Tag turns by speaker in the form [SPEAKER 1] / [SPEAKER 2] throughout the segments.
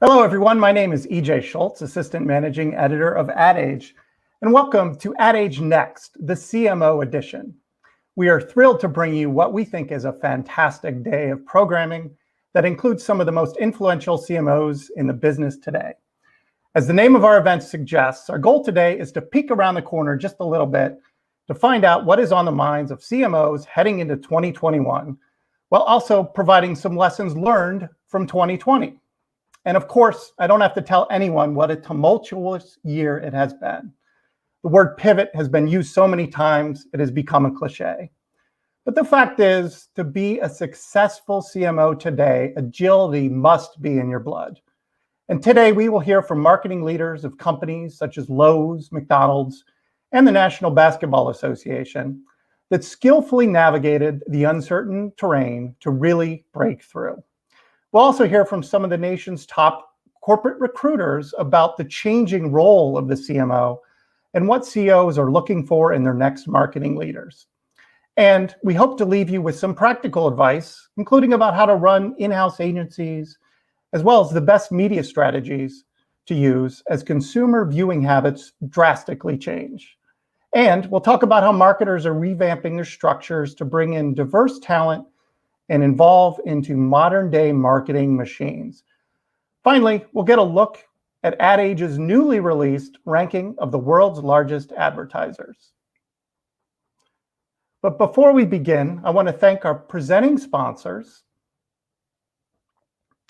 [SPEAKER 1] Hello, everyone. My name is EJ Schultz, Assistant Managing Editor of Ad Age, and welcome to Ad Age Next, the CMO edition. We are thrilled to bring you what we think is a fantastic day of programming that includes some of the most influential CMOs in the business today. As the name of our event suggests, our goal today is to peek around the corner just a little bit to find out what is on the minds of CMOs heading into 2021, while also providing some lessons learned from 2020. And of course, I don't have to tell anyone what a tumultuous year it has been. The word pivot has been used so many times, it has become a cliche. But the fact is, to be a successful CMO today, agility must be in your blood. And today we will hear from marketing leaders of companies such as Lowe's, McDonald's, and the National Basketball Association that skillfully navigated the uncertain terrain to really break through. We'll also hear from some of the nation's top corporate recruiters about the changing role of the CMO and what CEOs are looking for in their next marketing leaders. And we hope to leave you with some practical advice, including about how to run in-house agencies, as well as the best media strategies to use as consumer viewing habits drastically change. And we'll talk about how marketers are revamping their structures to bring in diverse talent and evolve into modern-day marketing machines. Finally, we'll get a look at Ad Age's newly released ranking of the world's largest advertisers. But before we begin, I want to thank our presenting sponsors,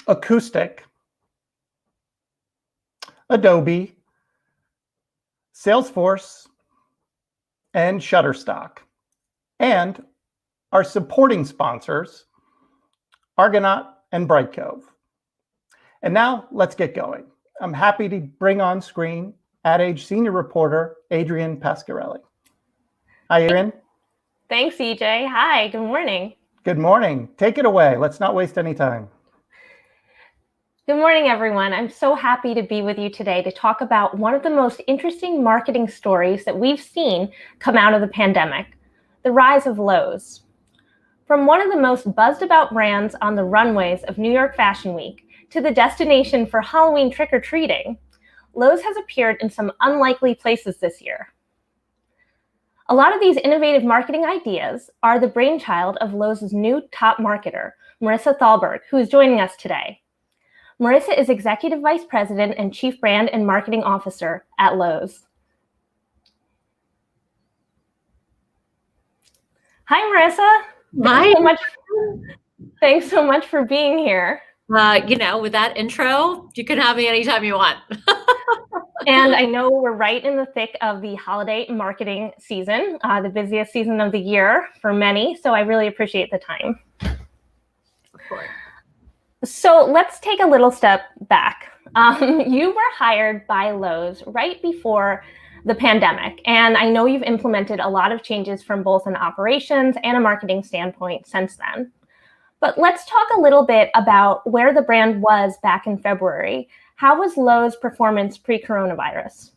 [SPEAKER 1] Acoustic, Adobe, Salesforce, and Shutterstock, and our supporting sponsors, Argonaut and Bright Cove. And now let's get going. I'm happy to bring on screen Ad Age Senior Reporter, Adrienne Pasquarelli. Hi, Adrienne.
[SPEAKER 2] Thanks, EJ. Hi, good morning.
[SPEAKER 1] Good morning. Take it away. Let's not waste any time.
[SPEAKER 2] Good morning, everyone. I'm so happy to be with you today to talk about one of the most interesting marketing stories that we've seen come out of the pandemic, the rise of Lowe's. From one of the most buzzed about brands on the runways of New York Fashion Week to the destination for Halloween trick-or-treating, Lowe's has appeared in some unlikely places this year. A lot of these innovative marketing ideas are the brainchild of Lowe's new top marketer, Marissa Thalberg, who is joining us today. Marissa is Executive Vice President and Chief Brand and Marketing Officer at Lowe's. Hi, Marissa.
[SPEAKER 3] Hi.
[SPEAKER 2] Thanks so much for being here.
[SPEAKER 3] With that intro, you can have me anytime you want.
[SPEAKER 2] And I know we're right in the thick of the holiday marketing season, the busiest season of the year for many. So I really appreciate the time.
[SPEAKER 3] Of course.
[SPEAKER 2] So let's take a little step back. You were hired by Lowe's right before the pandemic, and I know you've implemented a lot of changes from both an operations and a marketing standpoint since then. But let's talk a little bit about where the brand was back in February. How was Lowe's performance pre-coronavirus?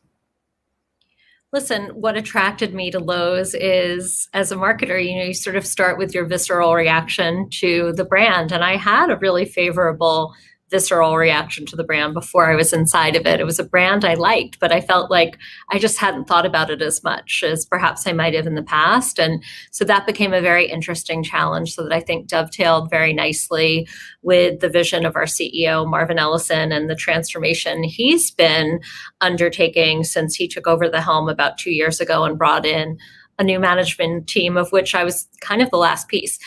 [SPEAKER 3] Listen, what attracted me to Lowe's is, as a marketer, you sort of start with your visceral reaction to the brand. And I had a really favorable visceral reaction to the brand before I was inside of it. It was a brand I liked, but I felt like I just hadn't thought about it as much as perhaps I might have in the past. And so that became a very interesting challenge, so that I think dovetailed very nicely with the vision of our CEO, Marvin Ellison, and the transformation he's been undertaking since he took over the helm about 2 years ago and brought in a new management team, of which I was kind of the last piece.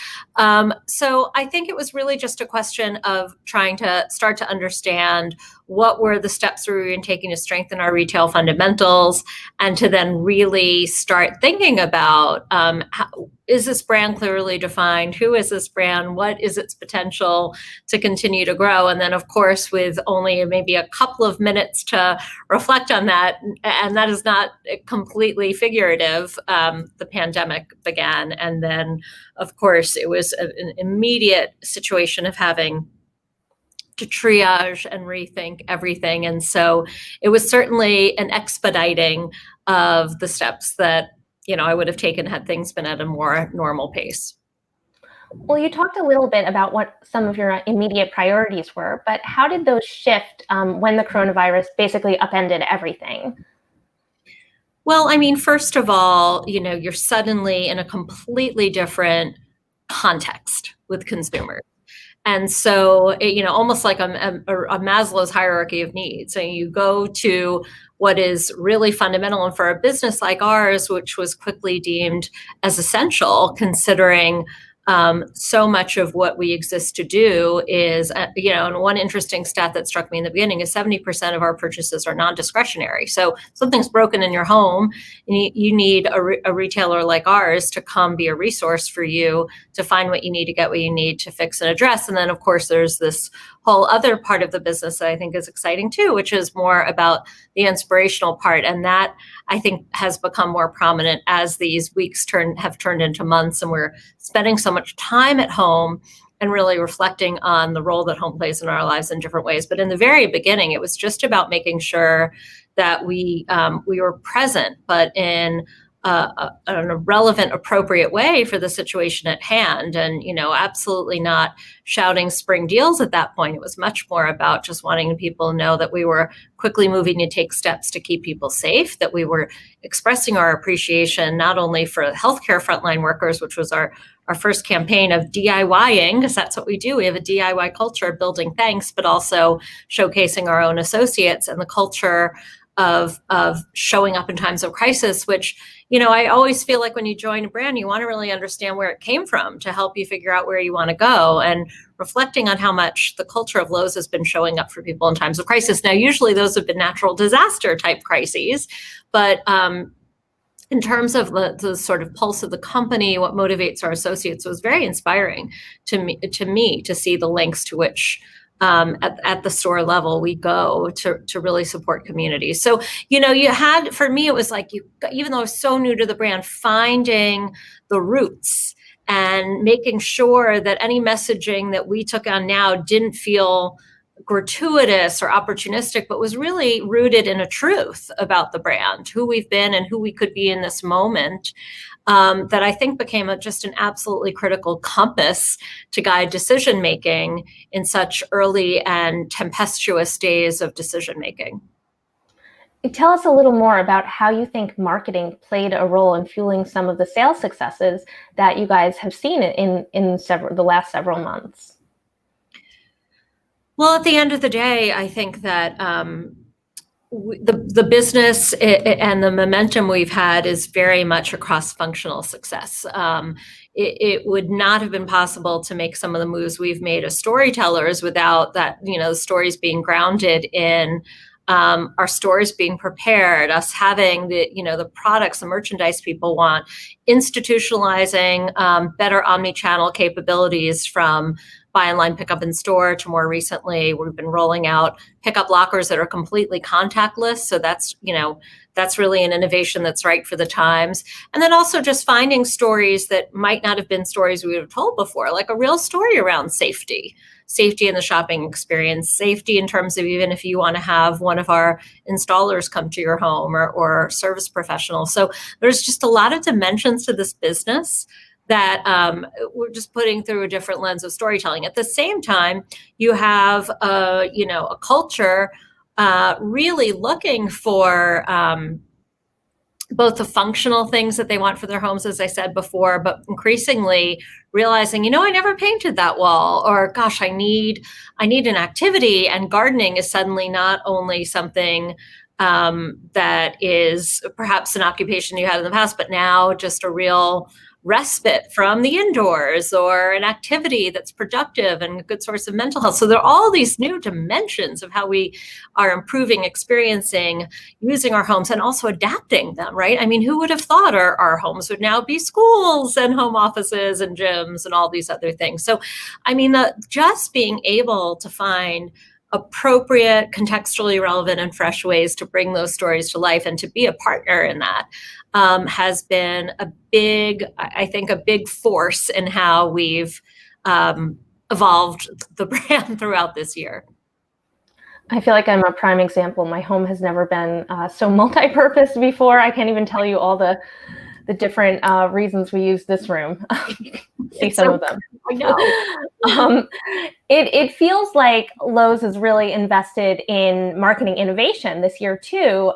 [SPEAKER 3] So I think it was really just a question of trying to start to understand what were the steps we were taking to strengthen our retail fundamentals, and to then really start thinking about is this brand clearly defined? Who is this brand? What is its potential to continue to grow? And then, of course, with only maybe a couple of minutes to reflect on that, and that is not completely figurative, the pandemic began. And then, of course, it was an immediate situation of having to triage and rethink everything. And so it was certainly an expediting of the steps that I would have taken had things been at a more normal pace.
[SPEAKER 2] Well, you talked a little bit about what some of your immediate priorities were, but how did those shift when the coronavirus basically upended everything?
[SPEAKER 3] Well, I mean, first of all, you're suddenly in a completely different context with consumers. And so, almost like a Maslow's hierarchy of needs. So you go to what is really fundamental, and for a business like ours, which was quickly deemed as essential, considering so much of what we exist to do is, and one interesting stat that struck me in the beginning is 70% of our purchases are non-discretionary. So something's broken in your home, and you need a retailer like ours to come be a resource for you to find what you need, to get what you need, to fix and address. And then, of course, there's this whole other part of the business that I think is exciting too, which is more about the inspirational part. And that, I think, has become more prominent as these weeks have turned into months, and we're spending so much time at home and really reflecting on the role that home plays in our lives in different ways. But in the very beginning, it was just about making sure that we were present, but in a relevant, appropriate way for the situation at hand. And, absolutely not shouting spring deals at that point. It was much more about just wanting people to know that we were quickly moving to take steps to keep people safe, that we were expressing our appreciation not only for healthcare frontline workers, which was our first campaign of DIYing, because that's what we do. We have a DIY culture, building thanks, but also showcasing our own associates and the culture of showing up in times of crisis, which, I always feel like when you join a brand, you want to really understand where it came from to help you figure out where you want to go, and reflecting on how much the culture of Lowe's has been showing up for people in times of crisis. Now, usually those have been natural disaster type crises, but in terms of the sort of pulse of the company, what motivates our associates, was very inspiring to me to see the lengths to which at the store level we go to really support communities. So, for me, it was like, even though I was so new to the brand, finding the roots and making sure that any messaging that we took on now didn't feel gratuitous or opportunistic, but was really rooted in a truth about the brand, who we've been and who we could be in this moment, that I think became just an absolutely critical compass to guide decision making in such early and tempestuous days of decision making.
[SPEAKER 2] Tell us a little more about how you think marketing played a role in fueling some of the sales successes that you guys have seen in the last several months.
[SPEAKER 3] Well, at the end of the day, I think that the business and the momentum we've had is very much a cross-functional success. It would not have been possible to make some of the moves we've made as storytellers without that, the stories being grounded in our stores being prepared, us having the products, the merchandise people want, institutionalizing better omni-channel capabilities, from buy online, pick up in store, to more recently, we've been rolling out pickup lockers that are completely contactless. So that's really an innovation that's right for the times. And then also just finding stories that might not have been stories we would have told before, like a real story around safety in the shopping experience, safety in terms of even if you want to have one of our installers come to your home, or service professionals. So there's just a lot of dimensions to this business that we're just putting through a different lens of storytelling. At the same time, you have a culture really looking for both the functional things that they want for their homes, as I said before, but increasingly realizing, I never painted that wall, or gosh, I need an activity. And gardening is suddenly not only something that is perhaps an occupation you had in the past, but now just a real respite from the indoors, or an activity that's productive and a good source of mental health. So there are all these new dimensions of how we are improving, experiencing, using our homes, and also adapting them, right? I mean, who would have thought our homes would now be schools and home offices and gyms and all these other things? So, I mean, just being able to find appropriate, contextually relevant, and fresh ways to bring those stories to life and to be a partner in that has been a big force in how we've evolved the brand throughout this year.
[SPEAKER 2] I feel like I'm a prime example. My home has never been so multi-purpose before. I can't even tell you all the different reasons we use this room. see some of them.
[SPEAKER 3] I know.
[SPEAKER 2] It feels like Lowe's has really invested in marketing innovation this year too,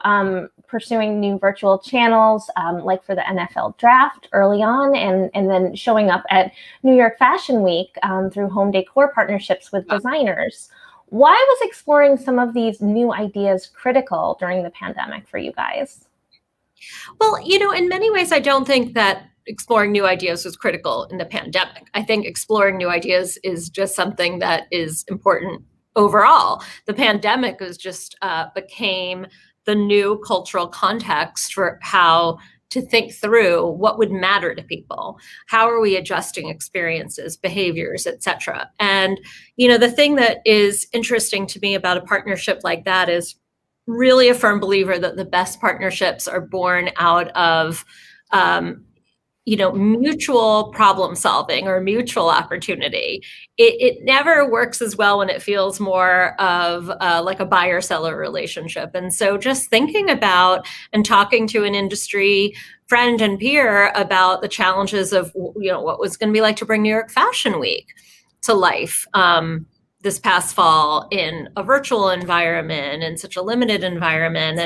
[SPEAKER 2] pursuing new virtual channels, like for the NFL draft early on, and then showing up at New York Fashion Week through home decor partnerships with designers. Why was exploring some of these new ideas critical during the pandemic for you guys?
[SPEAKER 3] Well, in many ways, I don't think that exploring new ideas was critical in the pandemic. I think exploring new ideas is just something that is important overall. The pandemic was just became the new cultural context for how to think through what would matter to people. How are we adjusting experiences, behaviors, et cetera? And, the thing that is interesting to me about a partnership like that is really a firm believer that the best partnerships are born out of mutual problem solving or mutual opportunity. It never works as well when it feels more of like a buyer-seller relationship. And so just thinking about and talking to an industry friend and peer about the challenges of, what was going to be like to bring New York Fashion Week to life this past fall in a virtual environment and such a limited environment.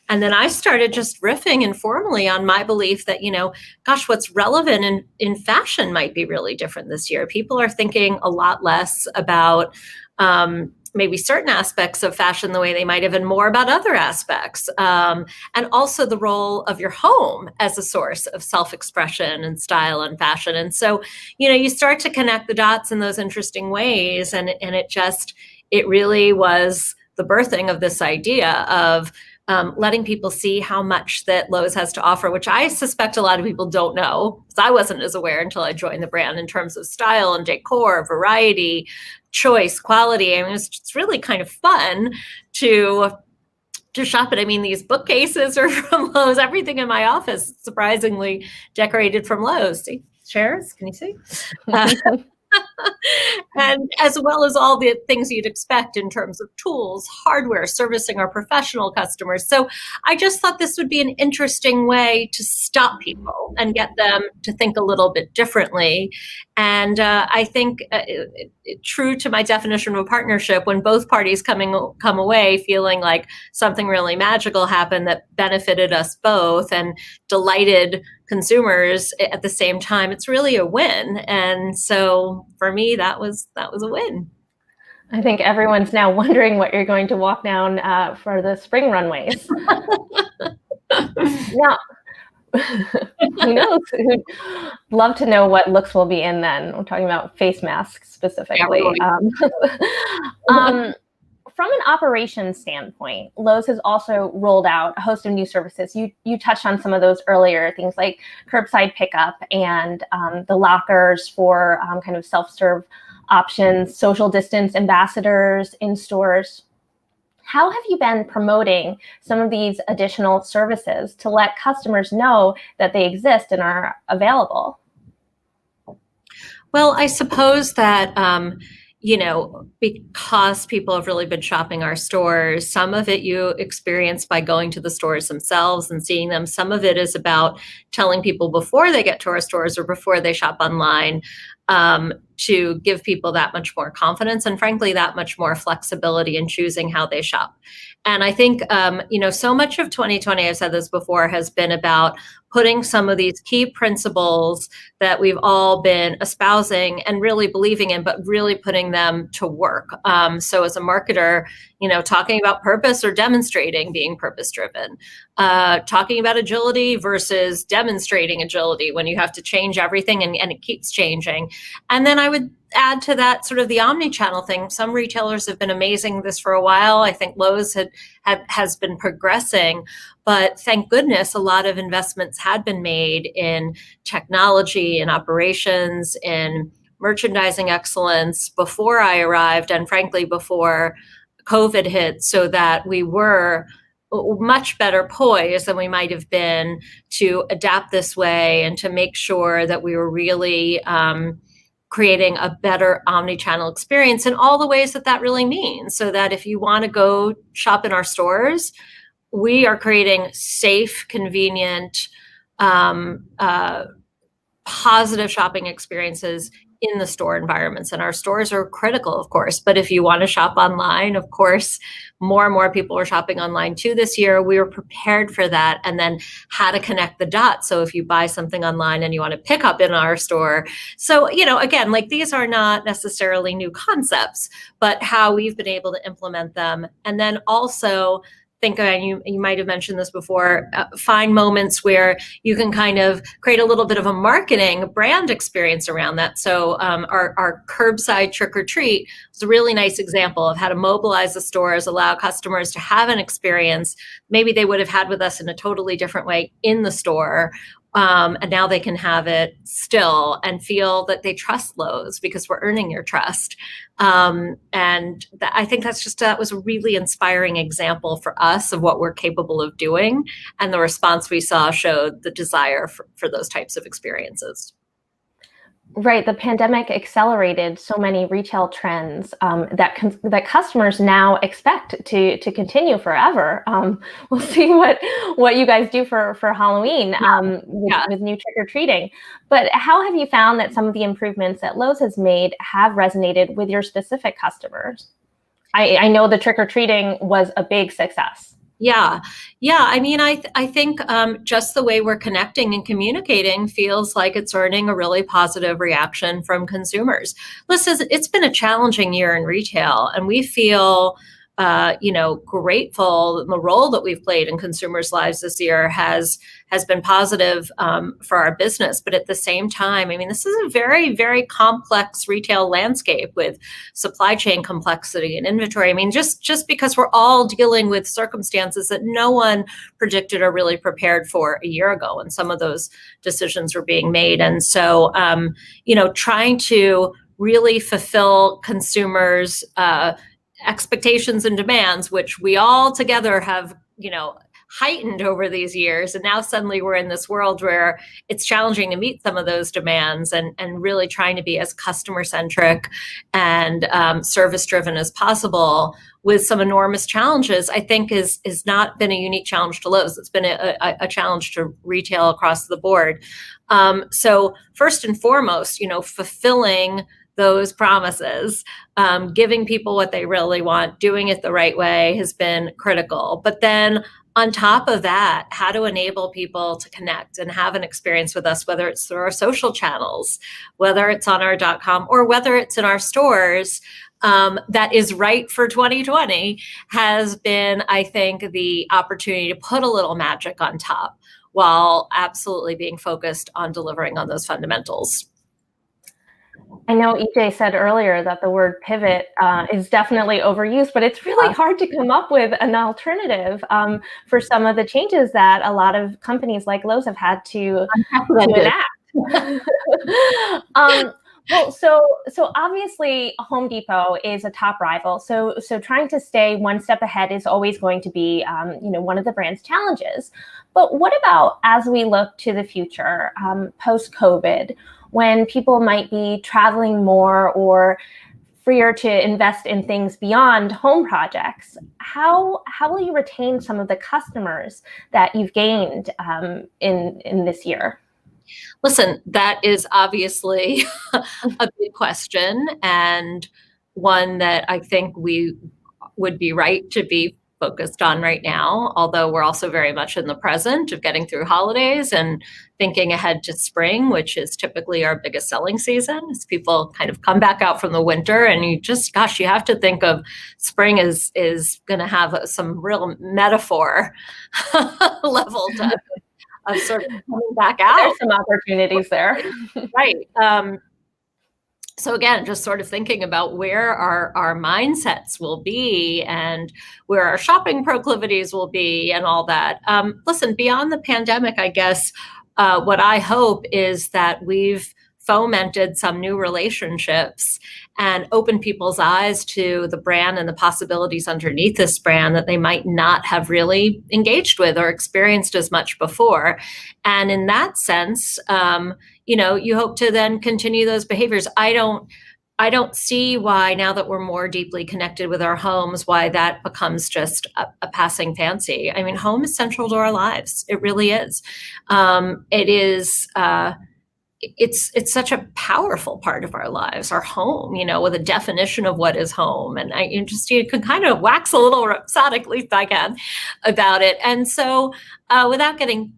[SPEAKER 3] And then I started just riffing informally on my belief that, gosh, what's relevant in fashion might be really different this year. People are thinking a lot less about maybe certain aspects of fashion the way they might have, and more about other aspects. And also the role of your home as a source of self-expression and style and fashion. And so, you start to connect the dots in those interesting ways. And it really was the birthing of this idea of letting people see how much that Lowe's has to offer, which I suspect a lot of people don't know, because I wasn't as aware until I joined the brand in terms of style and decor, variety, choice, quality. I mean, it's really kind of fun to shop it. I mean, these bookcases are from Lowe's. Everything in my office surprisingly decorated from Lowe's. See, chairs, can you see? And as well as all the things you'd expect in terms of tools, hardware, servicing our professional customers. So I just thought this would be an interesting way to stop people and get them to think a little bit differently. And I think true to my definition of a partnership, when both parties come away feeling like something really magical happened that benefited us both and delighted consumers at the same time, it's really a win. And so for me, that was a win.
[SPEAKER 2] I think everyone's now wondering what you're going to walk down for the spring runways. Now, who knows? Who'd love to know what looks will be in then. We're talking about face masks specifically. From an operations standpoint, Lowe's has also rolled out a host of new services. You touched on some of those earlier, things like curbside pickup and the lockers for kind of self-serve options, social distance ambassadors in stores. How have you been promoting some of these additional services to let customers know that they exist and are available?
[SPEAKER 3] Well, I suppose that because people have really been shopping our stores, some of it you experience by going to the stores themselves and seeing them. Some of it is about telling people before they get to our stores or before they shop online, to give people that much more confidence and frankly, that much more flexibility in choosing how they shop. And I think, so much of 2020, I've said this before, has been about putting some of these key principles that we've all been espousing and really believing in, but really putting them to work. So as a marketer, talking about purpose or demonstrating being purpose-driven, talking about agility versus demonstrating agility when you have to change everything and it keeps changing. And then I would add to that sort of the omni-channel thing. Some retailers have been amazing this for a while. I think Lowe's has been progressing, but thank goodness a lot of investments had been made in technology and operations and merchandising excellence before I arrived and frankly before COVID hit, so that we were much better poised than we might have been to adapt this way and to make sure that we were really creating a better omni-channel experience in all the ways that really means. So that if you want to go shop in our stores, we are creating safe, convenient, positive shopping experiences in the store environments. And our stores are critical, of course. But if you want to shop online, of course, more and more people are shopping online too this year. We were prepared for that and then how to connect the dots. So if you buy something online and you want to pick up in our store. So, again, like these are not necessarily new concepts, but how we've been able to implement them. And then also think, and you might have mentioned this before, find moments where you can kind of create a little bit of a marketing brand experience around that. So our curbside trick or treat was a really nice example of how to mobilize the stores, allow customers to have an experience maybe they would have had with us in a totally different way in the store. And now they can have it still and feel that they trust Lowe's because we're earning your trust. I think that was a really inspiring example for us of what we're capable of doing. And the response we saw showed the desire for those types of experiences.
[SPEAKER 2] Right. The pandemic accelerated so many retail trends that customers now expect to continue forever. We'll see what you guys do for Halloween with new trick-or-treating. But how have you found that some of the improvements that Lowe's has made have resonated with your specific customers? I know the trick-or-treating was a big success.
[SPEAKER 3] Yeah. I mean, I think just the way we're connecting and communicating feels like it's earning a really positive reaction from consumers. Listen, it's been a challenging year in retail, and we feel grateful. The role that we've played in consumers' lives this year has been positive for our business. But at the same time, I mean, this is a very, very complex retail landscape with supply chain complexity and inventory. I mean, just because we're all dealing with circumstances that no one predicted or really prepared for a year ago, and some of those decisions were being made. And so, trying to really fulfill consumers' expectations and demands, which we all together have, heightened over these years. And now suddenly we're in this world where it's challenging to meet some of those demands, and really trying to be as customer centric and service driven as possible with some enormous challenges, I think is not been a unique challenge to Lowe's. It's been a challenge to retail across the board. So first and foremost, fulfilling those promises, giving people what they really want, doing it the right way has been critical. But then on top of that, how to enable people to connect and have an experience with us, whether it's through our social channels, whether it's on our .com, or whether it's in our stores, that is right for 2020, has been, I think, the opportunity to put a little magic on top while absolutely being focused on delivering on those fundamentals.
[SPEAKER 2] I know EJ said earlier that the word pivot is definitely overused, but it's really hard to come up with an alternative for some of the changes that a lot of companies like Lowe's have had to enact. Well, so obviously Home Depot is a top rival. So trying to stay one step ahead is always going to be, one of the brand's challenges. But what about as we look to the future, post-COVID, when people might be traveling more or freer to invest in things beyond home projects? How will you retain some of the customers that you've gained in this year?
[SPEAKER 3] Listen, that is obviously a big question, and one that I think we would be right to be focused on right now, although we're also very much in the present of getting through holidays and thinking ahead to spring, which is typically our biggest selling season, as people kind of come back out from the winter, and you have to think of spring is going to have some real metaphor level of sort of coming back out.
[SPEAKER 2] There's some opportunities there.
[SPEAKER 3] Right. So again, just sort of thinking about where our mindsets will be and where our shopping proclivities will be and all that. Listen, beyond the pandemic, I guess what I hope is that we've fomented some new relationships and opened people's eyes to the brand and the possibilities underneath this brand that they might not have really engaged with or experienced as much before. And in that sense, you hope to then continue those behaviors. I don't see why, now that we're more deeply connected with our homes, why that becomes just a passing fancy. I mean, home is central to our lives. It really is. It is it's such a powerful part of our lives, our home, with a definition of what is home. And you can kind of wax a little rhapsodic, at least I can, about it. And so without getting,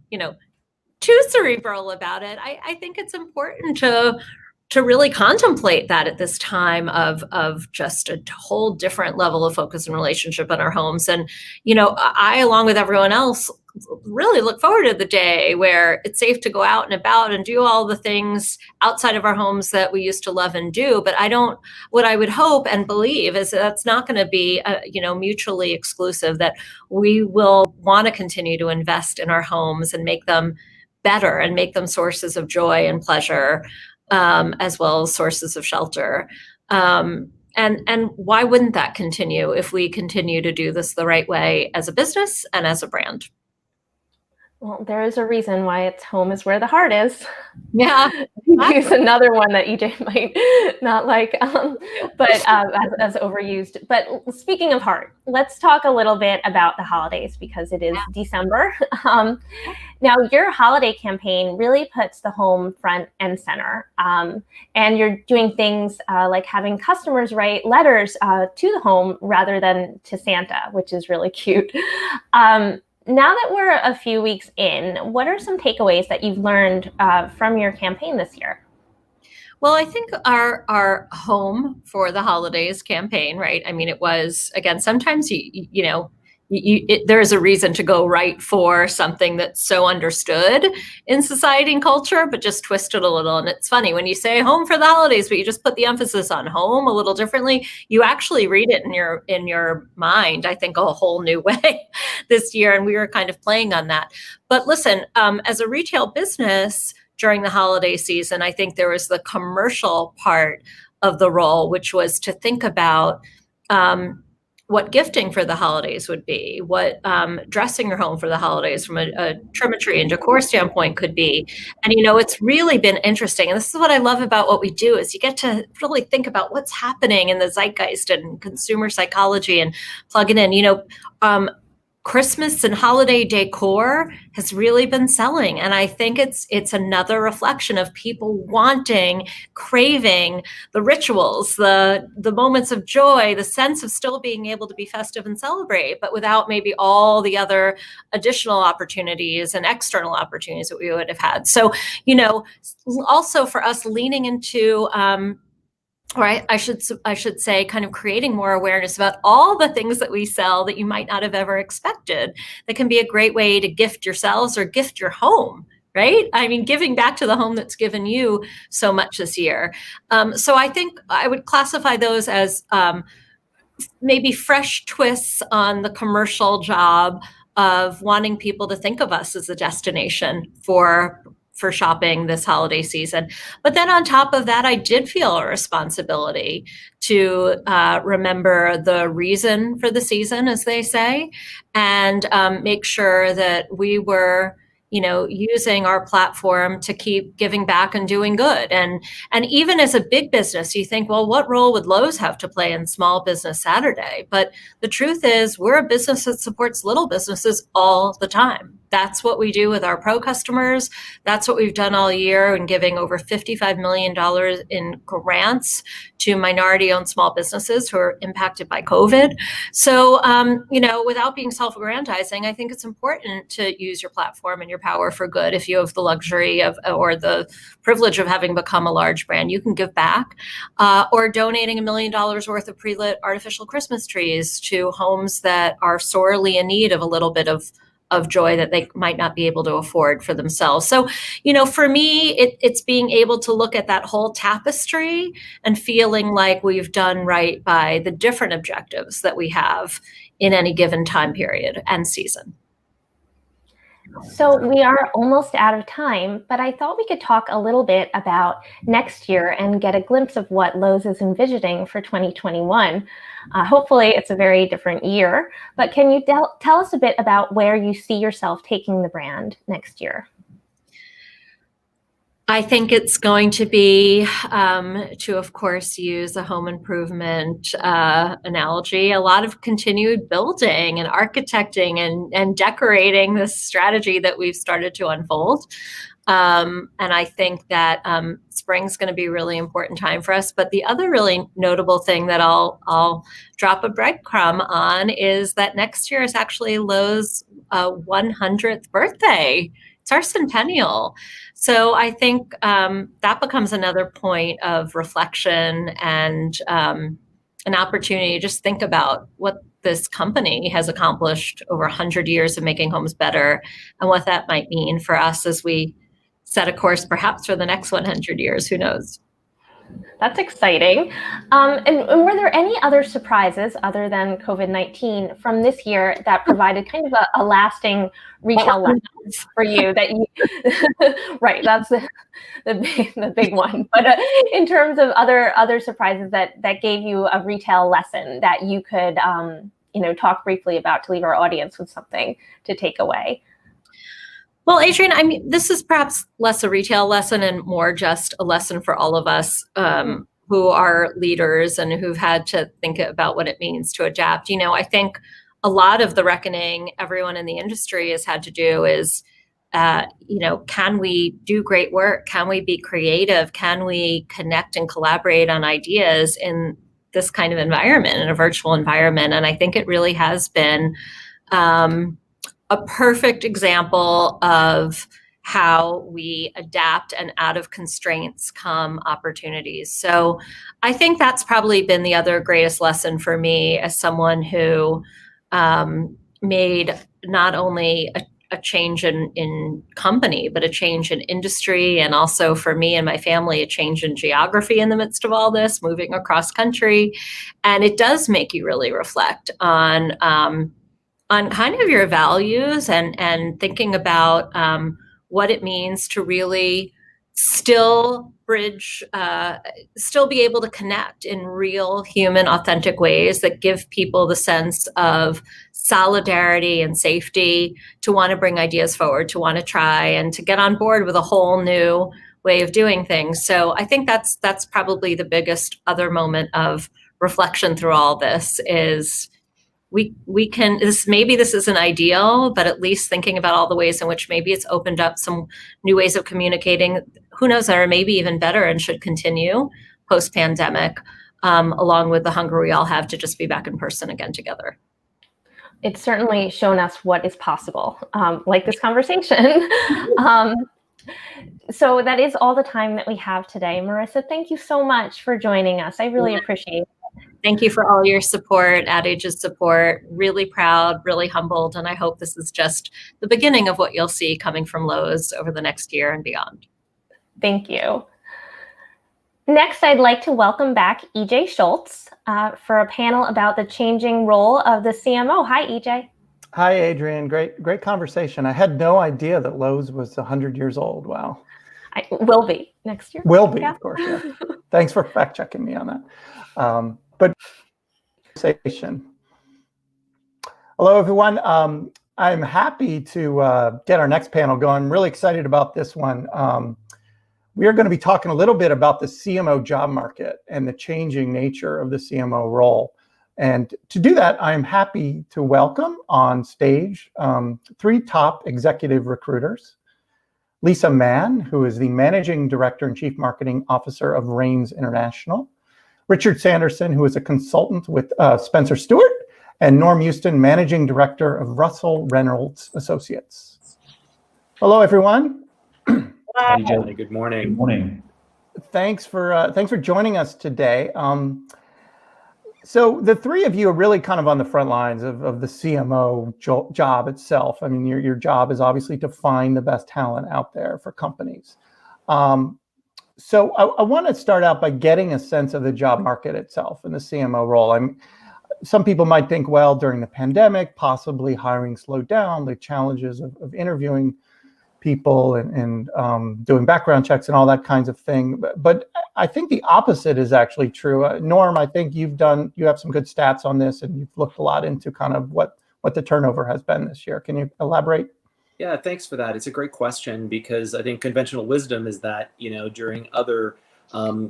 [SPEAKER 3] too cerebral about it, I think it's important to really contemplate that at this time of just a whole different level of focus and relationship in our homes. And, I, along with everyone else, really look forward to the day where it's safe to go out and about and do all the things outside of our homes that we used to love and do. But what I would hope and believe is that's not going to be, mutually exclusive, that we will want to continue to invest in our homes and make them better and make them sources of joy and pleasure, as well as sources of shelter. And why wouldn't that continue if we continue to do this the right way as a business and as a brand?
[SPEAKER 2] Well, there is a reason why it's home is where the heart is.
[SPEAKER 3] Yeah.
[SPEAKER 2] Use another one that EJ might not like, but as overused. But speaking of heart, let's talk a little bit about the holidays, because it is December. Now, your holiday campaign really puts the home front and center. And you're doing things like having customers write letters to the home rather than to Santa, which is really cute. Now that we're a few weeks in, what are some takeaways that you've learned from your campaign this year?
[SPEAKER 3] Well, I think our home for the holidays campaign, right? I mean, it was, again, sometimes there is a reason to go right for something that's so understood in society and culture, but just twist it a little. And it's funny when you say home for the holidays, but you just put the emphasis on home a little differently, you actually read it in your mind, I think, a whole new way this year. And we were kind of playing on that. But listen, as a retail business during the holiday season, I think there was the commercial part of the role, which was to think about what gifting for the holidays would be, what dressing your home for the holidays from a trimmetry and decor standpoint could be. And, it's really been interesting. And this is what I love about what we do, is you get to really think about what's happening in the zeitgeist and consumer psychology and plug it in. Christmas and holiday decor has really been selling. And I think it's another reflection of people wanting, craving the rituals, the moments of joy, the sense of still being able to be festive and celebrate, but without maybe all the other additional opportunities and external opportunities that we would have had. So, also for us leaning into, or I should say, kind of creating more awareness about all the things that we sell that you might not have ever expected, that can be a great way to gift yourselves or gift your home, right? I mean, giving back to the home that's given you so much this year. So I think I would classify those as maybe fresh twists on the commercial job of wanting people to think of us as a destination for shopping this holiday season. But then on top of that, I did feel a responsibility to remember the reason for the season, as they say, and make sure that we were, using our platform to keep giving back and doing good. And even as a big business, you think, well, what role would Lowe's have to play in Small Business Saturday? But the truth is, we're a business that supports little businesses all the time. That's what we do with our pro customers. That's what we've done all year, in giving over $55 million in grants to minority-owned small businesses who are impacted by COVID. So, without being self-aggrandizing, I think it's important to use your platform and your power for good. If you have the luxury of, or the privilege of, having become a large brand, you can give back, or donating $1 million worth of pre-lit artificial Christmas trees to homes that are sorely in need of a little bit of joy that they might not be able to afford for themselves. So, for me, it's being able to look at that whole tapestry and feeling like we've done right by the different objectives that we have in any given time period and season.
[SPEAKER 2] So we are almost out of time, but I thought we could talk a little bit about next year and get a glimpse of what Lowe's is envisioning for 2021. Hopefully it's a very different year, but can you tell us a bit about where you see yourself taking the brand next year?
[SPEAKER 3] I think it's going to be, to, of course, use a home improvement analogy, a lot of continued building and architecting and decorating this strategy that we've started to unfold. And I think that spring's going to be a really important time for us. But the other really notable thing that I'll drop a breadcrumb on is that next year is actually Lowe's 100th birthday. It's our centennial. So I think that becomes another point of reflection and an opportunity to just think about what this company has accomplished over 100 years of making homes better and what that might mean for us as we set a course perhaps for the next 100 years. Who knows?
[SPEAKER 2] That's exciting. And were there any other surprises other than COVID-19 from this year that provided kind of a lasting retail lesson for you that you, right, that's the big one. But in terms of other surprises that gave you a retail lesson that you could, talk briefly about to leave our audience with something to take away.
[SPEAKER 3] Well, Adrienne, I mean, this is perhaps less a retail lesson and more just a lesson for all of us who are leaders and who've had to think about what it means to adapt. I think a lot of the reckoning everyone in the industry has had to do is, can we do great work? Can we be creative? Can we connect and collaborate on ideas in this kind of environment, in a virtual environment? And I think it really has been a perfect example of how we adapt, and out of constraints come opportunities. So I think that's probably been the other greatest lesson for me as someone who made not only a change in company, but a change in industry, and also for me and my family, a change in geography in the midst of all this, moving across country. And it does make you really reflect on kind of your values and thinking about what it means to really still bridge, still be able to connect in real, human, authentic ways that give people the sense of solidarity and safety to want to bring ideas forward, to want to try and to get on board with a whole new way of doing things. So I think that's probably the biggest other moment of reflection through all this is we can, maybe this isn't ideal, but at least thinking about all the ways in which maybe it's opened up some new ways of communicating, who knows, that are maybe even better and should continue post-pandemic, along with the hunger we all have to just be back in person again together.
[SPEAKER 2] It's certainly shown us what is possible, like this conversation. So that is all the time that we have today. Marissa, thank you so much for joining us. I really appreciate it.
[SPEAKER 3] Thank you for all your support, Ad Age's support. Really proud, really humbled, and I hope this is just the beginning of what you'll see coming from Lowe's over the next year and beyond.
[SPEAKER 2] Thank you. Next, I'd like to welcome back EJ Schultz for a panel about the changing role of the CMO. Hi, EJ.
[SPEAKER 1] Hi, Adrienne. Great conversation. I had no idea that Lowe's was 100 years old. Wow.
[SPEAKER 2] I will be next year.
[SPEAKER 1] Will be,
[SPEAKER 2] yeah.
[SPEAKER 1] Of course. Yeah. Thanks for fact checking me on that. But conversation. Hello, everyone. I'm happy to get our next panel going. I'm really excited about this one. We are going to be talking a little bit about the CMO job market and the changing nature of the CMO role. And to do that, I'm happy to welcome on stage 3 top executive recruiters. Lisa Mann, who is the Managing Director and Chief Marketing Officer of Rains International. Richard Sanderson, who is a consultant with Spencer Stewart. And Norm Houston, Managing Director of Russell Reynolds Associates. Hello, everyone.
[SPEAKER 4] Hi, Johnny. Good morning.
[SPEAKER 5] Good morning.
[SPEAKER 1] Thanks for joining us today. So the 3 of you are really kind of on the front lines of the CMO job itself. I mean, your job is obviously to find the best talent out there for companies. So I want to start out by getting a sense of the job market itself and the CMO role. Some people might think, well, during the pandemic, possibly hiring slowed down, the challenges of interviewing people and doing background checks and all that kinds of thing. But I think the opposite is actually true. Norm, I think you have some good stats on this, and you've looked a lot into kind of what the turnover has been this year. Can you elaborate?
[SPEAKER 4] Yeah, thanks for that. It's a great question because I think conventional wisdom is that, during other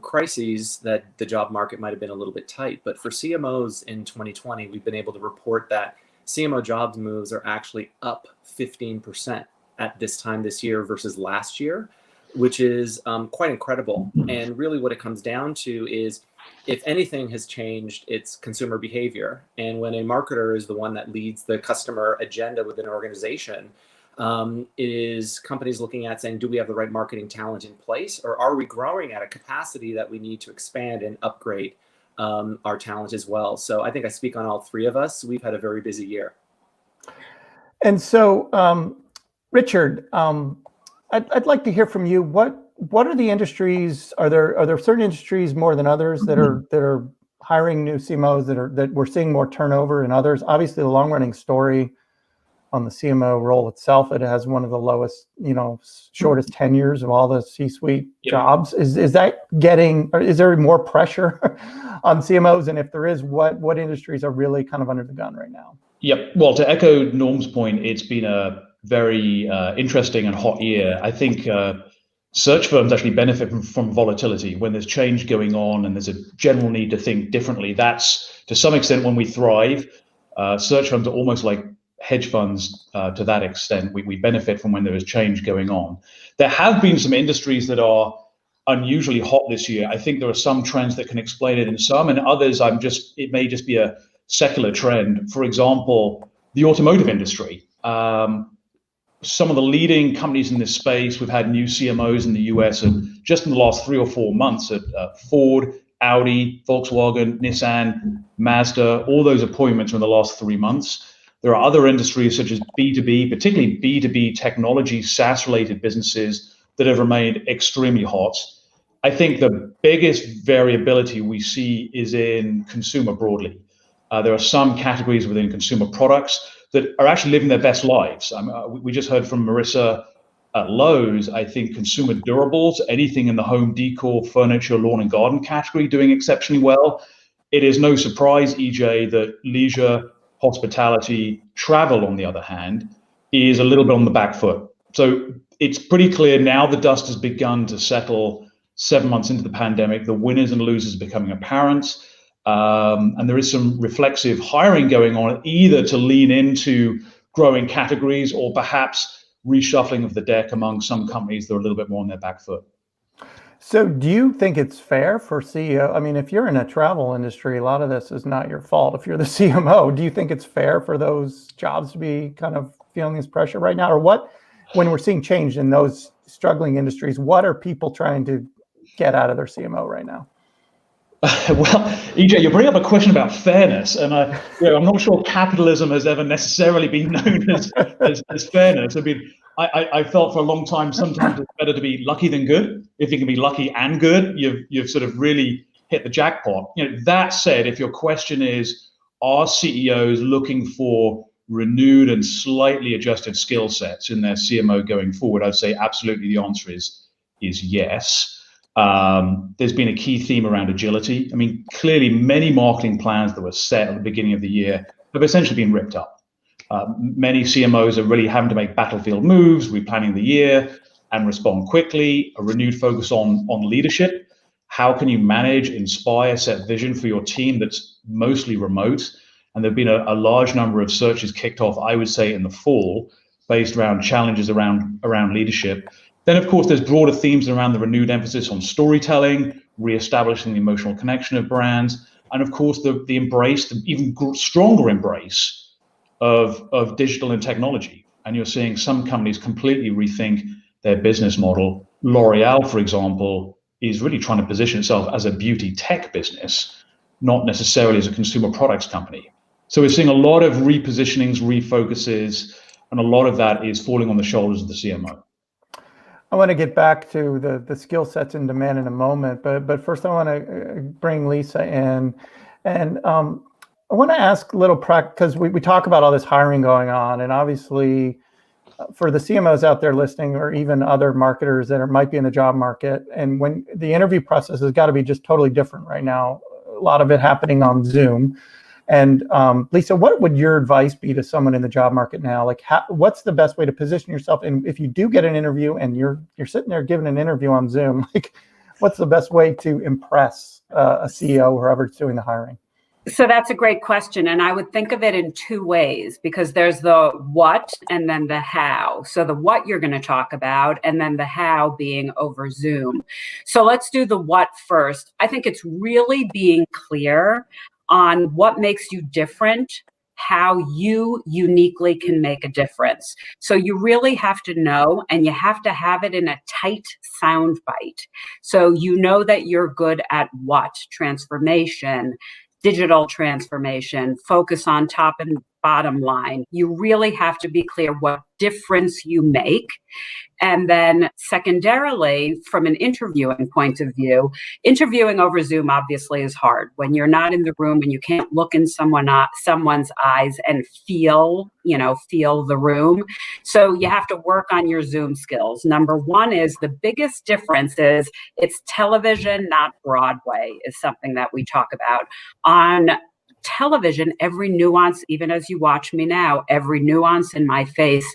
[SPEAKER 4] crises that the job market might have been a little bit tight. But for CMOs in 2020, we've been able to report that CMO jobs moves are actually up 15% at this time this year versus last year, which is quite incredible. And really what it comes down to is, if anything has changed, it's consumer behavior. And when a marketer is the one that leads the customer agenda within an organization, it is companies looking at saying, do we have the right marketing talent in place, or are we growing at a capacity that we need to expand and upgrade our talent as well? So I think I speak on all three of us. We've had a very busy year.
[SPEAKER 1] And so, Richard, I'd like to hear from you. What are the industries? Are there certain industries more than others that are hiring new CMOs that we're seeing more turnover in others? Obviously, the long running story on the CMO role itself, it has one of the lowest, shortest tenures of all the C-suite jobs. Is there more pressure on CMOs? And if there is, what industries are really kind of under the gun right now?
[SPEAKER 5] Yep. Well, to echo Norm's point, it's been a very interesting and hot year. I think search firms actually benefit from volatility. When there's change going on and there's a general need to think differently, that's to some extent when we thrive. Search firms are almost like hedge funds to that extent. We benefit from when there is change going on. There have been some industries that are unusually hot this year. I think there are some trends that can explain it in some, and others it may just be a secular trend. For example, the automotive industry. Some of the leading companies in this space, we've had new CMOs in the US, and just in the last 3 or 4 months at Ford, Audi, Volkswagen, Nissan, Mazda, all those appointments were in the last 3 months. There are other industries such as B2B, particularly B2B technology, SaaS-related businesses that have remained extremely hot. I think the biggest variability we see is in consumer broadly. There are some categories within consumer products that are actually living their best lives. We just heard from Marissa at Lowe's. I think consumer durables, anything in the home decor, furniture, lawn and garden category doing exceptionally well. It is no surprise, EJ, that leisure, hospitality, travel, on the other hand, is a little bit on the back foot. So it's pretty clear now the dust has begun to settle 7 months into the pandemic. The winners and losers are becoming apparent. And there is some reflexive hiring going on, either to lean into growing categories or perhaps reshuffling of the deck among some companies that are a little bit more on their back foot.
[SPEAKER 1] So do you think it's fair for CEO? I mean, if you're in a travel industry, a lot of this is not your fault. If you're the CMO, do you think it's fair for those jobs to be kind of feeling this pressure right now? Or when we're seeing change in those struggling industries, what are people trying to get out of their CMO right now?
[SPEAKER 5] Well, EJ, you bring up a question about fairness, and I'm not sure capitalism has ever necessarily been known as fairness. I mean, I felt for a long time sometimes it's better to be lucky than good. If you can be lucky and good, you've sort of really hit the jackpot. That said, if your question is, are CEOs looking for renewed and slightly adjusted skill sets in their CMO going forward, I'd say absolutely the answer is yes. There's been a key theme around agility. I mean, clearly many marketing plans that were set at the beginning of the year have essentially been ripped up. Many CMOs are really having to make battlefield moves, replanning the year and respond quickly, a renewed focus on leadership. How can you manage, inspire, set vision for your team that's mostly remote? And there've been a large number of searches kicked off, I would say, in the fall, based around challenges around leadership. Then, of course, there's broader themes around the renewed emphasis on storytelling, reestablishing the emotional connection of brands, and of course, the embrace, the even stronger embrace of digital and technology. And you're seeing some companies completely rethink their business model. L'Oreal, for example, is really trying to position itself as a beauty tech business, not necessarily as a consumer products company. So we're seeing a lot of repositionings, refocuses, and a lot of that is falling on the shoulders of the CMO.
[SPEAKER 1] I want to get back to the skill sets in demand in a moment, but first I want to bring Lisa in, and I want to ask a little because we talk about all this hiring going on, and obviously for the CMOs out there listening, or even other marketers that might be in the job market, and when the interview process has got to be just totally different right now, a lot of it happening on Zoom. And Lisa, what would your advice be to someone in the job market now? Like, what's the best way to position yourself? And if you do get an interview and you're sitting there giving an interview on Zoom, like, what's the best way to impress a CEO or whoever's doing the hiring?
[SPEAKER 6] So that's a great question. And I would think of it in two ways, because there's the what and then the how. So the what you're going to talk about, and then the how being over Zoom. So let's do the what first. I think it's really being clear on what makes you different, how you uniquely can make a difference. So you really have to know, and you have to have it in a tight sound bite. So you know that you're good at what? Transformation, digital transformation, focus on top and bottom line. You really have to be clear what difference you make. And then secondarily, from an interviewing point of view, interviewing over Zoom obviously is hard when you're not in the room and you can't look in someone's eyes and feel the room. So you have to work on your Zoom skills. Number one is the biggest difference is it's television, not Broadway, is something that we talk about. On television, every nuance, even as you watch me now, every nuance in my face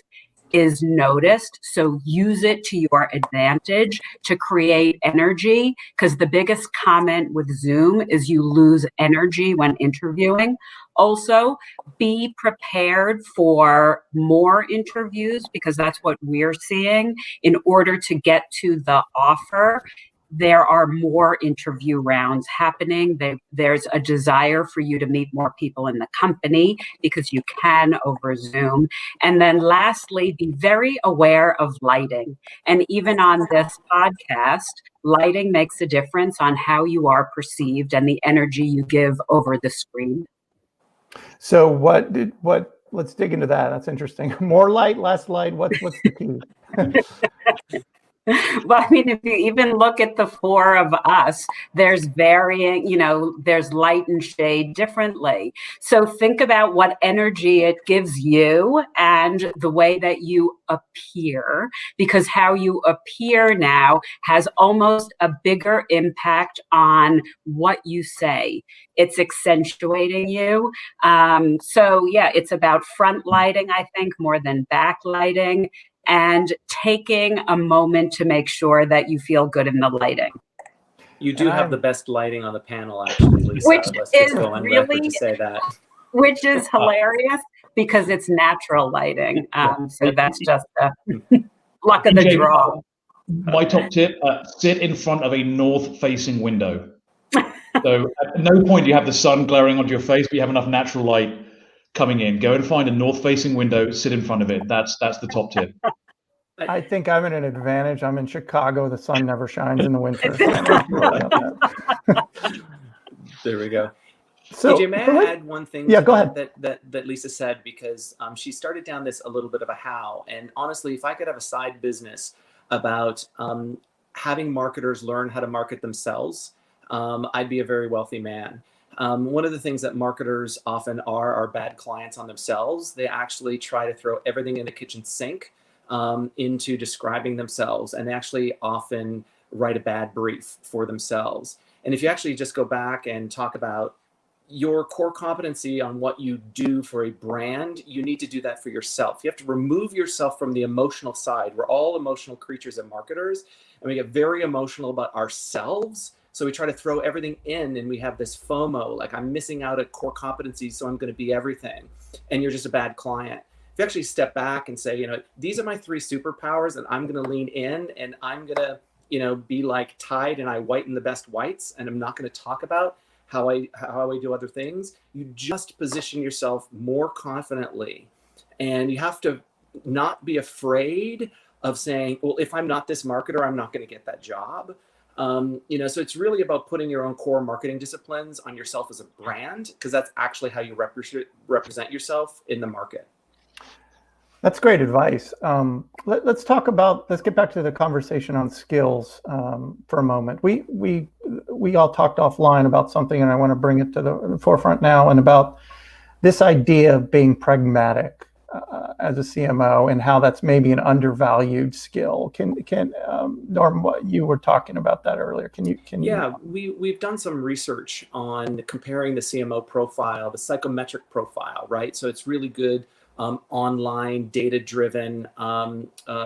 [SPEAKER 6] is noticed. So use it to your advantage to create energy, because the biggest comment with Zoom is you lose energy when interviewing. Also, be prepared for more interviews, because that's what we're seeing. In order to get to the offer, there are more interview rounds happening. There's a desire for you to meet more people in the company because you can over Zoom. And then lastly, be very aware of lighting. And even on this podcast, lighting makes a difference on how you are perceived and the energy you give over the screen.
[SPEAKER 1] So let's dig into that. That's interesting. More light, less light. What's the key?
[SPEAKER 6] Well, I mean, if you even look at the four of us, there's varying, there's light and shade differently. So think about what energy it gives you and the way that you appear, because how you appear now has almost a bigger impact on what you say. It's accentuating you. So yeah, it's about front lighting, I think, more than back lighting, and taking a moment to make sure that you feel good in the lighting.
[SPEAKER 4] You do have the best lighting on the panel, actually, Lisa.
[SPEAKER 6] Which
[SPEAKER 4] Let's
[SPEAKER 6] is
[SPEAKER 4] just go on
[SPEAKER 6] really,
[SPEAKER 4] record to say that.
[SPEAKER 6] Which is hilarious because it's natural lighting. So that's just luck of the draw.
[SPEAKER 5] My top tip, sit in front of a north-facing window. So at no point do you have the sun glaring onto your face, but you have enough natural light coming in. Go and find a north-facing window, sit in front of it. That's the top tip.
[SPEAKER 1] I think I'm in an advantage. I'm in Chicago. The sun never shines in the winter.
[SPEAKER 4] There we go.
[SPEAKER 1] So,
[SPEAKER 4] AJ, may I add one thing
[SPEAKER 1] go ahead.
[SPEAKER 4] that Lisa said, because she started down this a little bit of a how. And honestly, if I could have a side business about having marketers learn how to market themselves, I'd be a very wealthy man. One of the things that marketers often are bad clients on themselves. They actually try to throw everything in the kitchen sink into describing themselves, and they actually often write a bad brief for themselves. And if you actually just go back and talk about your core competency on what you do for a brand, you need to do that for yourself. You have to remove yourself from the emotional side. We're all emotional creatures and marketers, and we get very emotional about ourselves. So we try to throw everything in, and we have this FOMO, like I'm missing out at core competencies, so I'm going to be everything. And you're just a bad client. If you actually step back and say, these are my 3 superpowers, and I'm going to lean in, and I'm going to, be like Tide, and I whiten the best whites, and I'm not going to talk about how I do other things. You just position yourself more confidently, and you have to not be afraid of saying, well, if I'm not this marketer, I'm not going to get that job. So it's really about putting your own core marketing disciplines on yourself as a brand, because that's actually how you represent yourself in the market.
[SPEAKER 1] That's great advice. Let's get back to the conversation on skills for a moment. We all talked offline about something, and I want to bring it to the forefront now, and about this idea of being pragmatic as a CMO, and how that's maybe an undervalued skill. Can Norm, you were talking about that earlier. Can you?
[SPEAKER 4] Yeah, we've done some research on comparing the CMO profile, the psychometric profile, right? So it's really good online data-driven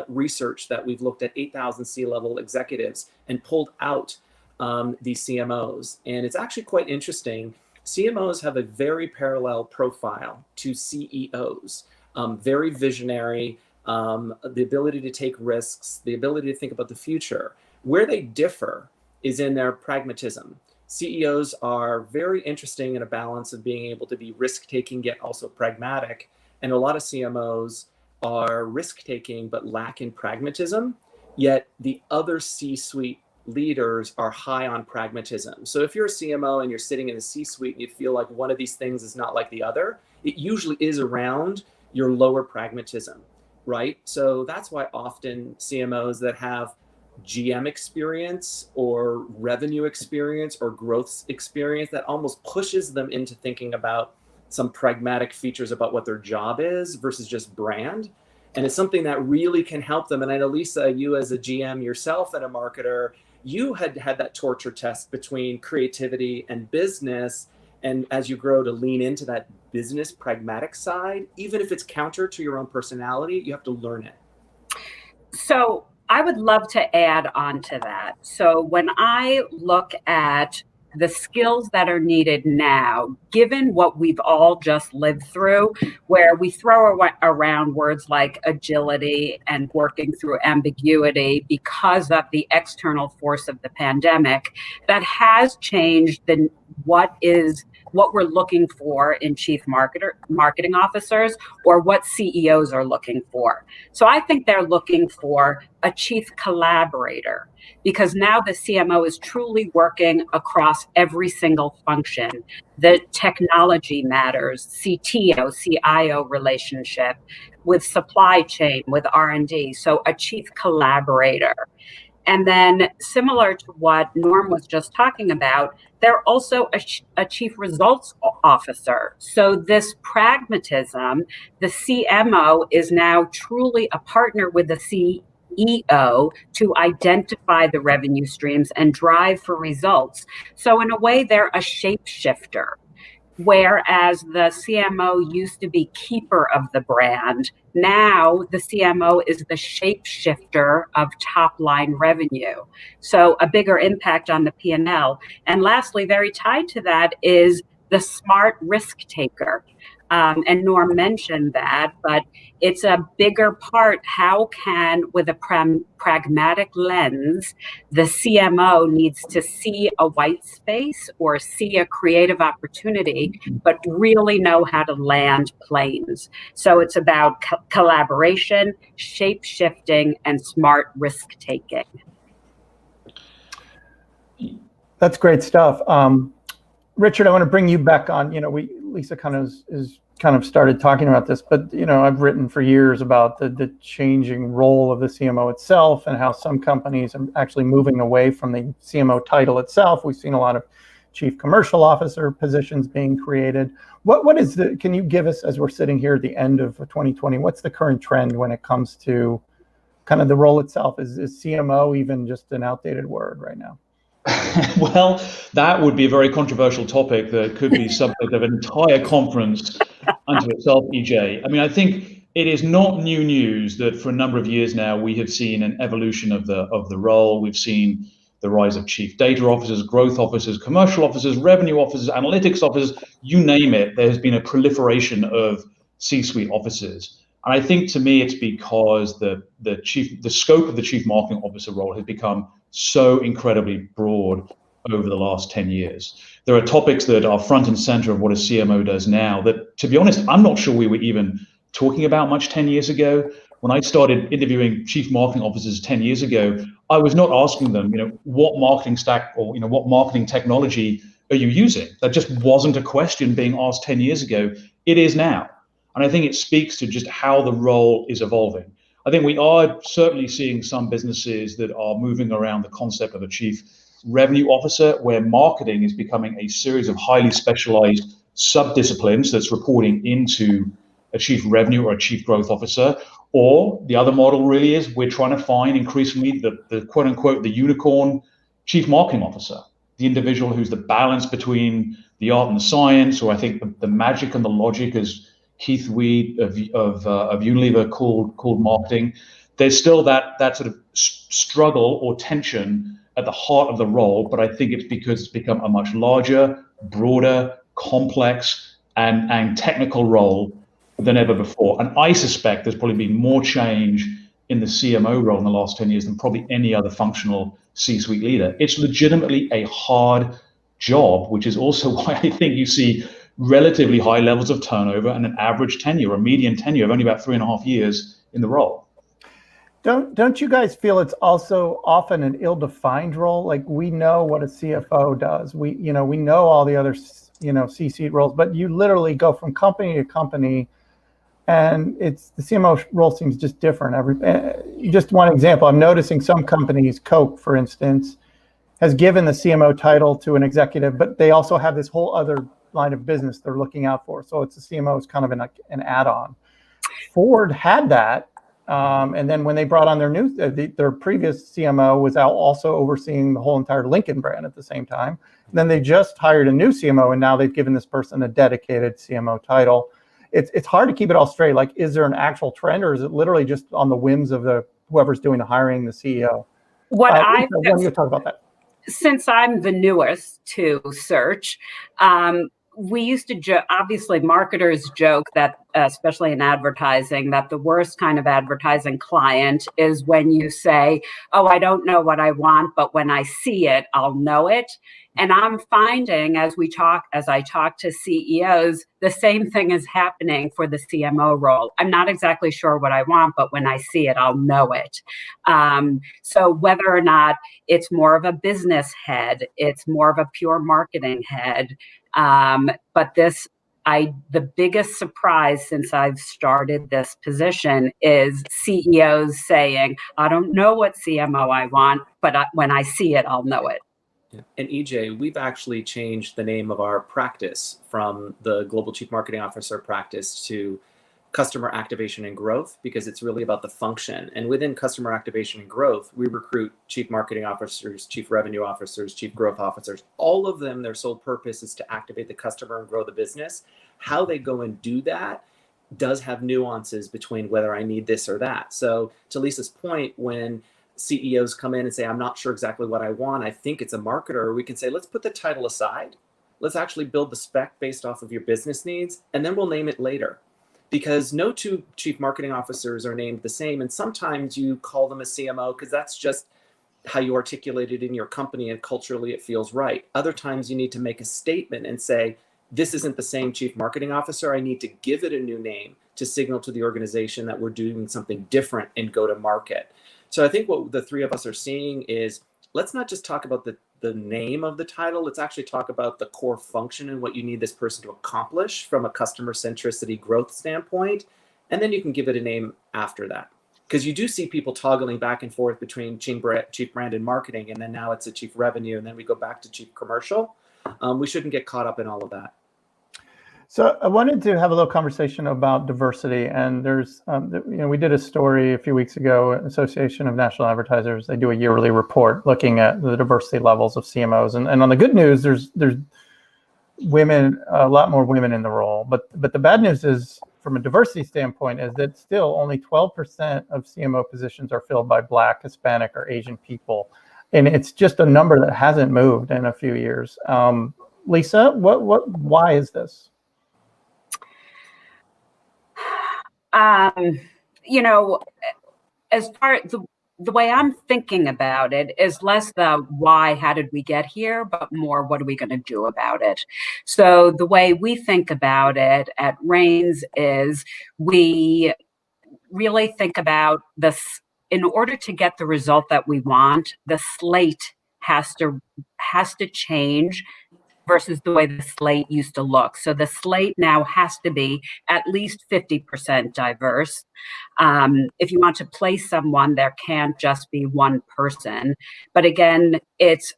[SPEAKER 4] research that we've looked at 8,000 C-level executives and pulled out these CMOs. And it's actually quite interesting CMOs have a very parallel profile to CEOs, very visionary, the ability to take risks, the ability to think about the future. Where they differ is in their pragmatism. CEOs are very interesting in a balance of being able to be risk-taking yet also pragmatic. And a lot of CMOs are risk-taking but lack in pragmatism, yet the other C-suite leaders are high on pragmatism. So if you're a CMO and you're sitting in a C-suite and you feel like one of these things is not like the other, it usually is around your lower pragmatism, right? So that's why often CMOs that have GM experience or revenue experience or growth experience, that almost pushes them into thinking about some pragmatic features about what their job is versus just brand. And it's something that really can help them. And I know, Lisa, you as a GM yourself and a marketer, you had that torture test between creativity and business. And as you grow to lean into that business pragmatic side, even if it's counter to your own personality, you have to learn it.
[SPEAKER 6] So I would love to add on to that. So when I look at the skills that are needed now, given what we've all just lived through, where we throw around words like agility and working through ambiguity because of the external force of the pandemic, that has changed what we're looking for in chief marketing officers, or what CEOs are looking for. So I think they're looking for a chief collaborator, because now the CMO is truly working across every single function. The technology matters, CTO, CIO relationship with supply chain, with R&D. So a chief collaborator. And then similar to what Norm was just talking about, they're also a chief results officer. So this pragmatism, the CMO is now truly a partner with the CEO to identify the revenue streams and drive for results. So in a way, they're a shapeshifter. Whereas the CMO used to be keeper of the brand, now the CMO is the shapeshifter of top line revenue. So a bigger impact on the P&L. And lastly, very tied to that is the smart risk taker. And Norm mentioned that, but it's a bigger part. How can, with a pragmatic lens, the CMO needs to see a white space or see a creative opportunity, but really know how to land planes. So it's about collaboration, shape shifting, and smart risk taking.
[SPEAKER 1] That's great stuff. Richard, I want to bring you back on. Lisa kind of started talking about this, but I've written for years about the changing role of the CMO itself and how some companies are actually moving away from the CMO title itself. We've seen a lot of chief commercial officer positions being created. Can you give us, as we're sitting here at the end of 2020, what's the current trend when it comes to kind of the role itself? Is CMO even just an outdated word right now?
[SPEAKER 5] Well, that would be a very controversial topic that could be subject of an entire conference unto itself, EJ. I mean, I think it is not new news that for a number of years now we have seen an evolution of the role. We've seen the rise of chief data officers, growth officers, commercial officers, revenue officers, analytics officers, you name it. There has been a proliferation of C-suite officers. And I think, to me, it's because the scope of the chief marketing officer role has become so incredibly broad over the last 10 years. There are topics that are front and center of what a CMO does now that, to be honest, I'm not sure we were even talking about much 10 years ago. When I started interviewing chief marketing officers 10 years ago, I was not asking them, what marketing stack or, what marketing technology are you using? That just wasn't a question being asked 10 years ago. It is now. And I think it speaks to just how the role is evolving. I think we are certainly seeing some businesses that are moving around the concept of a chief revenue officer, where marketing is becoming a series of highly specialized sub-disciplines that's reporting into a chief revenue or a chief growth officer. Or the other model really is we're trying to find increasingly the quote unquote, the unicorn chief marketing officer, the individual who's the balance between the art and the science, or I think the magic and the logic, as Keith Weed of Unilever called marketing. There's still that sort of struggle or tension at the heart of the role, but I think it's because it's become a much larger, broader, complex and technical role than ever before. And I suspect there's probably been more change in the CMO role in the last 10 years than probably any other functional C-suite leader. It's legitimately a hard job, which is also why I think you see relatively high levels of turnover and an average tenure, a median tenure of only about 3.5 years in the role.
[SPEAKER 1] Don't you guys feel it's also often an ill-defined role? Like, we know what a CFO does. We know all the other, C-suite roles, but you literally go from company to company, and the CMO role seems just different. Just one example, I'm noticing some companies, Coke, for instance, has given the CMO title to an executive, but they also have this whole other line of business they're looking out for. So it's the CMO is kind of an add-on. Ford had that. And then when they brought on their previous CMO was out also overseeing the whole entire Lincoln brand at the same time. And then they just hired a new CMO, and now they've given this person a dedicated CMO title. It's hard to keep it all straight. Like, is there an actual trend, or is it literally just on the whims of whoever's doing the hiring, the CEO? When you talk about that,
[SPEAKER 6] since I'm the newest to search, we used to obviously marketers joke that, especially in advertising, that the worst kind of advertising client is when you say, oh, I don't know what I want, but when I see it, I'll know it. And I'm finding as I talk to CEOs, the same thing is happening for the CMO role. I'm not exactly sure what I want, but when I see it, I'll know it. So whether or not it's more of a business head, it's more of a pure marketing head. But the biggest surprise since I've started this position is CEOs saying, I don't know what CMO I want, but when I see it, I'll know it.
[SPEAKER 4] And EJ, we've actually changed the name of our practice from the Global Chief Marketing Officer practice to Customer Activation and Growth, because it's really about the function. And within Customer Activation and Growth, we recruit Chief Marketing Officers, Chief Revenue Officers, Chief Growth Officers. All of them, their sole purpose is to activate the customer and grow the business. How they go and do that does have nuances between whether I need this or that. So to Lisa's point, when CEOs come in and say, I'm not sure exactly what I want, I think it's a marketer, we can say, let's put the title aside. Let's actually build the spec based off of your business needs, and then we'll name it later. Because no two chief marketing officers are named the same. And sometimes you call them a CMO because that's just how you articulate it in your company and culturally it feels right. Other times you need to make a statement and say, this isn't the same chief marketing officer. I need to give it a new name to signal to the organization that we're doing something different and go to market. So I think what the three of us are seeing is, let's not just talk about the name of the title. Let's actually talk about the core function and what you need this person to accomplish from a customer centricity growth standpoint. And then you can give it a name after that. Because you do see people toggling back and forth between chief brand and marketing, and then now it's a chief revenue, and then we go back to chief commercial. We shouldn't get caught up in all of that.
[SPEAKER 1] So I wanted to have a little conversation about diversity, and there's, we did a story a few weeks ago, Association of National Advertisers. They do a yearly report looking at the diversity levels of CMOs, and on the good news, there's women, a lot more women in the role, but the bad news is, from a diversity standpoint, is that still only 12% of CMO positions are filled by Black, Hispanic, or Asian people, and it's just a number that hasn't moved in a few years. Lisa, why is this?
[SPEAKER 6] As far as the way I'm thinking about it is less the why, how did we get here, but more what are we going to do about it. So the way we think about it at Reigns is we really think about this. In order to get the result that we want, the slate has to change versus the way the slate used to look. So the slate now has to be at least 50% diverse. If you want to place someone, there can't just be one person. But again, it's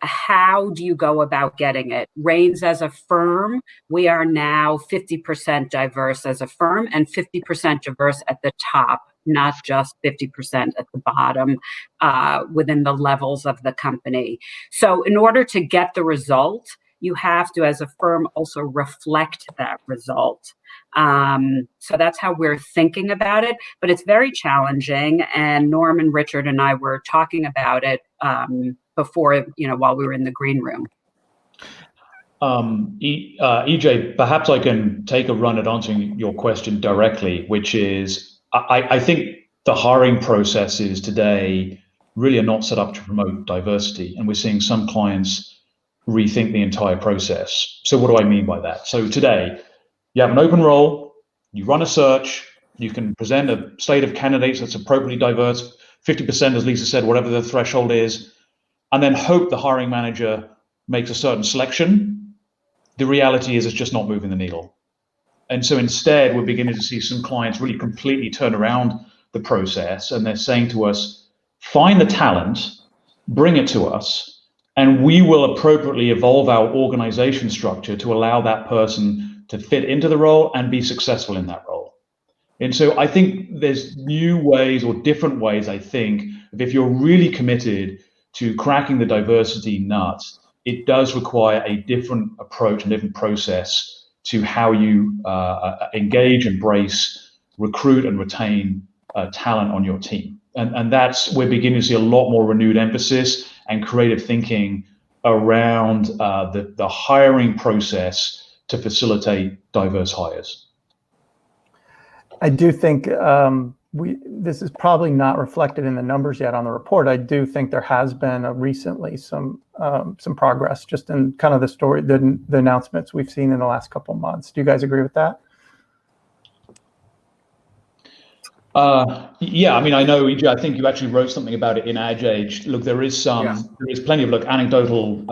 [SPEAKER 6] how do you go about getting it? Reigns as a firm, we are now 50% diverse as a firm and 50% diverse at the top, not just 50% at the bottom within the levels of the company. So in order to get the result, you have to, as a firm, also reflect that result. So that's how we're thinking about it, but it's very challenging. And Norm and Richard and I were talking about it before, while we were in the green room.
[SPEAKER 5] EJ, perhaps I can take a run at answering your question directly, which is I think the hiring processes today really are not set up to promote diversity, and we're seeing some clients rethink the entire process. So what do I mean by that? So today, you have an open role, you run a search, you can present a slate of candidates that's appropriately diverse, 50%, as Lisa said, whatever the threshold is, and then hope the hiring manager makes a certain selection. The reality is it's just not moving the needle. And so instead, we're beginning to see some clients really completely turn around the process, and they're saying to us, find the talent, bring it to us, and we will appropriately evolve our organization structure to allow that person to fit into the role and be successful in that role. And so I think there's new ways or different ways, I think, if you're really committed to cracking the diversity nut, it does require a different approach and different process to how you engage, embrace, recruit, and retain talent on your team. And that's, we're beginning to see a lot more renewed emphasis and creative thinking around the hiring process to facilitate diverse hires.
[SPEAKER 1] I do think this is probably not reflected in the numbers yet on the report. I do think there has been recently some progress just in kind of the story, the announcements we've seen in the last couple of months. Do you guys agree with that?
[SPEAKER 5] Yeah, I mean, I know, EJ, I think you actually wrote something about it in Ad Age. Look, there is plenty of anecdotal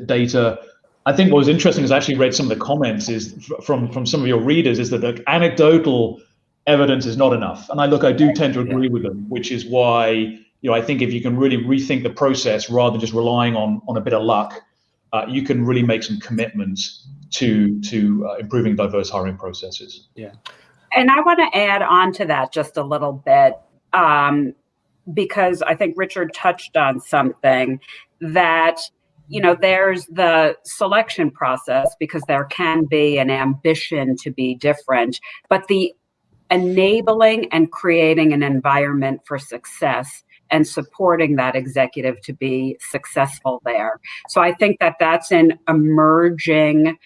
[SPEAKER 5] data. I think what was interesting is I actually read some of the comments is from some of your readers is that anecdotal evidence is not enough. And I do tend to agree with them, which is why, I think if you can really rethink the process rather than just relying on a bit of luck, you can really make some commitments to improving diverse hiring processes.
[SPEAKER 4] Yeah.
[SPEAKER 6] And I want to add on to that just a little bit, because I think Richard touched on something that, there's the selection process because there can be an ambition to be different, but the enabling and creating an environment for success and supporting that executive to be successful there. So I think that that's an emerging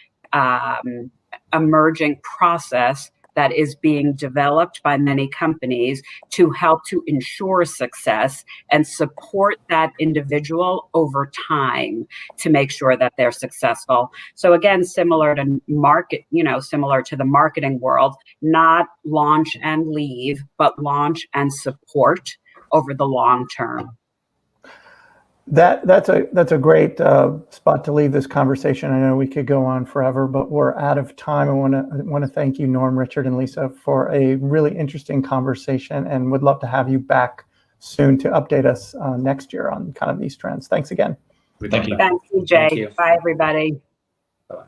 [SPEAKER 6] process that is being developed by many companies to help to ensure success and support that individual over time to make sure that they're successful. So again, similar to the marketing world, not launch and leave, but launch and support over the long term.
[SPEAKER 1] That's a great spot to leave this conversation. I know we could go on forever, but we're out of time. I want to thank you, Norm, Richard, and Lisa, for a really interesting conversation, and would love to have you back soon to update us next year on kind of these trends. Thanks again.
[SPEAKER 5] Thank you.
[SPEAKER 6] Thanks, EJ.
[SPEAKER 4] Thank you.
[SPEAKER 6] Bye, everybody.
[SPEAKER 4] Bye.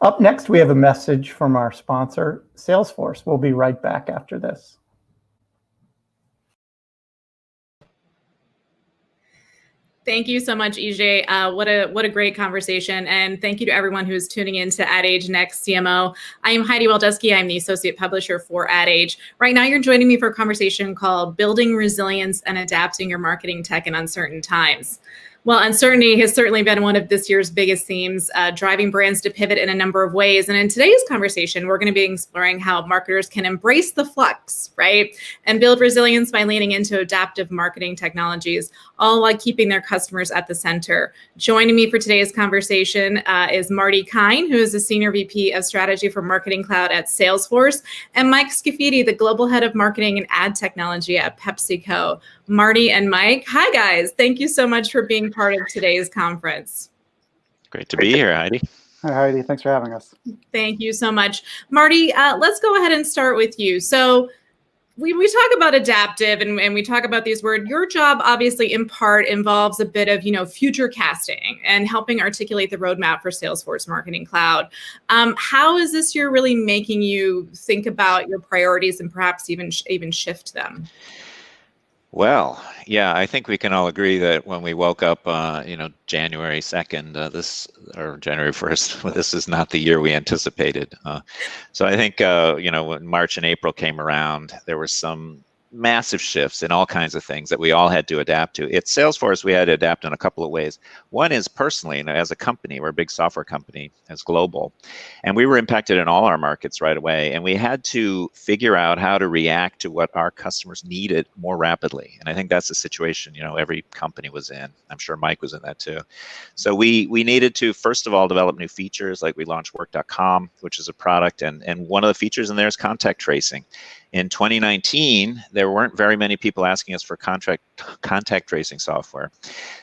[SPEAKER 1] Up next, we have a message from our sponsor, Salesforce. We'll be right back after this.
[SPEAKER 7] Thank you so much, EJ. What a great conversation. And thank you to everyone who is tuning in to Ad Age Next CMO. I am Heidi Waldusky. I'm the associate publisher for Ad Age. Right now, you're joining me for a conversation called Building Resilience and Adapting Your Marketing Tech in Uncertain Times. Well, uncertainty has certainly been one of this year's biggest themes, driving brands to pivot in a number of ways. And in today's conversation, we're going to be exploring how marketers can embrace the flux, right? And build resilience by leaning into adaptive marketing technologies, all while keeping their customers at the center. Joining me for today's conversation is Marty Kine, who is the Senior VP of Strategy for Marketing Cloud at Salesforce, and Mike Scafidi, the Global Head of Marketing and Ad Technology at PepsiCo. Marty and Mike, hi guys. Thank you so much for being part of today's conference.
[SPEAKER 8] Great to be here, Heidi.
[SPEAKER 9] Hi, Heidi. Thanks for having us.
[SPEAKER 7] Thank you so much. Marty, let's go ahead and start with you. So we talk about adaptive and we talk about these words. Your job obviously in part involves a bit of, future casting and helping articulate the roadmap for Salesforce Marketing Cloud. How is this year really making you think about your priorities and perhaps even shift them?
[SPEAKER 8] Well, yeah, I think we can all agree that when we woke up, January 2nd, or January 1st, well, this is not the year we anticipated. So I think, when March and April came around, there were some massive shifts in all kinds of things that we all had to adapt to. At Salesforce, we had to adapt in a couple of ways. One is personally, as a company, we're a big software company, as global, and we were impacted in all our markets right away. And we had to figure out how to react to what our customers needed more rapidly. And I think that's the situation, every company was in. I'm sure Mike was in that too. So we needed to, first of all, develop new features. Like we launched Work.com, which is a product, and one of the features in there is contact tracing. In 2019, there weren't very many people asking us for contact tracing software.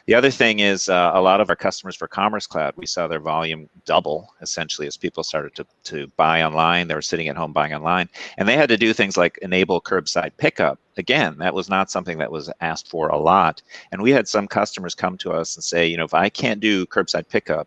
[SPEAKER 8] The other thing is a lot of our customers for Commerce Cloud, we saw their volume double, essentially, as people started to buy online. They were sitting at home buying online. And they had to do things like enable curbside pickup. Again, that was not something that was asked for a lot. And we had some customers come to us and say, if I can't do curbside pickup,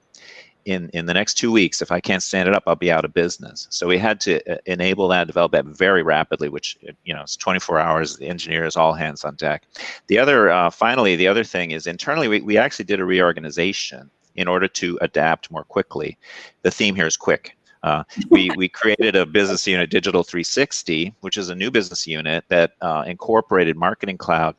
[SPEAKER 8] in the next 2 weeks, if I can't stand it up, I'll be out of business. So we had to enable that, develop that very rapidly, which, it's 24 hours, the engineers, all hands on deck. The other, finally, the other thing is internally, we actually did a reorganization in order to adapt more quickly. The theme here is quick. We created a business unit, Digital 360, which is a new business unit that incorporated Marketing Cloud,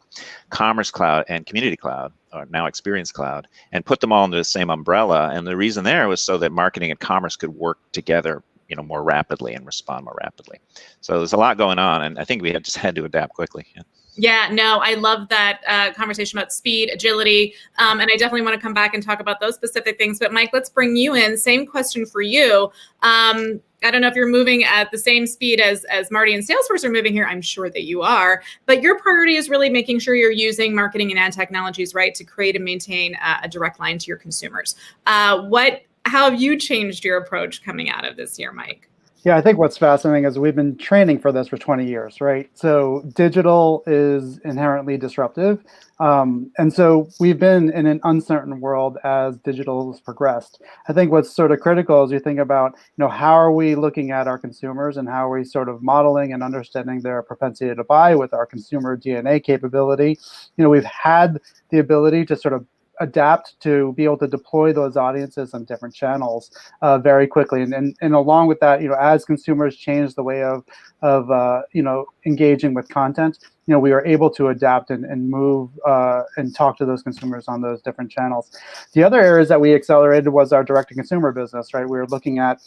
[SPEAKER 8] Commerce Cloud, and Community Cloud, or now Experience Cloud, and put them all under the same umbrella. And the reason there was so that marketing and commerce could work together, more rapidly and respond more rapidly. So there's a lot going on, and I think we just had to adapt quickly. Yeah.
[SPEAKER 7] Yeah, no, I love that conversation about speed, agility, and I definitely want to come back and talk about those specific things. But Mike, let's bring you in. Same question for you. I don't know if you're moving at the same speed as Marty and Salesforce are moving here. I'm sure that you are. But your priority is really making sure you're using marketing and ad technologies, right, to create and maintain a direct line to your consumers. How have you changed your approach coming out of this year, Mike?
[SPEAKER 9] Yeah, I think what's fascinating is we've been training for this for 20 years, right? So digital is inherently disruptive. And so we've been in an uncertain world as digital has progressed. I think what's sort of critical is you think about, how are we looking at our consumers and how are we sort of modeling and understanding their propensity to buy with our consumer DNA capability. We've had the ability to sort of adapt to be able to deploy those audiences on different channels very quickly, and along with that, as consumers change the way of engaging with content, we are able to adapt and move and talk to those consumers on those different channels. The other areas that we accelerated was our direct-to-consumer business, right? We were looking at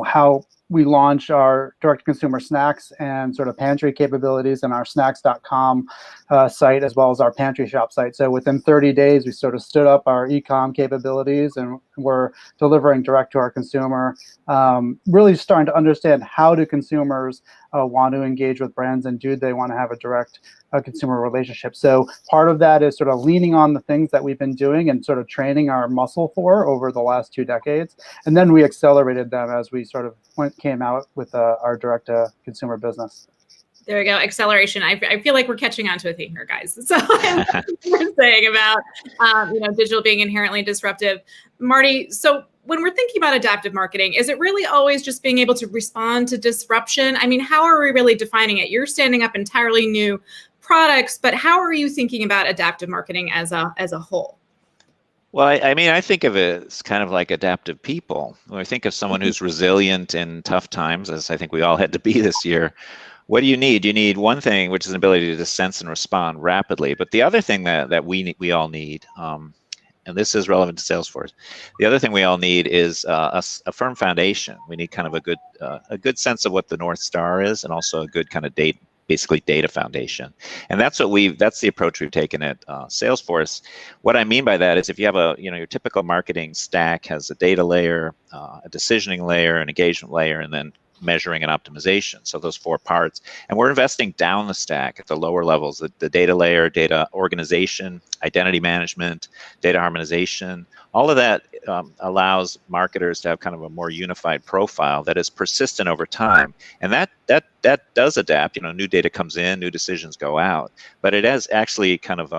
[SPEAKER 9] how we launched our direct-to-consumer snacks and sort of pantry capabilities in our snacks.com site, as well as our pantry shop site. So within 30 days, we sort of stood up our e-com capabilities and we're delivering direct to our consumer, really starting to understand how do consumers want to engage with brands, and do they want to have a direct consumer relationship. So part of that is sort of leaning on the things that we've been doing and sort of training our muscle for over the last 2 decades. And then we accelerated them as we sort of came out with our direct consumer business.
[SPEAKER 7] There we go. Acceleration. I feel like we're catching on to a theme here, guys. So we're saying about digital being inherently disruptive. Marty, so when we're thinking about adaptive marketing, is it really always just being able to respond to disruption? I mean, how are we really defining it? You're standing up entirely new products, but how are you thinking about adaptive marketing as a whole?
[SPEAKER 8] Well, I think of it as kind of like adaptive people. When I think of someone who's resilient in tough times, as I think we all had to be this year, what do you need? You need one thing, which is an ability to sense and respond rapidly. But the other thing that we all need, and this is relevant to Salesforce, the other thing we all need is a firm foundation. We need kind of a good sense of what the North Star is, and also a good kind of data foundation. And that's the approach we've taken at Salesforce. What I mean by that is if you have your typical marketing stack has a data layer, a decisioning layer, an engagement layer, and then measuring and optimization. So those 4 parts. And we're investing down the stack at the lower levels, the data layer, data organization, identity management, data harmonization. All of that allows marketers to have kind of a more unified profile that is persistent over time. And that does adapt. New data comes in, new decisions go out. But it has actually kind of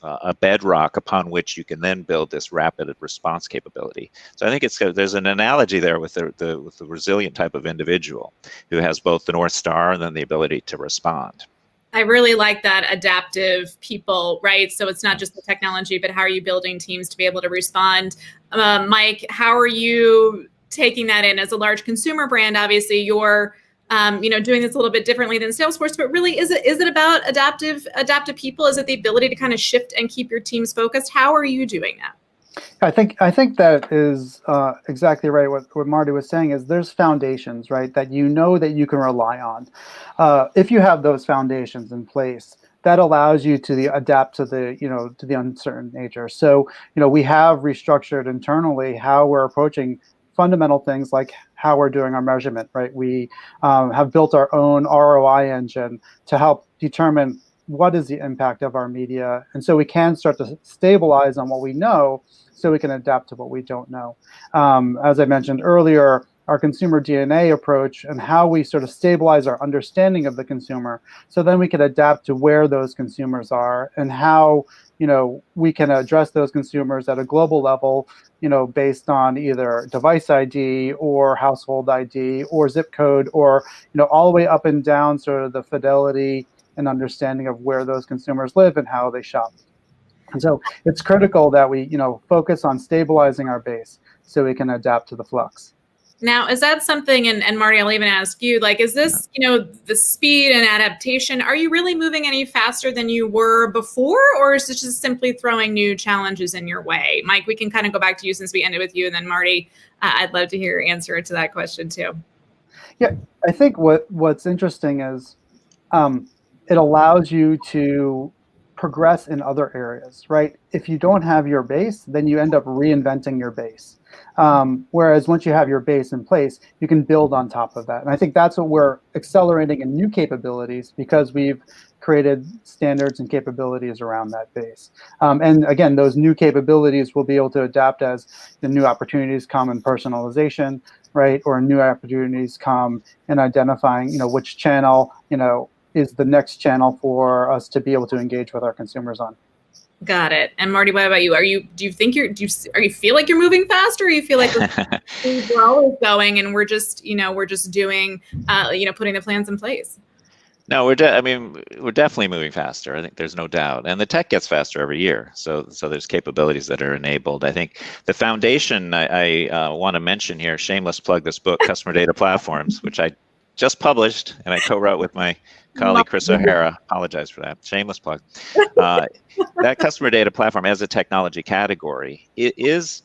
[SPEAKER 8] a bedrock upon which you can then build this rapid response capability. So I think there's an analogy there with the resilient type of individual who has both the North Star and then the ability to respond.
[SPEAKER 7] I really like that adaptive people, right? So it's not just the technology, but how are you building teams to be able to respond? Mike, how are you taking that in as a large consumer brand? Obviously, you're doing this a little bit differently than Salesforce, but really, is it about adaptive people? Is it the ability to kind of shift and keep your teams focused? How are you doing that?
[SPEAKER 9] I think that is exactly right. What Marty was saying is there's foundations, right, that that you can rely on. If you have those foundations in place, that allows you to adapt to the uncertain nature. So we have restructured internally how we're approaching fundamental things like how we're doing our measurement, right? We have built our own ROI engine to help determine what is the impact of our media, and so we can start to stabilize on what we know, so we can adapt to what we don't know. As I mentioned earlier, our consumer DNA approach and how we sort of stabilize our understanding of the consumer, so then we can adapt to where those consumers are and how we can address those consumers at a global level, based on either device ID or household ID or zip code, or all the way up and down sort of the fidelity and understanding of where those consumers live and how they shop. And so it's critical that we focus on stabilizing our base so we can adapt to the flux.
[SPEAKER 7] Now, is that something, and Marty, I'll even ask you, like, is this, the speed and adaptation, are you really moving any faster than you were before, or is this just simply throwing new challenges in your way? Mike, we can kind of go back to you since we ended with you, and then Marty, I'd love to hear your answer to that question too.
[SPEAKER 9] Yeah, I think what's interesting is it allows you to progress in other areas, right? If you don't have your base, then you end up reinventing your base. Whereas once you have your base in place, you can build on top of that. And I think that's what we're accelerating in new capabilities, because we've created standards and capabilities around that base. And again, those new capabilities will be able to adapt as the new opportunities come in personalization, right? Or new opportunities come in identifying, which channel, is the next channel for us to be able to engage with our consumers on.
[SPEAKER 7] Got it. And Marty, what about you? Do you feel like you're moving faster, or you feel like we're always going and we're just doing, putting the plans in place?
[SPEAKER 8] No, we're definitely moving faster. I think there's no doubt, and the tech gets faster every year. So there's capabilities that are enabled. I think the foundation I want to mention here, shameless plug, this book, Customer Data Platforms, which I just published and I co-wrote with my colleague Chris O'Hara. Apologize for that. Shameless plug. That customer data platform as a technology category, it is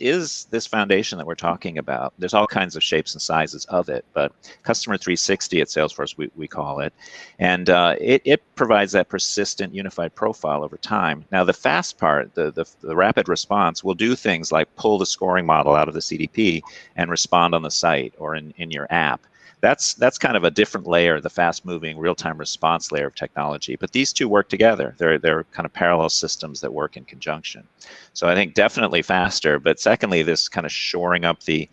[SPEAKER 8] this foundation that we're talking about. There's all kinds of shapes and sizes of it, but Customer 360 at Salesforce, we call it. And it provides that persistent unified profile over time. Now, the fast part, the rapid response, will do things like pull the scoring model out of the CDP and respond on the site or in your app. That's kind of a different layer, the fast-moving, real-time response layer of technology. But these two work together. They're kind of parallel systems that work in conjunction. So I think definitely faster. But secondly, this kind of shoring up the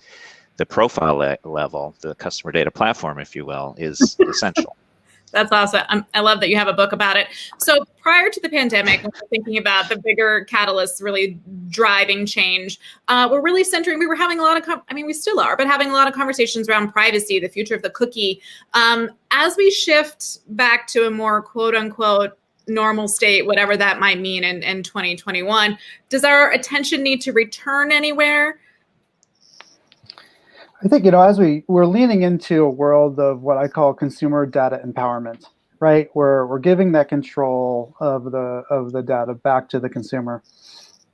[SPEAKER 8] profile level, the customer data platform, if you will, is essential.
[SPEAKER 7] That's awesome. I love that you have a book about it. So prior to the pandemic, when we're thinking about the bigger catalysts really driving change, we're really centering, we were having a lot of, we still are, but having a lot of conversations around privacy, the future of the cookie. As we shift back to a more quote unquote normal state, whatever that might mean in 2021, does our attention need to return anywhere?
[SPEAKER 9] I think, as we're leaning into a world of what I call consumer data empowerment, right? We're giving that control of the data back to the consumer.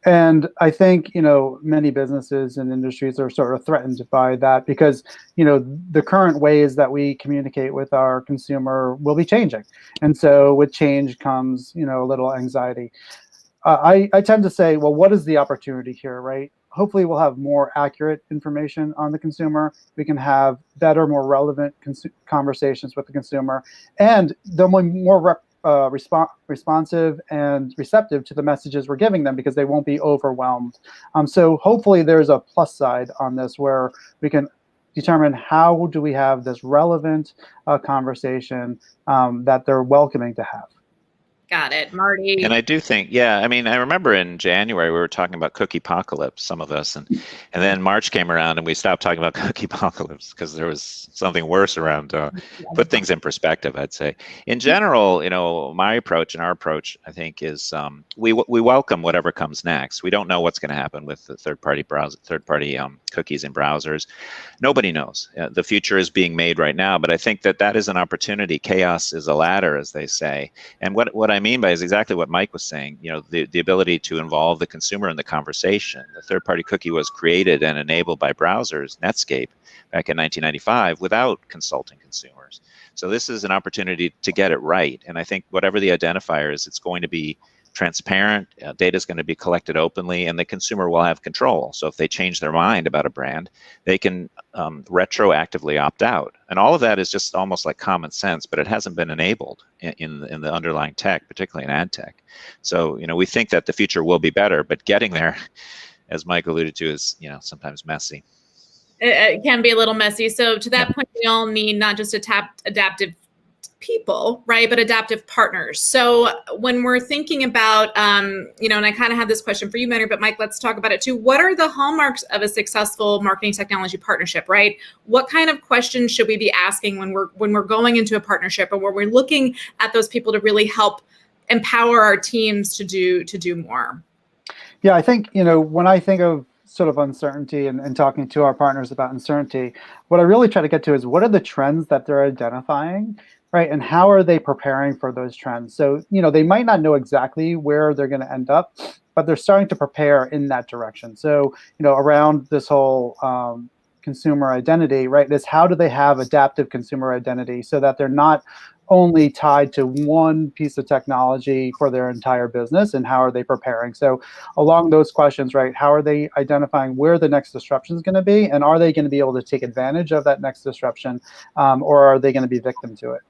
[SPEAKER 9] And I think, many businesses and industries are sort of threatened by that because, the current ways that we communicate with our consumer will be changing. And so with change comes, a little anxiety. I tend to say, well, what is the opportunity here, right? Hopefully we'll have more accurate information on the consumer. We can have better, more relevant conversations with the consumer, and they'll be more responsive and receptive to the messages we're giving them because they won't be overwhelmed. So hopefully there's a plus side on this where we can determine how do we have this relevant conversation that they're welcoming to have.
[SPEAKER 7] Got it. Marty.
[SPEAKER 8] And I do think, yeah, I mean, I remember in January we were talking about cookie apocalypse, some of us, and then March came around and we stopped talking about cookie apocalypse because there was something worse around. Put things in perspective, I'd say. In general, my approach and our approach, I think, is we welcome whatever comes next. We don't know what's going to happen with the third-party cookies in browsers. Nobody knows. The future is being made right now, but I think that is an opportunity. Chaos is a ladder, as they say. And what I mean by is exactly what Mike was saying. The ability to involve the consumer in the conversation. The third-party cookie was created and enabled by browsers, Netscape, back in 1995, without consulting consumers. So this is an opportunity to get it right. And I think whatever the identifier is, it's going to be transparent, data is going to be collected openly, and the consumer will have control. So if they change their mind about a brand, they can retroactively opt out. And all of that is just almost like common sense, but it hasn't been enabled in the underlying tech, particularly in ad tech. So, we think that the future will be better, but getting there, as Mike alluded to, is, sometimes messy.
[SPEAKER 7] It can be a little messy. So to that point, we all need not just adaptive people, right, but adaptive partners. So when we're thinking about, and I kind of had this question for you, Mentor, but Mike, let's talk about it too. What are the hallmarks of a successful marketing technology partnership, right? What kind of questions should we be asking when we're going into a partnership, or when we're looking at those people to really help empower our teams to do more?
[SPEAKER 9] Yeah, I think, when I think of sort of uncertainty and talking to our partners about uncertainty, what I really try to get to is what are the trends that they're identifying, right? And how are they preparing for those trends? So, they might not know exactly where they're going to end up, but they're starting to prepare in that direction. So, around this whole consumer identity, right, is how do they have adaptive consumer identity so that they're not only tied to one piece of technology for their entire business, and how are they preparing? So along those questions, right, how are they identifying where the next disruption is going to be, and are they going to be able to take advantage of that next disruption, or are they going to be victim to it?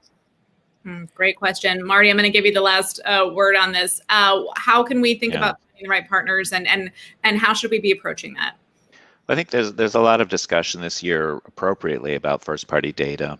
[SPEAKER 7] Great question. Marty, I'm going to give you the last word on this. How can we think about finding the right partners, and how should we be approaching that?
[SPEAKER 8] I think there's a lot of discussion this year appropriately about first-party data.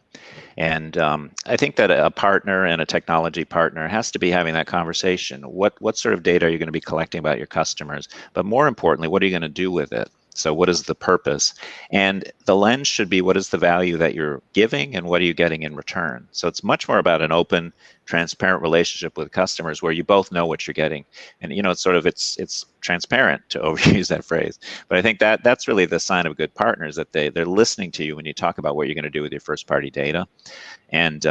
[SPEAKER 8] And I think that a partner and a technology partner has to be having that conversation. What sort of data are you going to be collecting about your customers? But more importantly, what are you going to do with it? So what is the purpose? And the lens should be, what is the value that you're giving, and what are you getting in return? So it's much more about an open, transparent relationship with customers where you both know what you're getting. And it's transparent, to overuse that phrase. But I think that's really the sign of a good partner, is that they're listening to you when you talk about what you're going to do with your first party data, and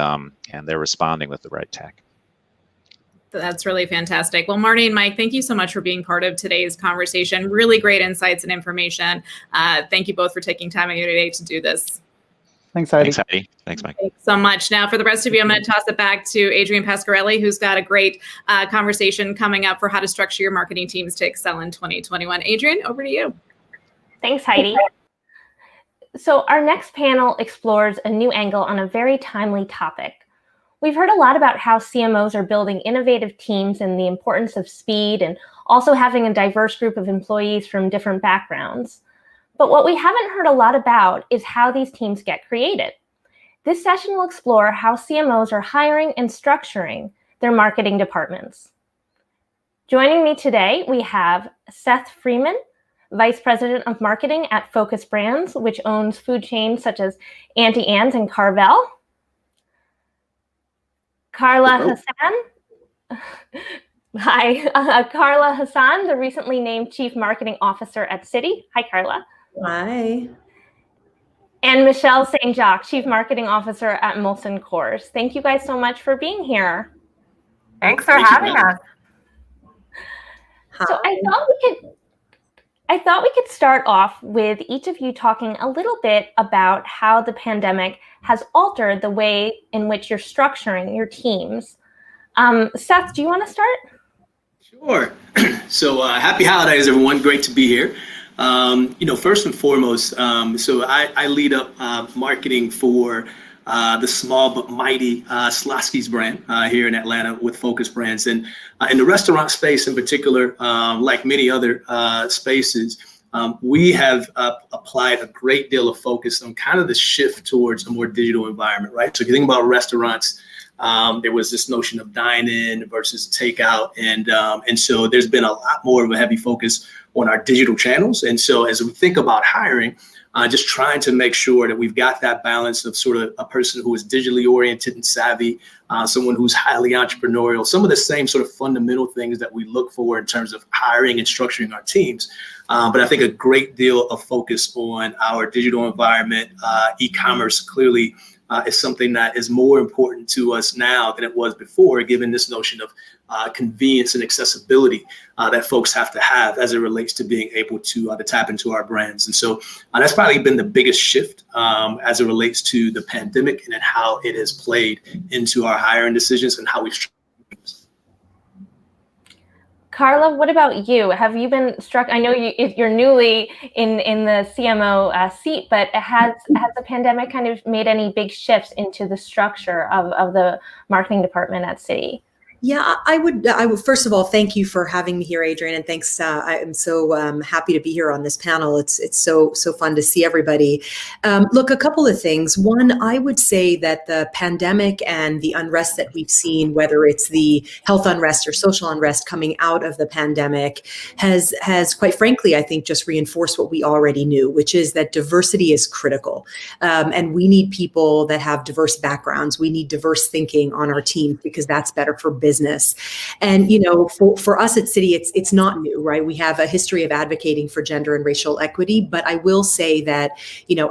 [SPEAKER 8] they're responding with the right tech.
[SPEAKER 7] That's really fantastic. Well, Marty and Mike, thank you so much for being part of today's conversation. Really great insights and information. Thank you both for taking time out of your day to do this.
[SPEAKER 9] Thanks, Heidi.
[SPEAKER 8] Thanks, Heidi. Thanks, Mike.
[SPEAKER 7] Thanks so much. Now, for the rest of you, I'm going to toss it back to Adrian Pasquarelli, who's got a great conversation coming up for how to structure your marketing teams to excel in 2021. Adrian, over to you.
[SPEAKER 2] Thanks, Heidi. So our next panel explores a new angle on a very timely topic. We've heard a lot about how CMOs are building innovative teams and the importance of speed, and also having a diverse group of employees from different backgrounds. But what we haven't heard a lot about is how these teams get created. This session will explore how CMOs are hiring and structuring their marketing departments. Joining me today, we have Seth Freeman, Vice President of Marketing at Focus Brands, which owns food chains such as Auntie Anne's and Carvel. Carla Hassan. Hi, Carla Hassan, the recently named Chief Marketing Officer at Citi. Hi, Carla.
[SPEAKER 10] Hi.
[SPEAKER 2] And Michelle St. Jacques, Chief Marketing Officer at Molson Coors. Thank you guys so much for being here.
[SPEAKER 10] Thanks for having us.
[SPEAKER 2] So I thought we could start off with each of you talking a little bit about how the pandemic has altered the way in which you're structuring your teams. Seth, do you want to start?
[SPEAKER 11] Sure. So happy holidays, everyone. Great to be here. First and foremost, so I lead up marketing for the small but mighty Slosky's brand here in Atlanta with Focus Brands. And in the restaurant space in particular, like many other spaces, we have applied a great deal of focus on kind of the shift towards a more digital environment, right? So if you think about restaurants, there was this notion of dine-in versus takeout. And so there's been a lot more of a heavy focus on our digital channels. And so as we think about hiring, just trying to make sure that we've got that balance of sort of a person who is digitally oriented and savvy, someone who's highly entrepreneurial, some of the same sort of fundamental things that we look for in terms of hiring and structuring our teams. But I think a great deal of focus on our digital environment, e-commerce clearly is something that is more important to us now than it was before, given this notion of convenience and accessibility that folks have to have as it relates to being able to tap into our brands. And so that's probably been the biggest shift as it relates to the pandemic and then how it has played into our hiring decisions and how we've structured.
[SPEAKER 2] Carla, what about you? Have you been struck? I know you're newly in the CMO seat, but has the pandemic kind of made any big shifts into the structure of the marketing department at Citi?
[SPEAKER 12] Yeah, I would first of all, thank you for having me here, Adrian, and thanks. I am so happy to be here on this panel. It's so fun to see everybody. Look, a couple of things. One, I would say that the pandemic and the unrest that we've seen, whether it's the health unrest or social unrest coming out of the pandemic, has quite frankly, I think, just reinforced what we already knew, which is that diversity is critical, and we need people that have diverse backgrounds. We need diverse thinking on our team because that's better for business. And, for us at Citi, it's not new, right? We have a history of advocating for gender and racial equity. But I will say that,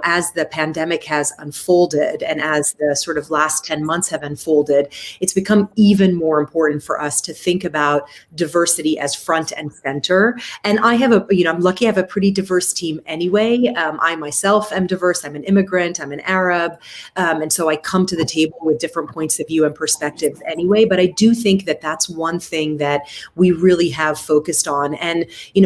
[SPEAKER 12] as the pandemic has unfolded and as the sort of last 10 months have unfolded, it's become even more important for us to think about diversity as front and center. And I have I'm lucky I have a pretty diverse team anyway. I myself am diverse. I'm an immigrant. I'm an Arab. And so I come to the table with different points of view and perspectives anyway. But I do think that that's one thing that we really have focused on. And,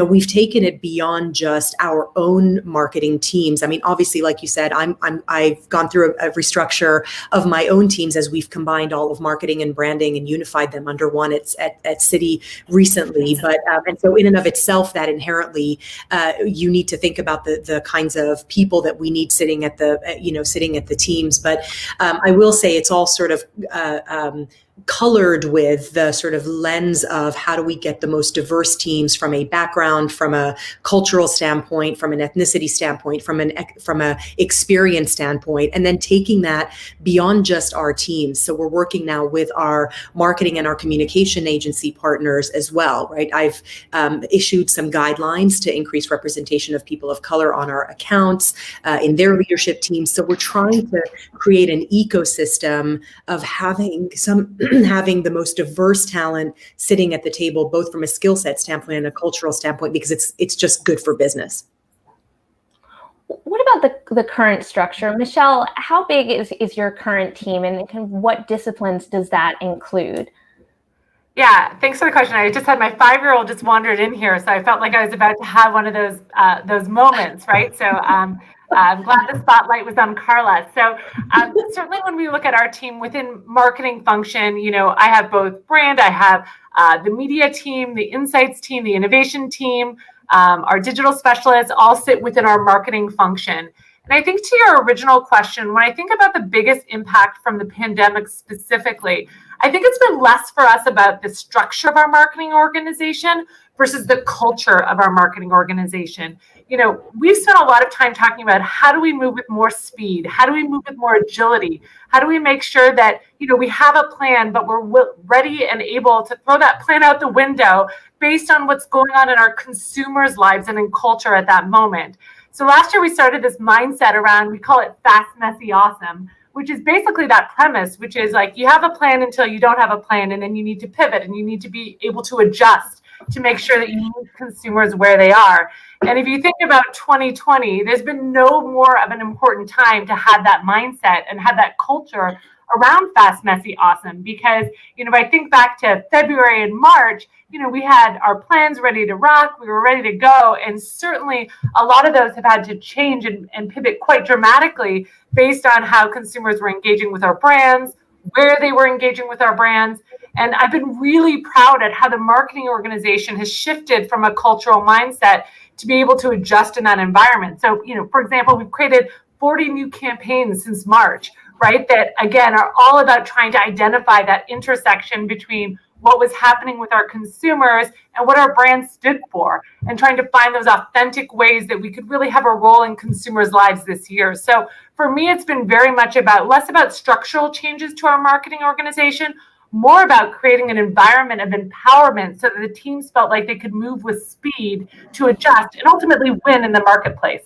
[SPEAKER 12] we've taken it beyond just our own marketing teams. I mean, obviously, like you said, I've gone through a restructure of my own teams as we've combined all of marketing and branding and unified them under one at Citi recently. But, and so in and of itself, that inherently, you need to think about the kinds of people that we need sitting at the teams. But I will say it's all sort of, colored with the sort of lens of how do we get the most diverse teams from a background, from a cultural standpoint, from an ethnicity standpoint, from a experience standpoint, and then taking that beyond just our teams. So we're working now with our marketing and our communication agency partners as well, right? I've issued some guidelines to increase representation of people of color on our accounts in their leadership teams. So we're trying to create an ecosystem of having the most diverse talent sitting at the table, both from a skill set standpoint and a cultural standpoint, because it's just good for business.
[SPEAKER 2] What about the current structure? Michelle, how big is your current team, and what disciplines does that include?
[SPEAKER 10] Yeah, thanks for the question. I just had my 5-year-old just wandered in here, so I felt like I was about to have one of those moments, right? So I'm glad the spotlight was on Carla. So certainly when we look at our team within marketing function, I have both brand, I have the media team, the insights team, the innovation team, our digital specialists all sit within our marketing function. And I think to your original question, when I think about the biggest impact from the pandemic specifically, I think it's been less for us about the structure of our marketing organization versus the culture of our marketing organization. We've spent a lot of time talking about how do we move with more speed? How do we move with more agility? How do we make sure that, we have a plan, but we're ready and able to throw that plan out the window based on what's going on in our consumers' lives and in culture at that moment. So last year we started this mindset around, we call it fast, messy, awesome, which is basically that premise, which is like you have a plan until you don't have a plan, and then you need to pivot and you need to be able to adjust to make sure that you meet consumers where they are. And if you think about 2020, there's been no more of an important time to have that mindset and have that culture around fast, messy, awesome. Because, if I think back to February and March, we had our plans ready to rock, we were ready to go. And certainly a lot of those have had to change and pivot quite dramatically based on how consumers were engaging with our brands, where they were engaging with our brands. And I've been really proud at how the marketing organization has shifted from a cultural mindset to be able to adjust in that environment. So, for example, we've created 40 new campaigns since March. right? That again are all about trying to identify that intersection between what was happening with our consumers and what our brand stood for, and trying to find those authentic ways that we could really have a role in consumers' lives this year. So for me, it's been very much less about structural changes to our marketing organization, more about creating an environment of empowerment so that the teams felt like they could move with speed to adjust and ultimately win in the marketplace.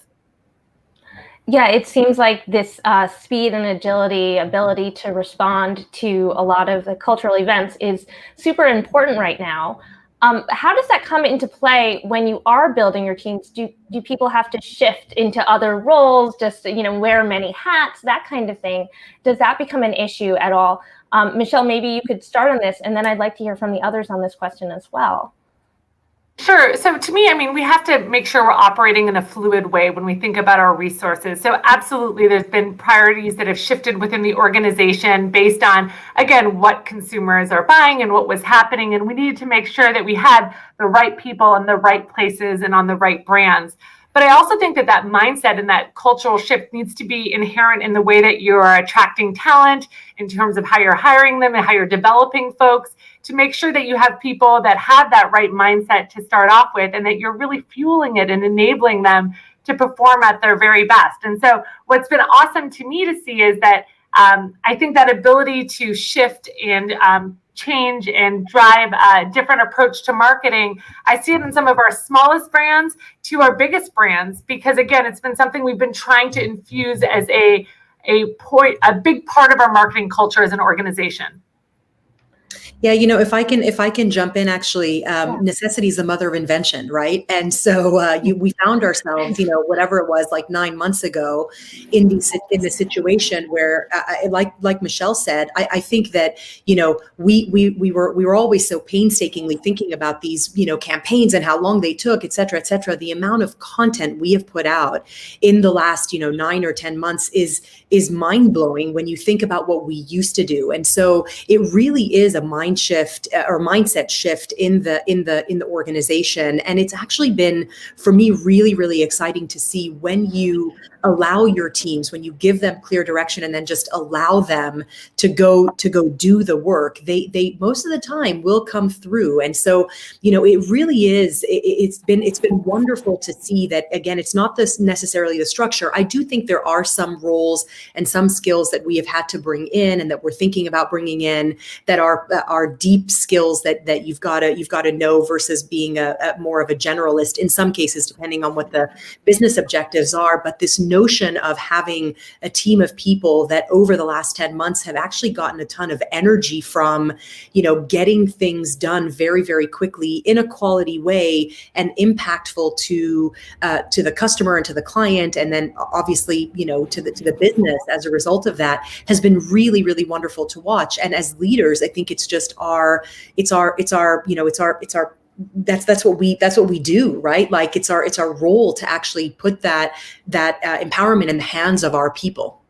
[SPEAKER 2] Yeah, it seems like this speed and agility, ability to respond to a lot of the cultural events is super important right now. How does that come into play when you are building your teams? Do people have to shift into other roles, just wear many hats, that kind of thing? Does that become an issue at all? Michelle, maybe you could start on this, and then I'd like to hear from the others on this question as well.
[SPEAKER 10] Sure. So to me, I mean, we have to make sure we're operating in a fluid way when we think about our resources. So absolutely, there's been priorities that have shifted within the organization based on, again, what consumers are buying and what was happening. And we needed to make sure that we had the right people in the right places and on the right brands. But I also think that mindset and that cultural shift needs to be inherent in the way that you're attracting talent, in terms of how you're hiring them and how you're developing folks, to make sure that you have people that have that right mindset to start off with, and that you're really fueling it and enabling them to perform at their very best. And so what's been awesome to me to see is that I think that ability to shift and change and drive a different approach to marketing, I see it in some of our smallest brands to our biggest brands, because again, it's been something we've been trying to infuse as a big part of our marketing culture as an organization.
[SPEAKER 12] Yeah, if I can jump in, actually, necessity is the mother of invention, right? And so we found ourselves, whatever it was, like 9 months ago, in the situation where, like Michelle said, I think that we were always so painstakingly thinking about these campaigns and how long they took, et cetera, et cetera. The amount of content we have put out in the last 9 or 10 months is mind blowing when you think about what we used to do, and so it really is a mindset shift in the organization. And it's actually been, for me, really, really exciting to see when you allow your teams, when you give them clear direction and then just allow them to go do the work, they most of the time will come through. And so, it really is, it's been wonderful to see that. Again, it's not necessarily the structure. I do think there are some roles and some skills that we have had to bring in and that we're thinking about bringing in that are deep skills that you've got to know, versus being a more of a generalist in some cases, depending on what the business objectives are. But this notion of having a team of people that over the last 10 months have actually gotten a ton of energy from, getting things done very, very quickly in a quality way and impactful to the customer and to the client, and then obviously, to the business as a result of that, has been really, really wonderful to watch. And as leaders, I think it's just that's what we do, right? Like it's our role to actually put that empowerment in the hands of our people.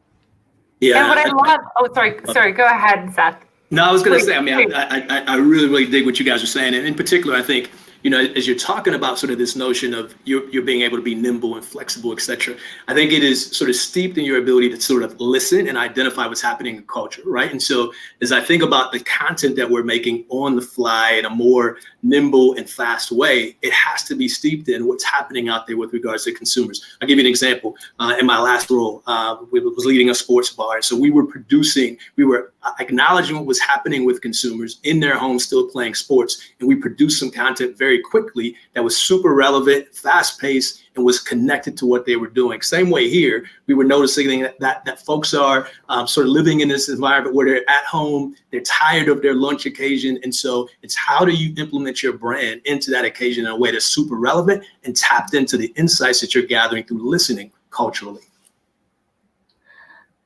[SPEAKER 10] Yeah. And what I love, sorry, go ahead, Seth.
[SPEAKER 11] No, I was going to say, I mean, I really, really dig what you guys are saying. And in particular, I think, as you're talking about sort of this notion of you're being able to be nimble and flexible, et cetera, I think it is sort of steeped in your ability to sort of listen and identify what's happening in culture, right? And so as I think about the content that we're making on the fly in a more nimble and fast way, it has to be steeped in what's happening out there with regards to consumers. I'll give you an example. In my last role, we was leading a sports bar. So we were acknowledging what was happening with consumers in their homes still playing sports. And we produced some content very quickly that was super relevant, fast paced, and was connected to what they were doing. Same way here, we were noticing that folks are sort of living in this environment where they're at home, they're tired of their lunch occasion. And so it's how do you implement your brand into that occasion in a way that's super relevant and tapped into the insights that you're gathering through listening culturally.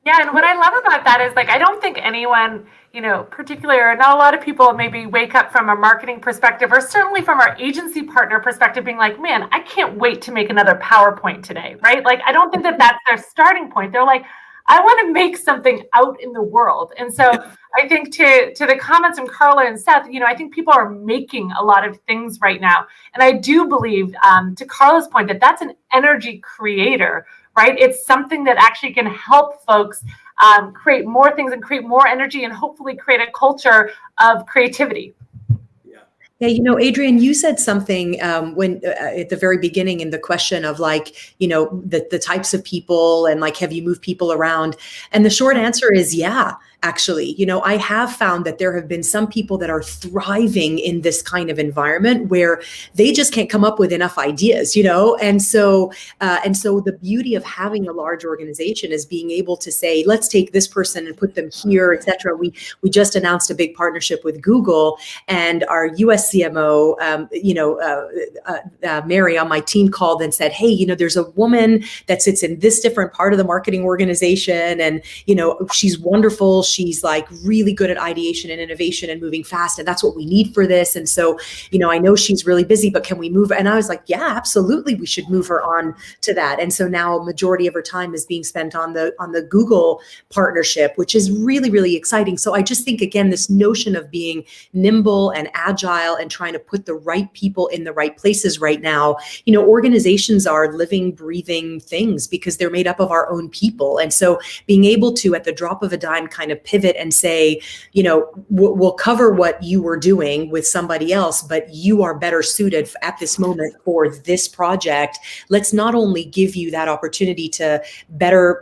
[SPEAKER 10] Yeah, and what I love about that is, like, I don't think anyone, particularly, or not a lot of people maybe wake up from a marketing perspective, or certainly from our agency partner perspective, being like, man, I can't wait to make another PowerPoint today, right? Like, I don't think that's their starting point. They're like, I want to make something out in the world. And so I think to the comments from Carla and Seth, I think people are making a lot of things right now. And I do believe, to Carla's point, that's an energy creator, right? It's something that actually can help folks create more things and create more energy and hopefully create a culture of creativity.
[SPEAKER 12] Yeah, Adrian, you said something when at the very beginning in the question of the types of people and have you moved people around? And the short answer is yeah. Actually, I have found that there have been some people that are thriving in this kind of environment where they just can't come up with enough ideas, and so the beauty of having a large organization is being able to say, let's take this person and put them here, et cetera. We just announced a big partnership with Google, and our US CMO, Mary on my team called and said, hey, there's a woman that sits in this different part of the marketing organization, and she's wonderful. She's really good at ideation and innovation and moving fast. And that's what we need for this. And so, I know she's really busy, but can we move? And I was like, yeah, absolutely. We should move her on to that. And so now a majority of her time is being spent on the Google partnership, which is really, really exciting. So I just think, again, this notion of being nimble and agile and trying to put the right people in the right places right now, organizations are living, breathing things because they're made up of our own people. And so being able to, at the drop of a dime, kind of pivot and say, we'll cover what you were doing with somebody else, but you are better suited at this moment for this project. Let's not only give you that opportunity to better,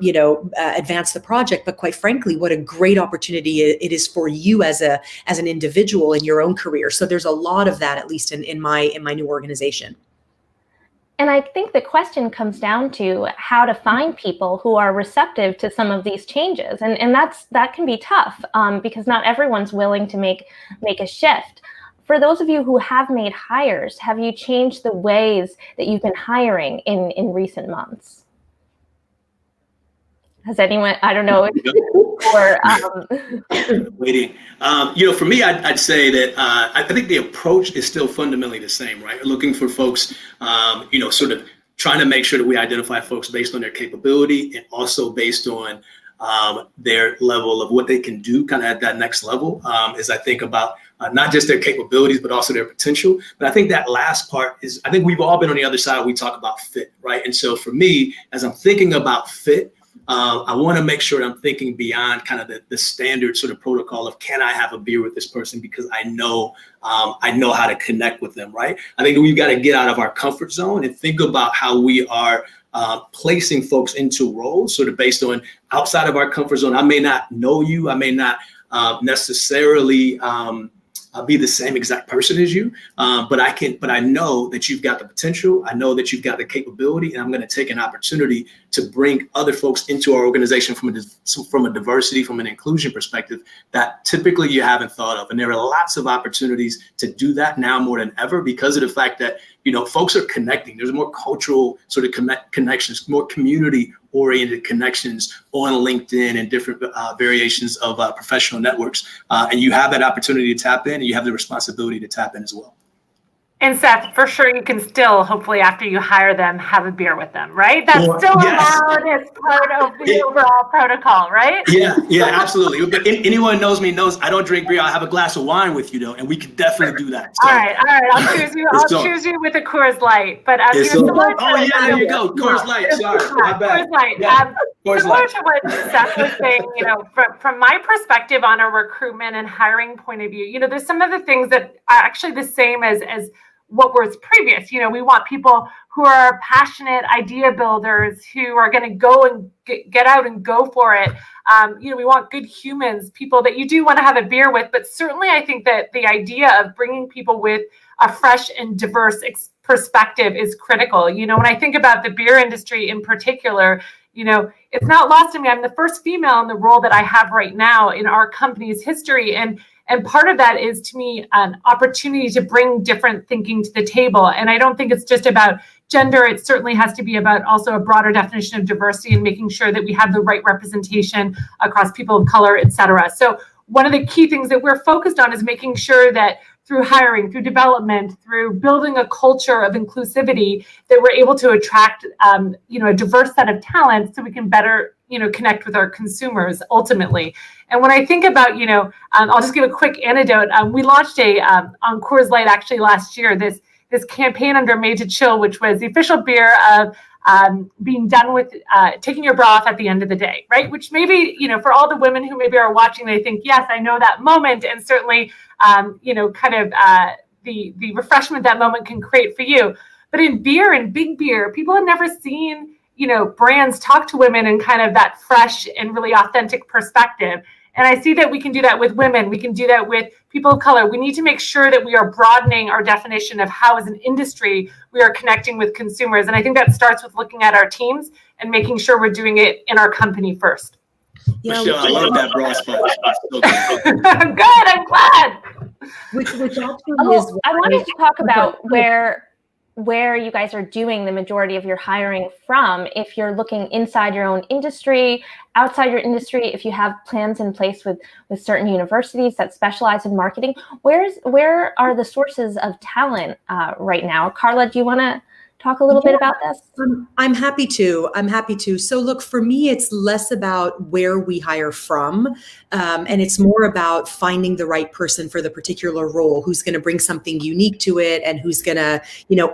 [SPEAKER 12] advance the project, but quite frankly, what a great opportunity it is for you as an individual in your own career. So there's a lot of that, at least in my new organization.
[SPEAKER 2] And I think the question comes down to how to find people who are receptive to some of these changes. And that can be tough because not everyone's willing to make a shift. For those of you who have made hires, have you changed the ways that you've been hiring in recent months? Has anyone, I don't know,
[SPEAKER 11] waiting. For me, I'd say that I think the approach is still fundamentally the same, right? Looking for folks, sort of trying to make sure that we identify folks based on their capability and also based on their level of what they can do kind of at that next level, as I think about not just their capabilities, but also their potential. But I think that last part is, I think we've all been on the other side. We talk about fit, right? And so for me, as I'm thinking about fit, I want to make sure that I'm thinking beyond kind of the standard sort of protocol of, can I have a beer with this person because I know how to connect with them, right? I think we've got to get out of our comfort zone and think about how we are placing folks into roles sort of based on outside of our comfort zone. I may not know you, I may not necessarily be the same exact person as you, but I know that you've got the potential. I know that you've got the capability, and I'm going to take an opportunity to bring other folks into our organization from a diversity, from an inclusion perspective that typically you haven't thought of. And there are lots of opportunities to do that now more than ever because of the fact that, folks are connecting. There's more cultural sort of connections, more community-oriented connections on LinkedIn and different variations of professional networks. And you have that opportunity to tap in, and you have the responsibility to tap in as well.
[SPEAKER 10] And Seth, for sure, you can still, hopefully, after you hire them, have a beer with them, right? That's still allowed as part of the overall protocol, right?
[SPEAKER 11] Yeah, absolutely. But anyone knows me knows I don't drink beer. I'll have a glass of wine with you, though, and we can definitely do that. So,
[SPEAKER 10] all right. I'll choose you with a Coors Light. But there
[SPEAKER 11] you go. Coors Light. Sorry, my bad.
[SPEAKER 10] Coors Light. Similar to what Seth was saying, from my perspective on a recruitment and hiring point of view, there's some of the things that are actually the same as what was previous. We want people who are passionate idea builders, who are going to go and get out and go for it. We want good humans, people that you do want to have a beer with. But certainly, I think that the idea of bringing people with a fresh and diverse perspective is critical. When I think about the beer industry in particular, it's not lost on me. I'm the first female in the role that I have right now in our company's history. And part of that is, to me, an opportunity to bring different thinking to the table. And I don't think it's just about gender. It certainly has to be about also a broader definition of diversity and making sure that we have the right representation across people of color, et cetera. So one of the key things that we're focused on is making sure that through hiring, through development, through building a culture of inclusivity, that we're able to attract, a diverse set of talents so we can better, connect with our consumers ultimately. And when I think about, I'll just give a quick anecdote. We launched on Coors Light actually last year, this this campaign under Made to Chill, which was the official beer of being done with taking your bra off at the end of the day, right? Which maybe, for all the women who maybe are watching, they think, yes, I know that moment. And certainly, the refreshment that moment can create for you. But in beer and big beer, people have never seen, brands talk to women in kind of that fresh and really authentic perspective. And I see that we can do that with women. We can do that with people of color. We need to make sure that we are broadening our definition of how, as an industry, we are connecting with consumers. And I think that starts with looking at our teams and making sure we're doing it in our company first.
[SPEAKER 12] Yeah,
[SPEAKER 11] Michelle, I love that bra spot. So
[SPEAKER 10] good. I'm glad.
[SPEAKER 12] Which actually is.
[SPEAKER 2] I wanted to talk about where you guys are doing the majority of your hiring from. If you're looking inside your own industry, outside your industry, if you have plans in place with certain universities that specialize in marketing, where are the sources of talent right now? Carla, do you want to talk a little bit about this?
[SPEAKER 12] I'm happy to. So look, for me, it's less about where we hire from, and it's more about finding the right person for the particular role, who's going to bring something unique to it, and who's going to,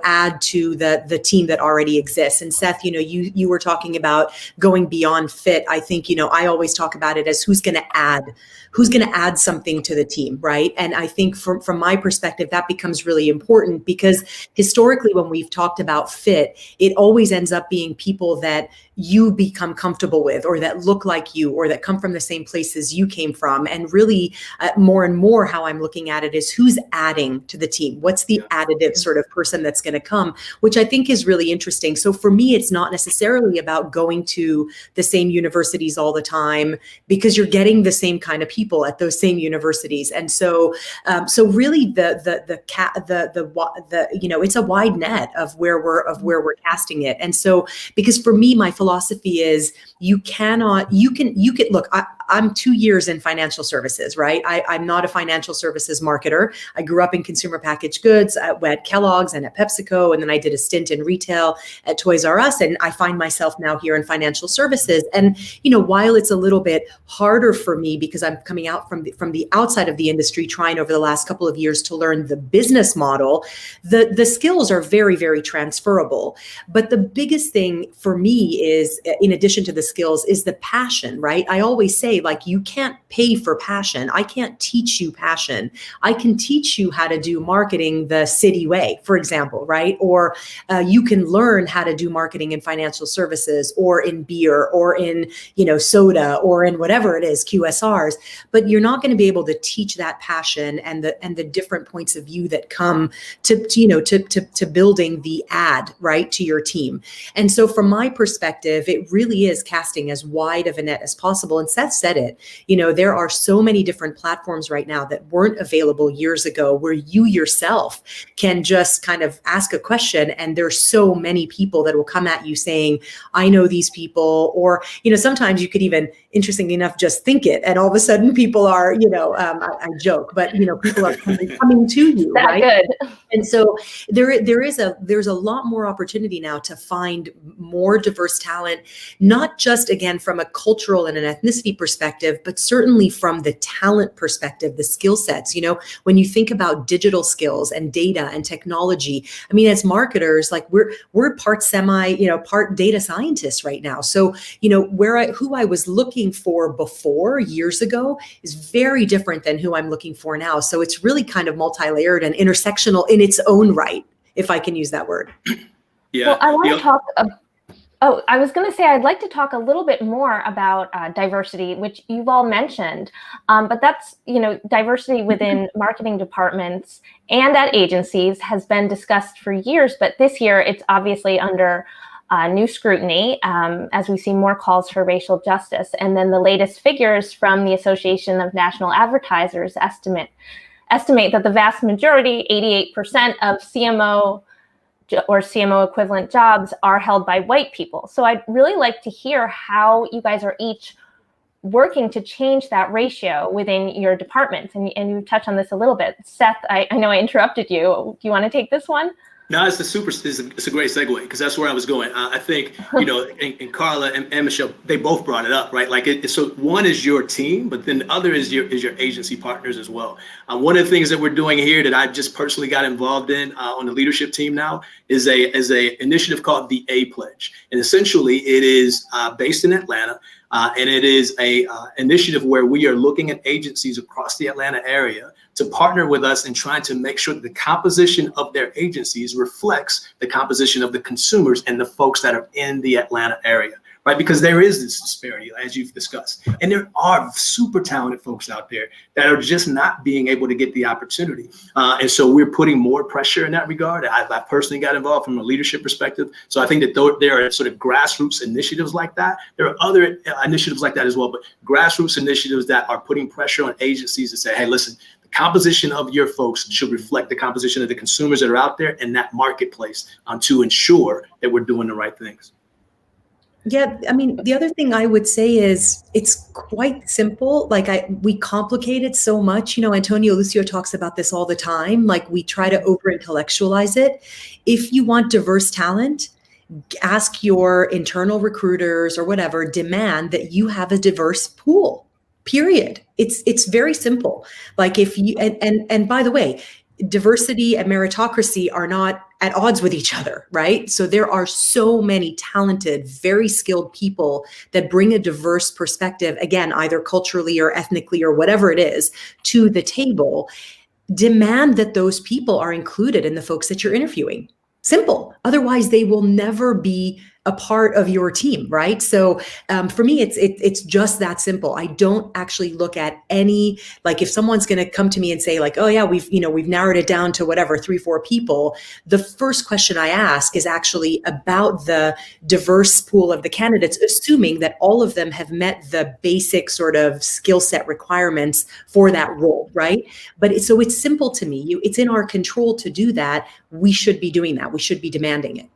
[SPEAKER 12] add to the team that already exists. And Seth, you were talking about going beyond fit. I think, I always talk about it as who's going to add something to the team, right? And I think from my perspective, that becomes really important, because historically, when we've talked about fit, it always ends up being people that you become comfortable with, or that look like you, or that come from the same places you came from. And really, more and more, how I'm looking at it is who's adding to the team. What's the additive sort of person that's going to come, which I think is really interesting. So for me, it's not necessarily about going to the same universities all the time, because you're getting the same kind of people at those same universities. And so really it's a wide net of where we're casting it. And so, because for me, my philosophy is you can look, I'm 2 years in financial services, right? I'm not a financial services marketer. I grew up in consumer packaged goods at Kellogg's and at PepsiCo. And then I did a stint in retail at Toys R Us. And I find myself now here in financial services. And, while it's a little bit harder for me, because I'm coming out from the outside of the industry, trying over the last couple of years to learn the business model, the skills are very, very transferable. But the biggest thing for me is, in addition to the skills, is the passion, right? I always say, you can't pay for passion. I can't teach you passion. I can teach you how to do marketing the Citi way, for example, right? Or you can learn how to do marketing in financial services, or in beer, or in, soda, or in whatever it is, QSRs. But you're not going to be able to teach that passion and the different points of view that come to building the ad, right, to your team. And so from my perspective, it really is casting as wide of a net as possible. And Seth said it, there are so many different platforms right now that weren't available years ago, where you yourself can just kind of ask a question, and there's so many people that will come at you saying, I know these people, or, sometimes you could even, interestingly enough, just think it, and all of a sudden people are, I joke, but people are coming to you,
[SPEAKER 2] that
[SPEAKER 12] right?
[SPEAKER 2] Good.
[SPEAKER 12] And so there's a lot more opportunity now to find more diverse talent, not just, again, from a cultural and an ethnicity perspective, but certainly from the talent perspective, the skill sets. When you think about digital skills and data and technology, I mean, as marketers, we're part part data scientists right now. So, who I was looking for before, years ago, is very different than who I'm looking for now. So it's really kind of multi-layered and intersectional in its own right, if I can use that word.
[SPEAKER 11] Yeah.
[SPEAKER 2] Well, I want to talk. I was going to say, I'd like to talk a little bit more about diversity, which you've all mentioned, but that's, diversity within marketing departments and at agencies has been discussed for years, but this year it's obviously under new scrutiny as we see more calls for racial justice. And then the latest figures from the Association of National Advertisers estimate that the vast majority, 88% of CMO or CMO equivalent jobs are held by white people. So I'd really like to hear how you guys are each working to change that ratio within your departments. And you touched on this a little bit. Seth, I know I interrupted you. Do you want to take this one?
[SPEAKER 11] No, it's a great segue because that's where I was going. I think, and Carla and Michelle, they both brought it up, right? Like, so one is your team, but then the other is your agency partners as well. One of the things that we're doing here that I just personally got involved in on the leadership team now is a initiative called the A Pledge. And essentially it is based in Atlanta. And it is a initiative where we are looking at agencies across the Atlanta area to partner with us and trying to make sure that the composition of their agencies reflects the composition of the consumers and the folks that are in the Atlanta area, right? Because there is this disparity, as you've discussed. And there are super talented folks out there that are just not being able to get the opportunity. And so we're putting more pressure in that regard. I personally got involved from a leadership perspective. So I think that there are sort of grassroots initiatives like that. There are other initiatives like that as well, but grassroots initiatives that are putting pressure on agencies to say, hey, listen, the composition of your folks should reflect the composition of the consumers that are out there in that marketplace to ensure that we're doing the right things.
[SPEAKER 12] Yeah, I mean, the other thing I would say is it's quite simple. Like we complicate it so much. Antonio Lucio talks about this all the time. Like we try to over-intellectualize it. If you want diverse talent, ask your internal recruiters or whatever, demand that you have a diverse pool, period. It's very simple. Like if you, and by the way, diversity and meritocracy are not at odds with each other, right? So there are so many talented, very skilled people that bring a diverse perspective, again, either culturally or ethnically or whatever it is, to the table. Demand that those people are included in the folks that you're interviewing. Simple. Otherwise, they will never be a part of your team, right? So for me, it's just that simple. I don't actually look at any, like if someone's going to come to me and say like, oh yeah, we've narrowed it down to whatever, 3-4 people. The first question I ask is actually about the diverse pool of the candidates, assuming that all of them have met the basic sort of skill set requirements for that role, right? But so it's simple to me. It's in our control to do that. We should be doing that. We should be demanding it.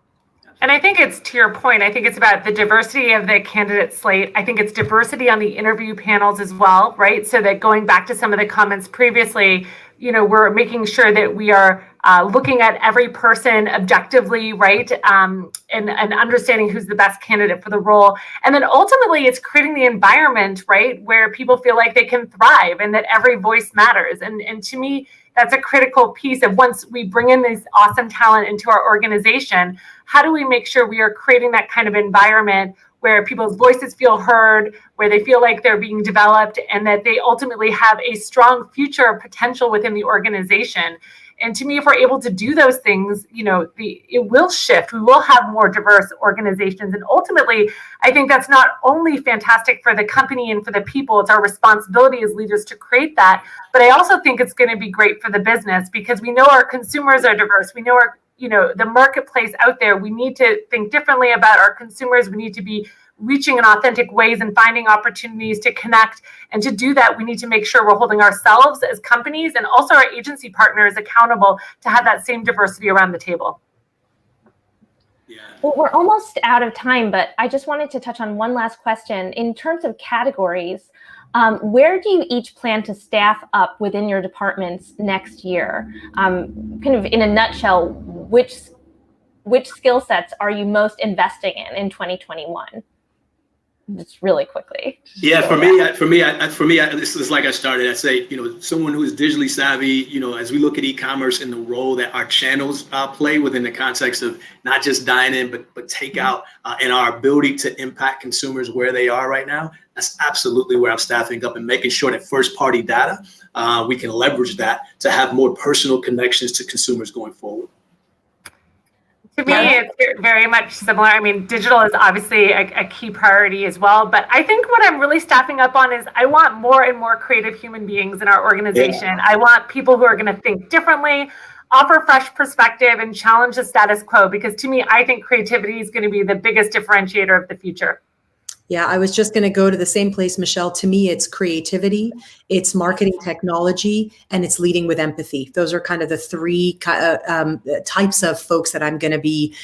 [SPEAKER 10] And I think it's to your point, I think it's about the diversity of the candidate slate. I think it's diversity on the interview panels as well, right? So that going back to some of the comments previously, we're making sure that we are looking at every person objectively, right? And understanding who's the best candidate for the role. And then ultimately it's creating the environment, right? Where people feel like they can thrive and that every voice matters. And to me, that's a critical piece of once we bring in this awesome talent into our organization, how do we make sure we are creating that kind of environment where people's voices feel heard, where they feel like they're being developed, and that they ultimately have a strong future potential within the organization. And to me, if we're able to do those things, it will shift. We will have more diverse organizations. And ultimately, I think that's not only fantastic for the company and for the people, it's our responsibility as leaders to create that. But I also think it's going to be great for the business because we know our consumers are diverse. We know the marketplace out there. We need to think differently about our consumers. We need to be reaching in authentic ways and finding opportunities to connect. And to do that, we need to make sure we're holding ourselves as companies and also our agency partners accountable to have that same diversity around the table.
[SPEAKER 11] Yeah.
[SPEAKER 2] Well, we're almost out of time, but I just wanted to touch on one last question. In terms of categories, where do you each plan to staff up within your departments next year? Kind of in a nutshell, which skill sets are you most investing in 2021? Just really quickly.
[SPEAKER 11] Yeah, for me, this is like I started. I'd say, someone who is digitally savvy. As we look at e-commerce and the role that our channels play within the context of not just dine-in but takeout, and our ability to impact consumers where they are right now. That's absolutely where I'm staffing up and making sure that first-party data we can leverage that to have more personal connections to consumers going forward.
[SPEAKER 10] To me, it's very much similar. I mean, digital is obviously a key priority as well. But I think what I'm really staffing up on is I want more and more creative human beings in our organization. Yeah. I want people who are going to think differently, offer fresh perspective, and challenge the status quo. Because to me, I think creativity is going to be the biggest differentiator of the future.
[SPEAKER 12] Yeah, I was just going to go to the same place, Michelle. To me, it's creativity it's marketing technology, and it's leading with empathy. Those are kind of the three types of folks that I'm going to be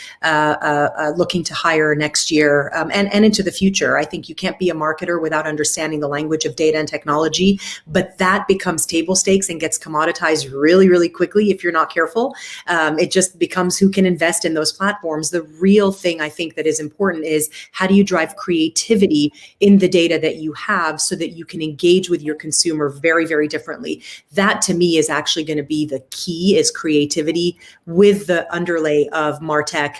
[SPEAKER 12] looking to hire next year and into the future. I think you can't be a marketer without understanding the language of data and technology, but that becomes table stakes and gets commoditized really, really quickly if you're not careful. It just becomes who can invest in those platforms. The real thing I think that is important is how do you drive creativity in the data that you have so that you can engage with your consumer very, very differently. That to me is actually going to be the key, is creativity with the underlay of MarTech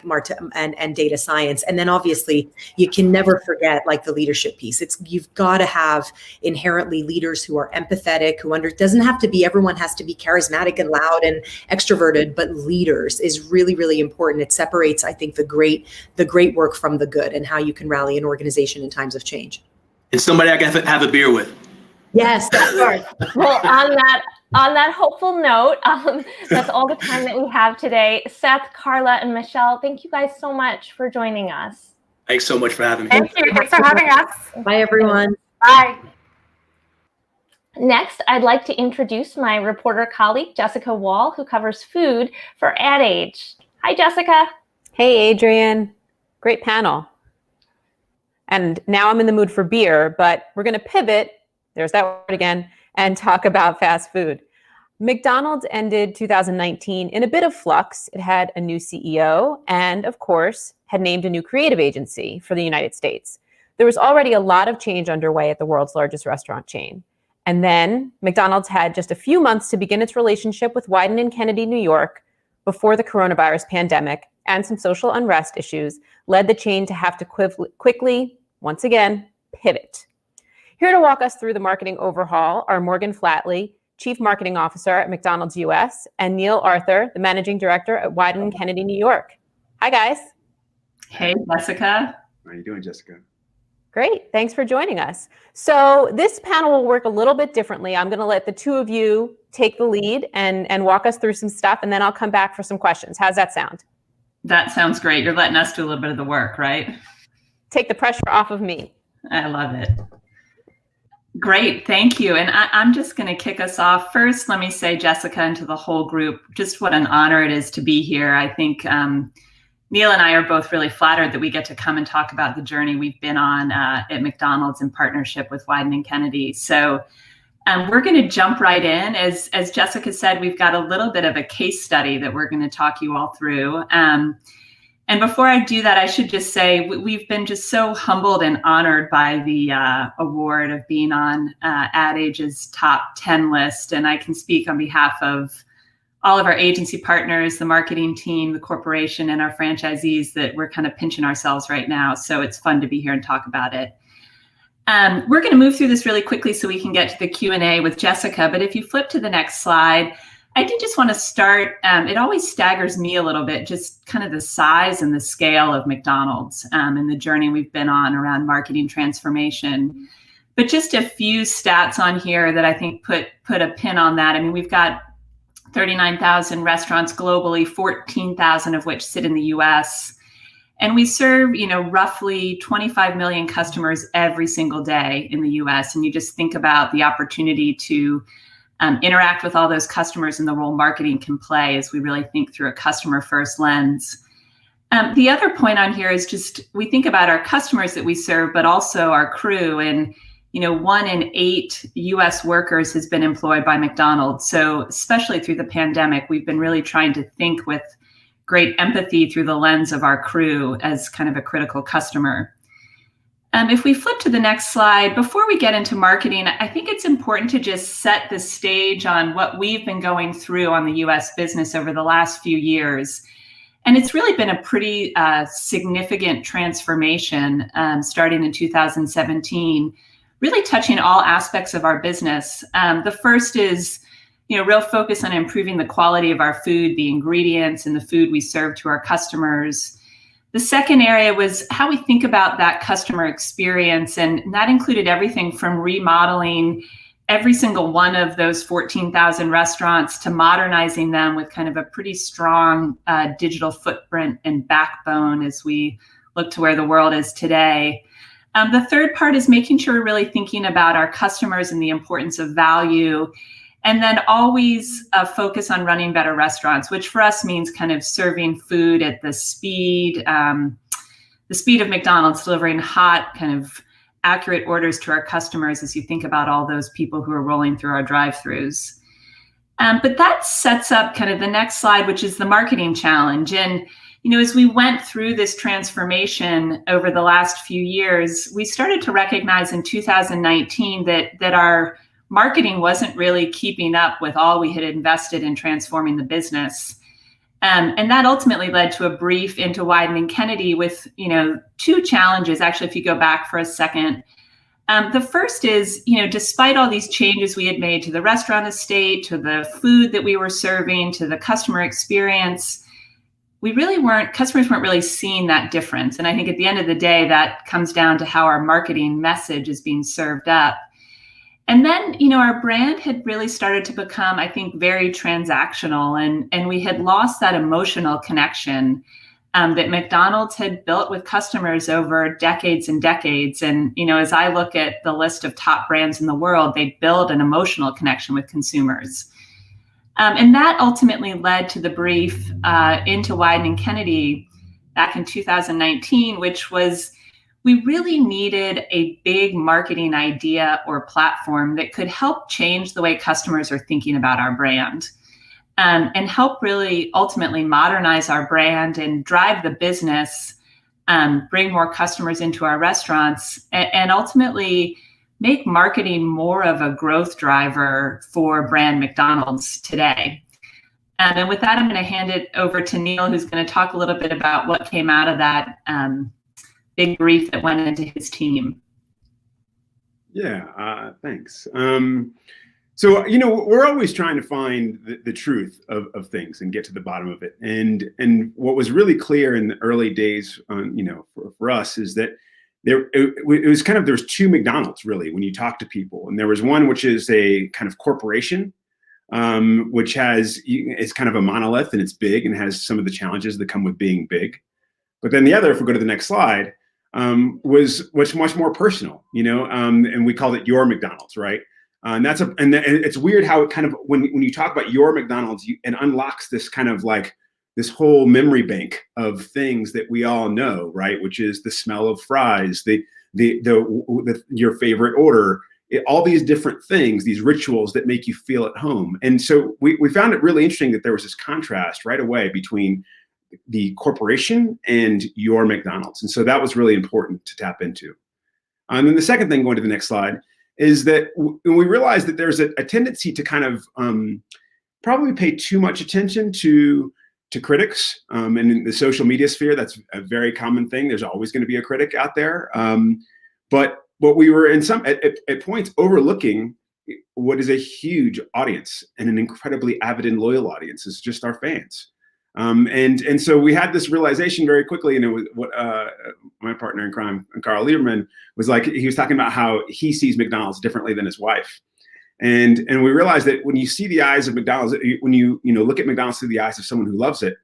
[SPEAKER 12] and data science. And then obviously you can never forget like the leadership piece. You've got to have inherently leaders who are empathetic, doesn't have to be, everyone has to be charismatic and loud and extroverted, but leaders is really, really important. It separates, I think, the great work from the good, and how you can rally an organization in times of change.
[SPEAKER 11] And somebody I can have a beer with.
[SPEAKER 12] Yes, of course.
[SPEAKER 2] Well, on that hopeful note, that's all the time that we have today. Seth, Carla, and Michelle, thank you guys so much for joining us.
[SPEAKER 11] Thanks so much for having me.
[SPEAKER 10] Thank you. Thanks for having us.
[SPEAKER 12] Bye, everyone.
[SPEAKER 10] Bye.
[SPEAKER 2] Next, I'd like to introduce my reporter colleague, Jessica Wall, who covers food for Ad Age. Hi, Jessica.
[SPEAKER 13] Hey, Adrian. Great panel. And now I'm in the mood for beer, but we're going to pivot, there's that word again, and talk about fast food. McDonald's ended 2019 in a bit of flux. It had a new CEO and, of course, had named a new creative agency for the United States. There was already a lot of change underway at the world's largest restaurant chain. And then McDonald's had just a few months to begin its relationship with Wieden and Kennedy, New York, before the coronavirus pandemic and some social unrest issues led the chain to have to quickly, once again, pivot. Here to walk us through the marketing overhaul are Morgan Flatley, Chief Marketing Officer at McDonald's US, and Neil Arthur, the Managing Director at Wieden and Kennedy, New York. Hi, guys.
[SPEAKER 14] Hey, Jessica.
[SPEAKER 15] How are you doing, Jessica?
[SPEAKER 13] Great. Thanks for joining us. So this panel will work a little bit differently. I'm going to let the two of you take the lead and walk us through some stuff, and then I'll come back for some questions. How's that sound?
[SPEAKER 14] That sounds great. You're letting us do a little bit of the work, right?
[SPEAKER 13] Take the pressure off of me.
[SPEAKER 14] I love it. Great. Thank you. And I'm just going to kick us off. First, let me say, Jessica, and to the whole group, just what an honor it is to be here. I think Neil and I are both really flattered that we get to come and talk about the journey we've been on at McDonald's in partnership with Wieden and Kennedy. So we're going to jump right in. As Jessica said, we've got a little bit of a case study that we're going to talk you all through. And before I do that, I should just say we've been just so humbled and honored by the award of being on Ad Age's top 10 list. And I can speak on behalf of all of our agency partners, the marketing team, the corporation, and our franchisees that we're kind of pinching ourselves right now. So it's fun to be here and talk about it. We're going to move through this really quickly so we can get to the Q&A with Jessica. But if you flip to the next slide, I did just want to start. It always staggers me a little bit, just kind of the size and the scale of McDonald's and the journey we've been on around marketing transformation. But just a few stats on here that I think put a pin on that. I mean, we've got 39,000 restaurants globally, 14,000 of which sit in the US. And we serve, roughly 25 million customers every single day in the US. And you just think about the opportunity to interact with all those customers and the role marketing can play as we really think through a customer first lens. The other point on here is just, we think about our customers that we serve, but also our crew. And 1 in 8 US workers has been employed by McDonald's. So especially through the pandemic, we've been really trying to think with great empathy through the lens of our crew as kind of a critical customer. If we flip to the next slide, before we get into marketing, I think it's important to just set the stage on what we've been going through on the US business over the last few years. And it's really been a pretty significant transformation starting in 2017, really touching all aspects of our business. The first is, real focus on improving the quality of our food, the ingredients and the food we serve to our customers. The second area was how we think about that customer experience. And that included everything from remodeling every single one of those 14,000 restaurants to modernizing them with kind of a pretty strong digital footprint and backbone as we look to where the world is today. The third part is making sure we're really thinking about our customers and the importance of value. And then always focus on running better restaurants, which for us means kind of serving food at the speed of McDonald's, delivering hot, kind of accurate orders to our customers as you think about all those people who are rolling through our drive-thrus. But that sets up kind of the next slide, which is the marketing challenge. And as we went through this transformation over the last few years, we started to recognize in 2019 that our marketing wasn't really keeping up with all we had invested in transforming the business. And that ultimately led to a brief into Wieden & Kennedy with, two challenges, actually, if you go back for a second. The first is, despite all these changes we had made to the restaurant estate, to the food that we were serving, to the customer experience, customers weren't really seeing that difference. And I think at the end of the day, that comes down to how our marketing message is being served up. And then, our brand had really started to become, I think, very transactional, and we had lost that emotional connection that McDonald's had built with customers over decades and decades. And, as I look at the list of top brands in the world, they build an emotional connection with consumers. And that ultimately led to the brief into Wieden & Kennedy back in 2019, which was we really needed a big marketing idea or platform that could help change the way customers are thinking about our brand, and help really ultimately modernize our brand and drive the business, bring more customers into our restaurants, and ultimately make marketing more of a growth driver for brand McDonald's today. And with that, I'm going to hand it over to Neil, who's going to talk a little bit about what came out of that big brief that went into his team.
[SPEAKER 15] Yeah, thanks. So, we're always trying to find the truth of things and get to the bottom of it. And what was really clear in the early days, for us is that it was kind of, there's two McDonald's really when you talk to people. And there was one which is a kind of corporation, which it's kind of a monolith and it's big and has some of the challenges that come with being big. But then the other, if we go to the next slide, was much more personal, and we called it Your McDonald's, right? And it's weird how it kind of, when you talk about Your McDonald's, it unlocks this kind of like this whole memory bank of things that we all know, right? Which is the smell of fries, your favorite order, all these different things, these rituals that make you feel at home. And so we found it really interesting that there was this contrast right away between the corporation and Your McDonald's. And so that was really important to tap into. And then the second thing, going to the next slide, is that we realized that there's a tendency to kind of probably pay too much attention to critics. And in the social media sphere, that's a very common thing. There's always going to be a critic out there. But what we were at points overlooking what is a huge audience and an incredibly avid and loyal audience is just our fans. And so we had this realization very quickly, and it was what my partner in crime, Carl Lieberman, was like. He was talking about how he sees McDonald's differently than his wife, and we realized that when you see the eyes of McDonald's, when you look at McDonald's through the eyes of someone who loves it,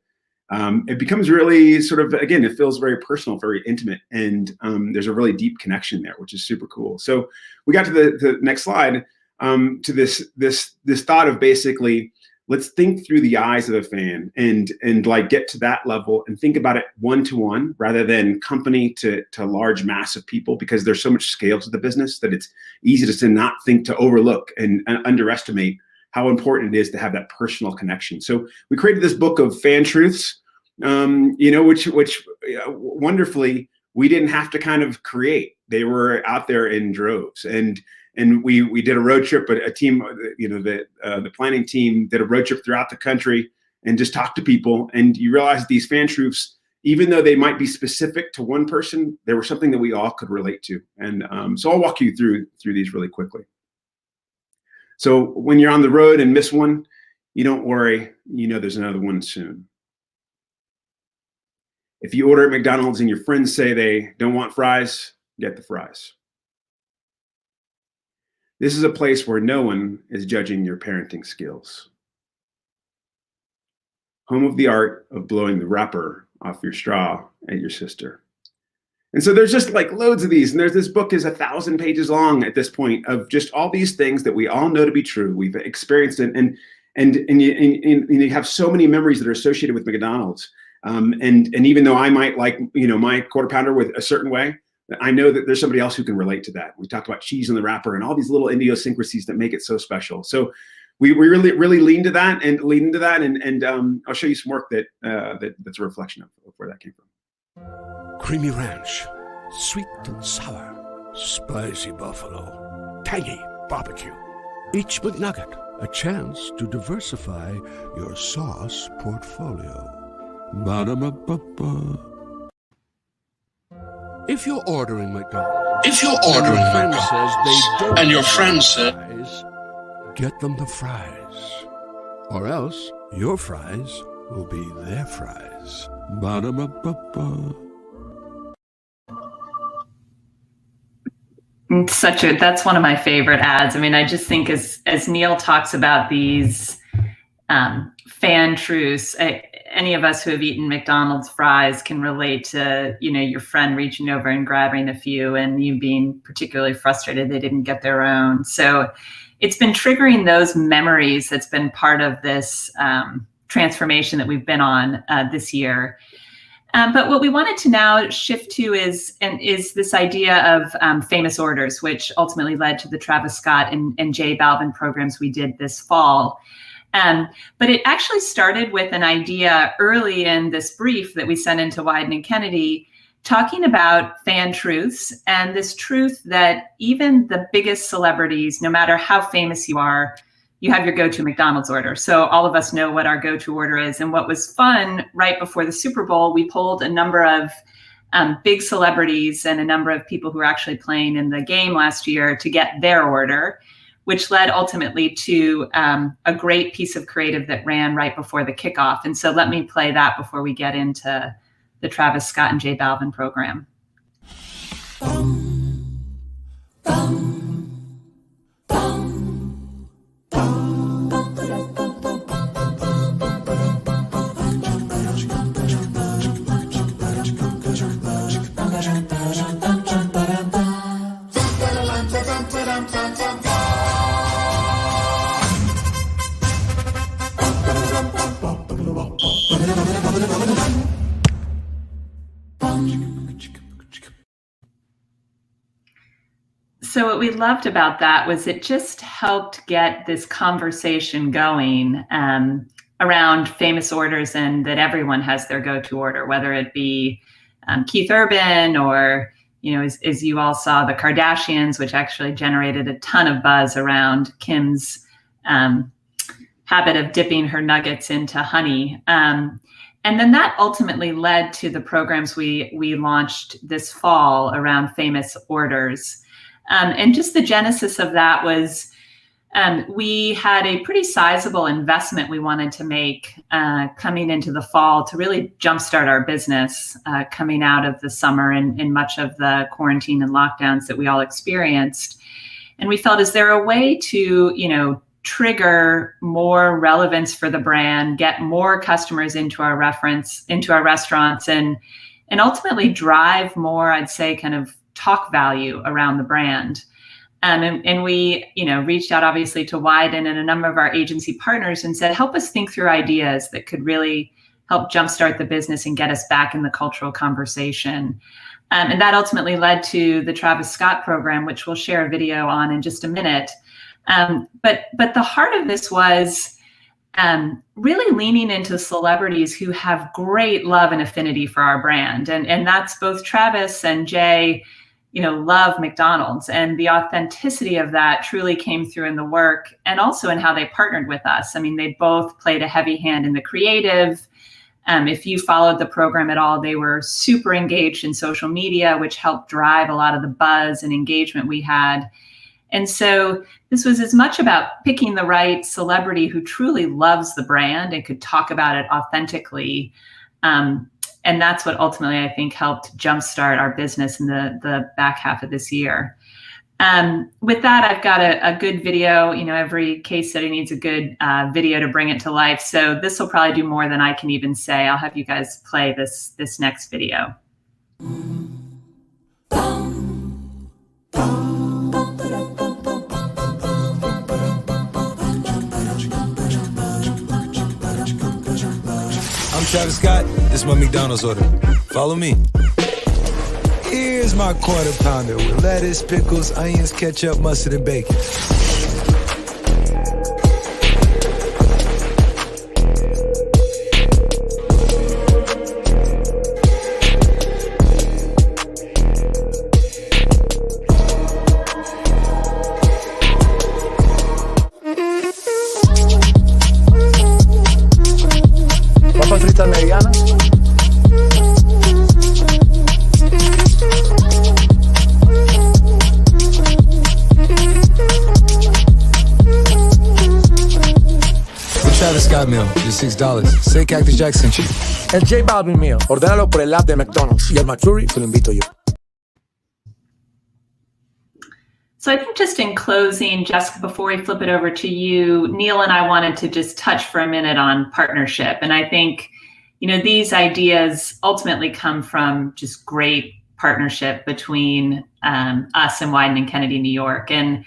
[SPEAKER 15] it becomes really sort of, again, it feels very personal, very intimate, and there's a really deep connection there, which is super cool. So we got to the next slide, to this thought of basically, let's think through the eyes of a fan and like get to that level and think about it one-to-one rather than company to large mass of people, because there's so much scale to the business that it's easy to not think, to overlook and underestimate how important it is to have that personal connection. So we created this book of fan truths, which wonderfully we didn't have to kind of create. They were out there in droves. And we did a road trip, but a team, the planning team did a road trip throughout the country and just talked to people. And you realize these fan truths, even though they might be specific to one person, there was something that we all could relate to. And so I'll walk you through these really quickly. So when you're on the road and miss one, you don't worry, there's another one soon. If you order at McDonald's and your friends say they don't want fries, get the fries. This is a place where no one is judging your parenting skills. Home of the art of blowing the wrapper off your straw at your sister. And so there's just like loads of these, and there's this book is 1,000 pages long at this point of just all these things that we all know to be true. We've experienced it, and you have so many memories that are associated with McDonald's. And even though I might like my quarter pounder with a certain way, I know that there's somebody else who can relate to that. We talked about cheese in the wrapper and all these little idiosyncrasies that make it so special. So we really lean into that and I'll show you some work that's a reflection of where that came from.
[SPEAKER 16] Creamy ranch, sweet and sour, spicy buffalo, tangy barbecue. Each McNugget, a chance to diversify your sauce portfolio. Ba-da-ba-ba-ba. If you're ordering McDonald's, and your friend says fries, get them the fries. Or else your fries will be their fries. Ba-da-ba-ba-ba.
[SPEAKER 14] That's one of my favorite ads. I mean, I just think as Neil talks about these fan truths, any of us who have eaten McDonald's fries can relate to, your friend reaching over and grabbing a few and you being particularly frustrated they didn't get their own. So it's been triggering those memories that's been part of this transformation that we've been on this year. But what we wanted to now shift to is this idea of famous orders, which ultimately led to the Travis Scott and J Balvin programs we did this fall. But it actually started with an idea early in this brief that we sent into Wieden and Kennedy, talking about fan truths and this truth that even the biggest celebrities, no matter how famous you are, you have your go-to McDonald's order. So all of us know what our go-to order is. And what was fun, right before the Super Bowl, we polled a number of big celebrities and a number of people who were actually playing in the game last year to get their order, which led ultimately to a great piece of creative that ran right before the kickoff. And so let me play that before we get into the Travis Scott and J Balvin program. So what we loved about that was it just helped get this conversation going around famous orders and that everyone has their go-to order, whether it be Keith Urban or, as you all saw, the Kardashians, which actually generated a ton of buzz around Kim's habit of dipping her nuggets into honey. And then that ultimately led to the programs we launched this fall around famous orders. And just the genesis of that was we had a pretty sizable investment we wanted to make coming into the fall to really jumpstart our business coming out of the summer and much of the quarantine and lockdowns that we all experienced. And we felt, is there a way to, trigger more relevance for the brand, get more customers into our restaurants and ultimately drive more, I'd say, kind of talk value around the brand. And we, reached out obviously to Wieden and a number of our agency partners and said, help us think through ideas that could really help jumpstart the business and get us back in the cultural conversation. And that ultimately led to the Travis Scott program, which we'll share a video on in just a minute. But the heart of this was really leaning into celebrities who have great love and affinity for our brand. And that's both Travis and Jay, love McDonald's, and the authenticity of that truly came through in the work and also in how they partnered with us. I mean, they both played a heavy hand in the creative. If you followed the program at all, they were super engaged in social media, which helped drive a lot of the buzz and engagement we had. And so this was as much about picking the right celebrity who truly loves the brand and could talk about it authentically. And that's what ultimately, I think, helped jumpstart our business in the back half of this year. With that, I've got a good video. Every case study needs a good video to bring it to life. So this will probably do more than I can even say. I'll have you guys play this next video.
[SPEAKER 17] Travis Scott, this is my McDonald's order. Follow me. Here's my quarter pounder with lettuce, pickles, onions, ketchup, mustard, and bacon.
[SPEAKER 18] Papas fritas medianas.
[SPEAKER 17] Travis Scott meal, just $6. Say Cactus Jack sent you.
[SPEAKER 18] El J Balvin meal. Ordénalo por el app de McDonald's. Y el McFlurry te lo invito yo.
[SPEAKER 14] So I think just in closing, Jessica, before we flip it over to you, Neil and I wanted to just touch for a minute on partnership. And I think, these ideas ultimately come from just great partnership between us and Wieden and Kennedy, New York. And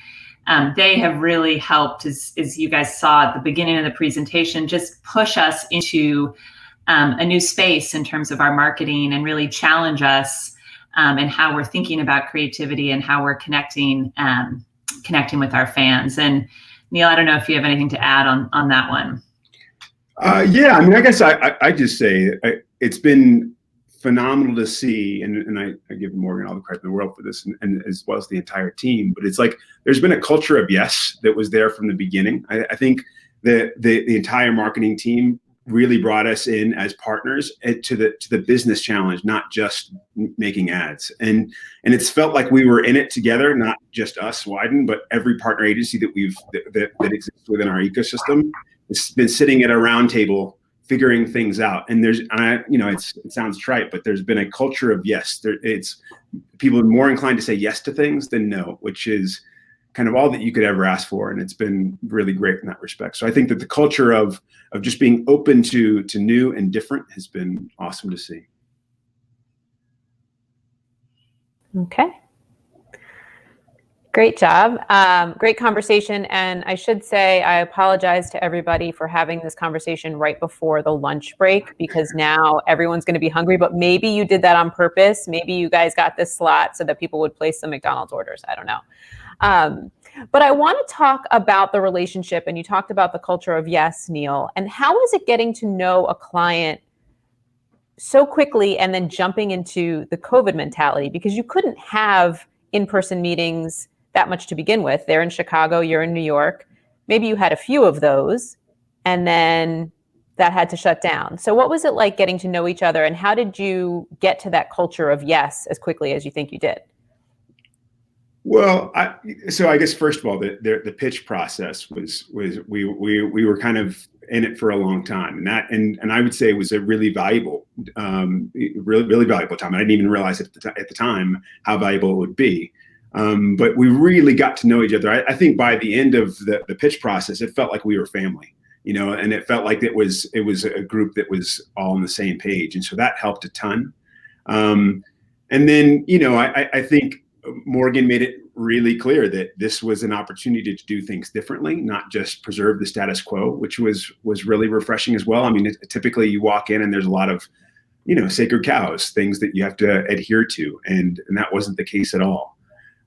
[SPEAKER 14] they have really helped, as you guys saw at the beginning of the presentation, just push us into a new space in terms of our marketing and really challenge us and how we're thinking about creativity and how we're connecting with our fans. And Neil, I don't know if you have anything to add on that one.
[SPEAKER 15] Yeah, I mean, I guess I just say it's been phenomenal to see, and I give Morgan all the credit in the world for this, and as well as the entire team. But it's like there's been a culture of yes that was there from the beginning. I think that the entire marketing team really brought us in as partners to the business challenge, not just making ads. And it's felt like we were in it together, not just us, Wieden, but every partner agency that exists within our ecosystem. It's been sitting at a round table figuring things out. And it sounds trite, but there's been a culture of yes. It's people are more inclined to say yes to things than no, which is kind of all that you could ever ask for. And it's been really great in that respect. So I think that the culture of just being open to new and different has been awesome to see.
[SPEAKER 13] Okay. Great job. Great conversation. And I should say, I apologize to everybody for having this conversation right before the lunch break, because now everyone's going to be hungry, but maybe you did that on purpose. Maybe you guys got this slot so that people would place some McDonald's orders. I don't know. But I want to talk about the relationship, and you talked about the culture of yes, Neil, and how is it getting to know a client so quickly and then jumping into the COVID mentality? Because you couldn't have in-person meetings that much to begin with. They're in Chicago, you're in New York. Maybe you had a few of those, and then that had to shut down. So what was it like getting to know each other, and how did you get to that culture of yes as quickly as you think you did?
[SPEAKER 15] Well, so I guess first of all, the pitch process was we were kind of in it for a long time, and I would say it was a really valuable, really valuable time. I didn't even realize at the time how valuable it would be. But we really got to know each other. I think by the end of the pitch process, it felt like we were family, and it felt like it was a group that was all on the same page, and so that helped a ton. And then I think Morgan made it really clear that this was an opportunity to do things differently, not just preserve the status quo, which was really refreshing as well. I mean, typically you walk in and there's a lot of, sacred cows, things that you have to adhere to. And that wasn't the case at all.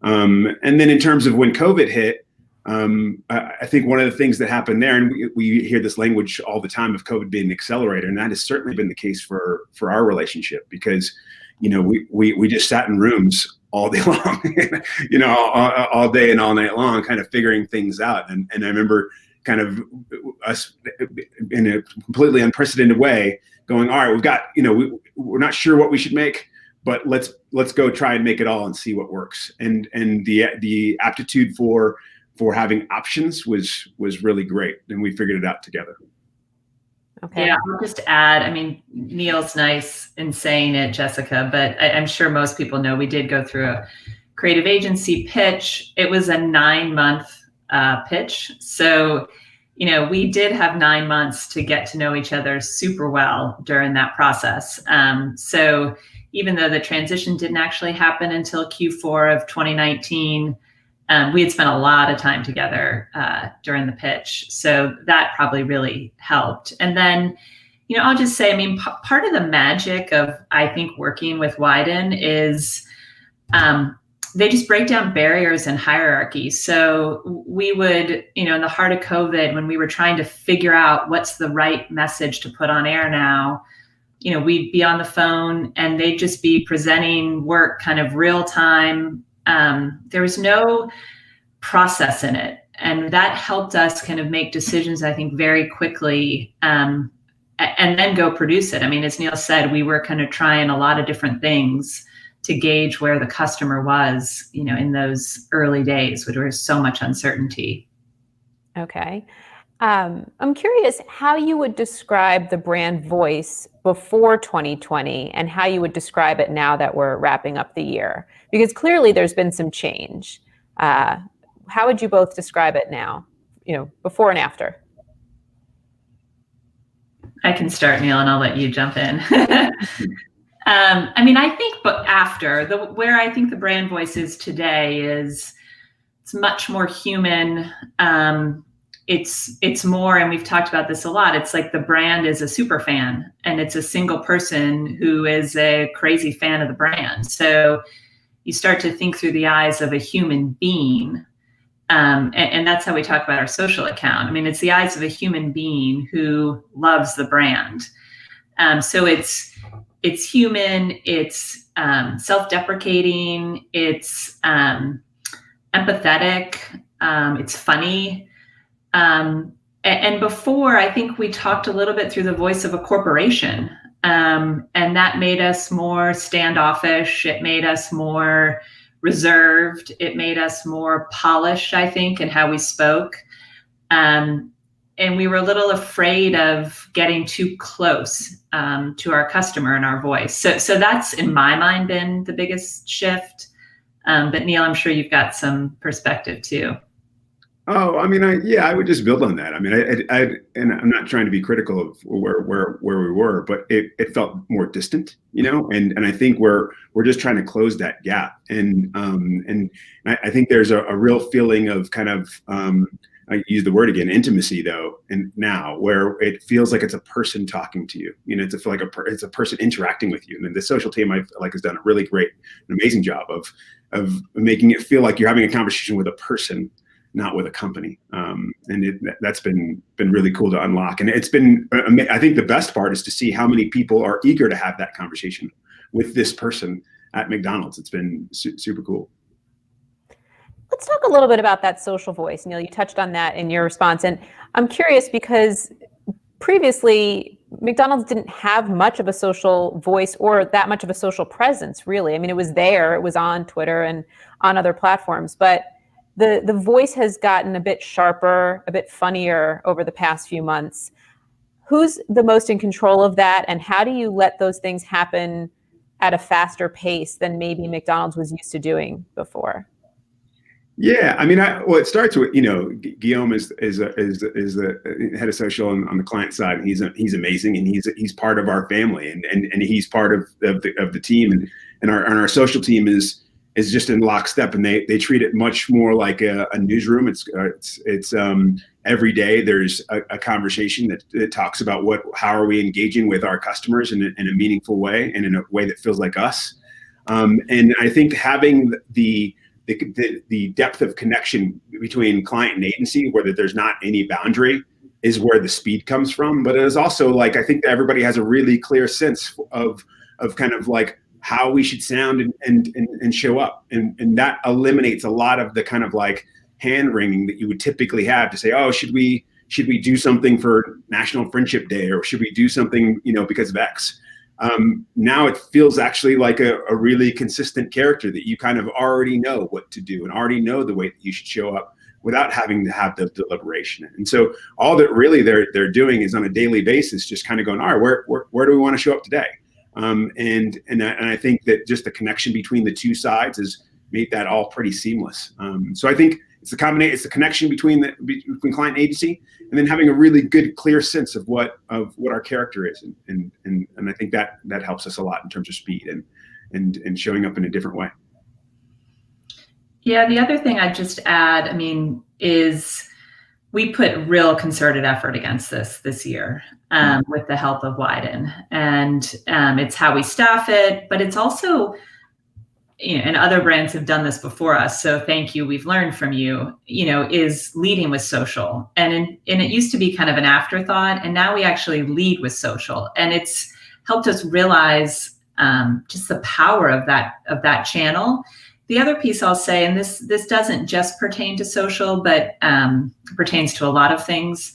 [SPEAKER 15] And then in terms of when COVID hit, I think one of the things that happened there, and we hear this language all the time of COVID being an accelerator, and that has certainly been the case for our relationship, because, we just sat in rooms all day long, all day and all night long, kind of figuring things out. And I remember kind of us in a completely unprecedented way going, all right, we've got, we're not sure what we should make, but let's go try and make it all and see what works. And the aptitude for having options was really great. And we figured it out together.
[SPEAKER 14] Okay. Yeah, I'll just add, I mean, Neil's nice in saying it, Jessica, but I'm sure most people know we did go through a creative agency pitch. It was a 9-month pitch. So, we did have 9 months to get to know each other super well during that process. So even though the transition didn't actually happen until Q4 of 2019, we had spent a lot of time together during the pitch. So that probably really helped. And then, I'll just say, I mean, part of the magic of, I think, working with Wyden is they just break down barriers and hierarchies. So we would, in the heart of COVID, when we were trying to figure out what's the right message to put on air now, we'd be on the phone and they'd just be presenting work kind of real time. There was no process in it. And that helped us kind of make decisions, I think, very quickly, and then go produce it. I mean, as Neil said, we were kind of trying a lot of different things to gauge where the customer was, in those early days where there was so much uncertainty.
[SPEAKER 13] Okay. I'm curious how you would describe the brand voice before 2020 and how you would describe it now that we're wrapping up the year, because clearly there's been some change. How would you both describe it now, before and after?
[SPEAKER 14] I can start, Neil, and I'll let you jump in. I mean, I think, but where I think the brand voice is today is it's much more human. It's more, and we've talked about this a lot, it's like the brand is a super fan and it's a single person who is a crazy fan of the brand. So you start to think through the eyes of a human being. And that's how we talk about our social account. I mean, it's the eyes of a human being who loves the brand. So it's human, it's self-deprecating, it's empathetic, it's funny. And before, I think we talked a little bit through the voice of a corporation, and that made us more standoffish. It made us more reserved. It made us more polished, I think, in how we spoke. And we were a little afraid of getting too close to our customer and our voice. So that's, in my mind, been the biggest shift. But Neil, I'm sure you've got some perspective too.
[SPEAKER 15] Oh, I mean, I would just build on that. I mean, and I'm not trying to be critical of where we were, but it felt more distant, and I think we're just trying to close that gap. And I think there's a real feeling of kind of, I use the word again, intimacy though, and now where it feels like it's a person talking to you, it's a person interacting with you. And the social team has done a really great, an amazing job of making it feel like you're having a conversation with a person, not with a company. And that's been really cool to unlock. And it's been, I think the best part is to see how many people are eager to have that conversation with this person at McDonald's. It's been super cool.
[SPEAKER 13] Let's talk a little bit about that social voice. Neil, you touched on that in your response. And I'm curious because previously McDonald's didn't have much of a social voice or that much of a social presence, really. I mean, it was there, it was on Twitter and on other platforms, but the voice has gotten a bit sharper, a bit funnier over the past few months. Who's the most in control of that? And how do you let those things happen at a faster pace than maybe McDonald's was used to doing before?
[SPEAKER 15] Yeah, I mean, it starts with, Guillaume is the head of social on the client side, and he's amazing, and he's part of our family, and he's part of the team, and our social team is just in lockstep, and they treat it much more like a newsroom. It's every day there's a conversation that talks about how are we engaging with our customers in a meaningful way and in a way that feels like us, and I think having the depth of connection between client and agency, where there's not any boundary, is where the speed comes from. But it is also I think that everybody has a really clear sense of kind of how we should sound and show up. And that eliminates a lot of the kind of hand wringing that you would typically have to say, oh, should we do something for National Friendship Day, or should we do something, because of X? Now it feels actually like a really consistent character that you kind of already know what to do and already know the way that you should show up without having to have the deliberation. And so all that really they're doing is on a daily basis, just kind of going, all right, where do we want to show up today? And I think that just the connection between the two sides has made that all pretty seamless. So I think it's the connection between client and agency, and then having a really good, clear sense of what our character is, and I think that helps us a lot in terms of speed and showing up in a different way.
[SPEAKER 14] Yeah, the other thing I'd just add, is we put real concerted effort against this year with the help of Wyden. And it's how we staff it, but it's also, and other brands have done this before us, so thank you, we've learned from you, is leading with social. And it used to be kind of an afterthought, and now we actually lead with social. And it's helped us realize just the power of that channel. The other piece I'll say, and this doesn't just pertain to social, but pertains to a lot of things,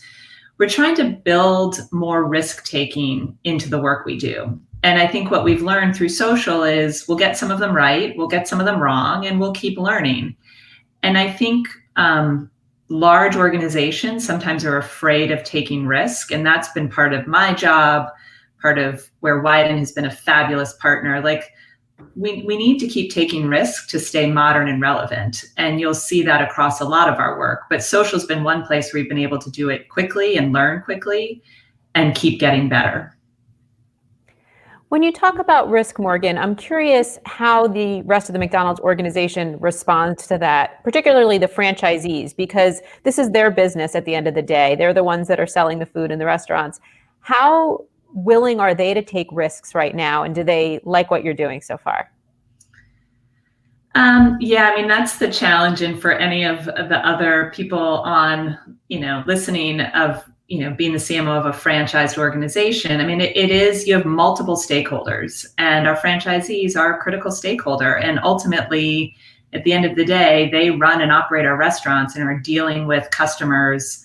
[SPEAKER 14] we're trying to build more risk-taking into the work we do. And I think what we've learned through social is we'll get some of them right, we'll get some of them wrong, and we'll keep learning. And I think large organizations sometimes are afraid of taking risk, and that's been part of my job, part of where Wyden has been a fabulous partner. Like, we need to keep taking risk to stay modern and relevant. And you'll see that across a lot of our work. But social's been one place where we've been able to do it quickly and learn quickly and keep getting better.
[SPEAKER 13] When you talk about risk, Morgan, I'm curious how the rest of the McDonald's organization responds to that, particularly the franchisees, because this is their business at the end of the day. They're the ones that are selling the food in the restaurants. How willing are they to take risks right now? And do they like what you're doing so far?
[SPEAKER 14] Yeah, I mean, that's the challenge. And for any of the other people on, listening of, being the CMO of a franchised organization, I mean, it is, you have multiple stakeholders, and our franchisees are a critical stakeholder. And ultimately, at the end of the day, they run and operate our restaurants and are dealing with customers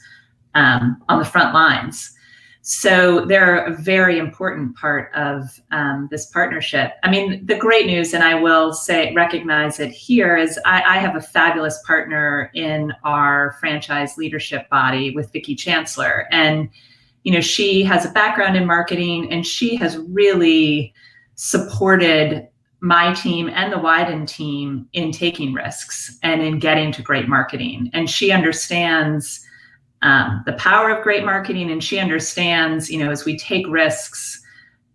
[SPEAKER 14] on the front lines. So they're a very important part of this partnership. I mean, the great news, and I will recognize it here, is I have a fabulous partner in our franchise leadership body with Vicki Chancellor. And, she has a background in marketing, and she has really supported my team and the Wyden team in taking risks and in getting to great marketing. And she understands the power of great marketing, and she understands, as we take risks,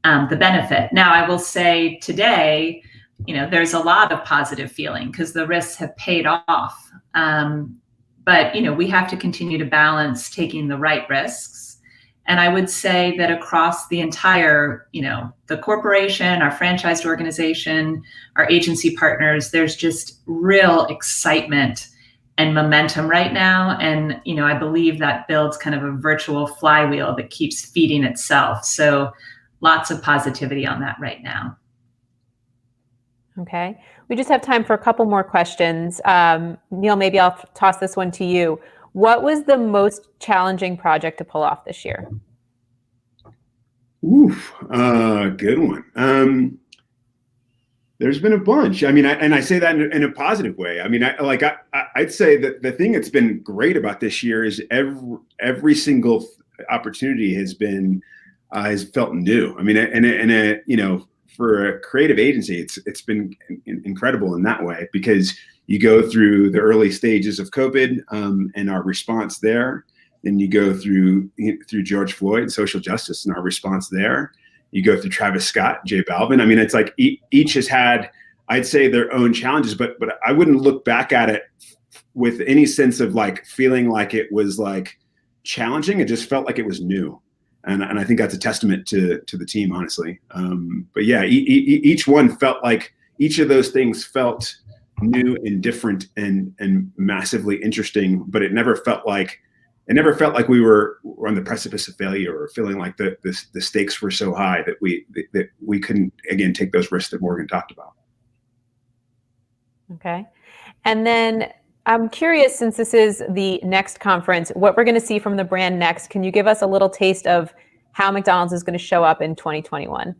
[SPEAKER 14] the benefit. Now, I will say today, there's a lot of positive feeling because the risks have paid off. But, we have to continue to balance taking the right risks. And I would say that across the entire, the corporation, our franchised organization, our agency partners, there's just real excitement and momentum right now. And, I believe that builds kind of a virtual flywheel that keeps feeding itself. So lots of positivity on that right now.
[SPEAKER 13] Okay. We just have time for a couple more questions. Neil, maybe I'll toss this one to you. What was the most challenging project to pull off this year?
[SPEAKER 15] Oof, good one. There's been a bunch. I mean, I say that in a positive way. I mean, I'd say that the thing that's been great about this year is every single opportunity has felt new. I mean, for a creative agency, it's been incredible in that way, because you go through the early stages of COVID and our response there. Then you go through George Floyd and social justice and our response there. You go through Travis Scott, J Balvin. I mean, it's like each has had, I'd say, their own challenges, but I wouldn't look back at it with any sense of like feeling like it was like challenging. It just felt like it was new. And I think that's a testament to the team, honestly. But yeah, each one felt like each of those things felt new and different and massively interesting, but it never felt like we were on the precipice of failure, or feeling like the stakes were so high that we couldn't, again, take those risks that Morgan talked about.
[SPEAKER 13] Okay. And then I'm curious, since this is the Next conference, what we're going to see from the brand Next. Can you give us a little taste of how McDonald's is going to show up in 2021?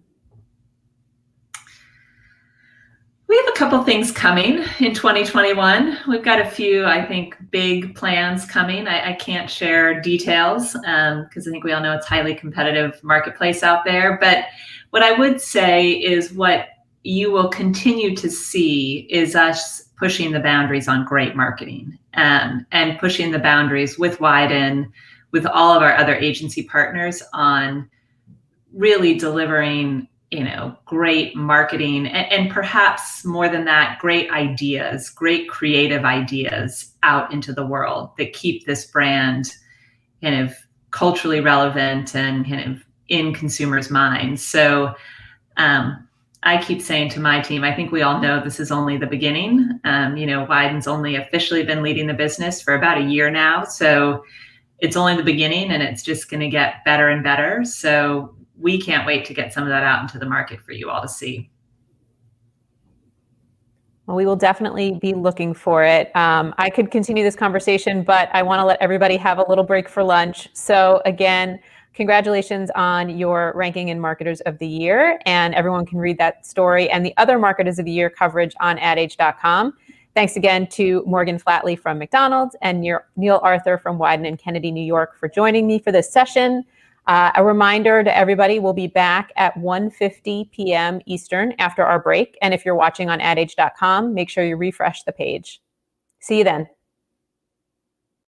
[SPEAKER 14] We have a couple things coming in 2021. We've got a few, I think, big plans coming. I can't share details because I think we all know it's a highly competitive marketplace out there. But what I would say is what you will continue to see is us pushing the boundaries on great marketing and pushing the boundaries with Wyden, with all of our other agency partners on really delivering great marketing and perhaps more than that, great ideas, great creative ideas out into the world that keep this brand kind of culturally relevant and kind of in consumers' minds. So I keep saying to my team, I think we all know this is only the beginning. Wyden's only officially been leading the business for about a year now. So it's only the beginning, and it's just going to get better and better. So we can't wait to get some of that out into the market for you all to see.
[SPEAKER 13] Well, we will definitely be looking for it. I could continue this conversation, but I want to let everybody have a little break for lunch. So again, congratulations on your ranking in Marketers of the Year, and everyone can read that story and the other Marketers of the Year coverage on adage.com. Thanks again to Morgan Flatley from McDonald's and Neil Arthur from Wyden and Kennedy, New York, for joining me for this session. A reminder to everybody, we'll be back at 1:50 p.m. Eastern after our break. And if you're watching on adage.com, make sure you refresh the page. See you then.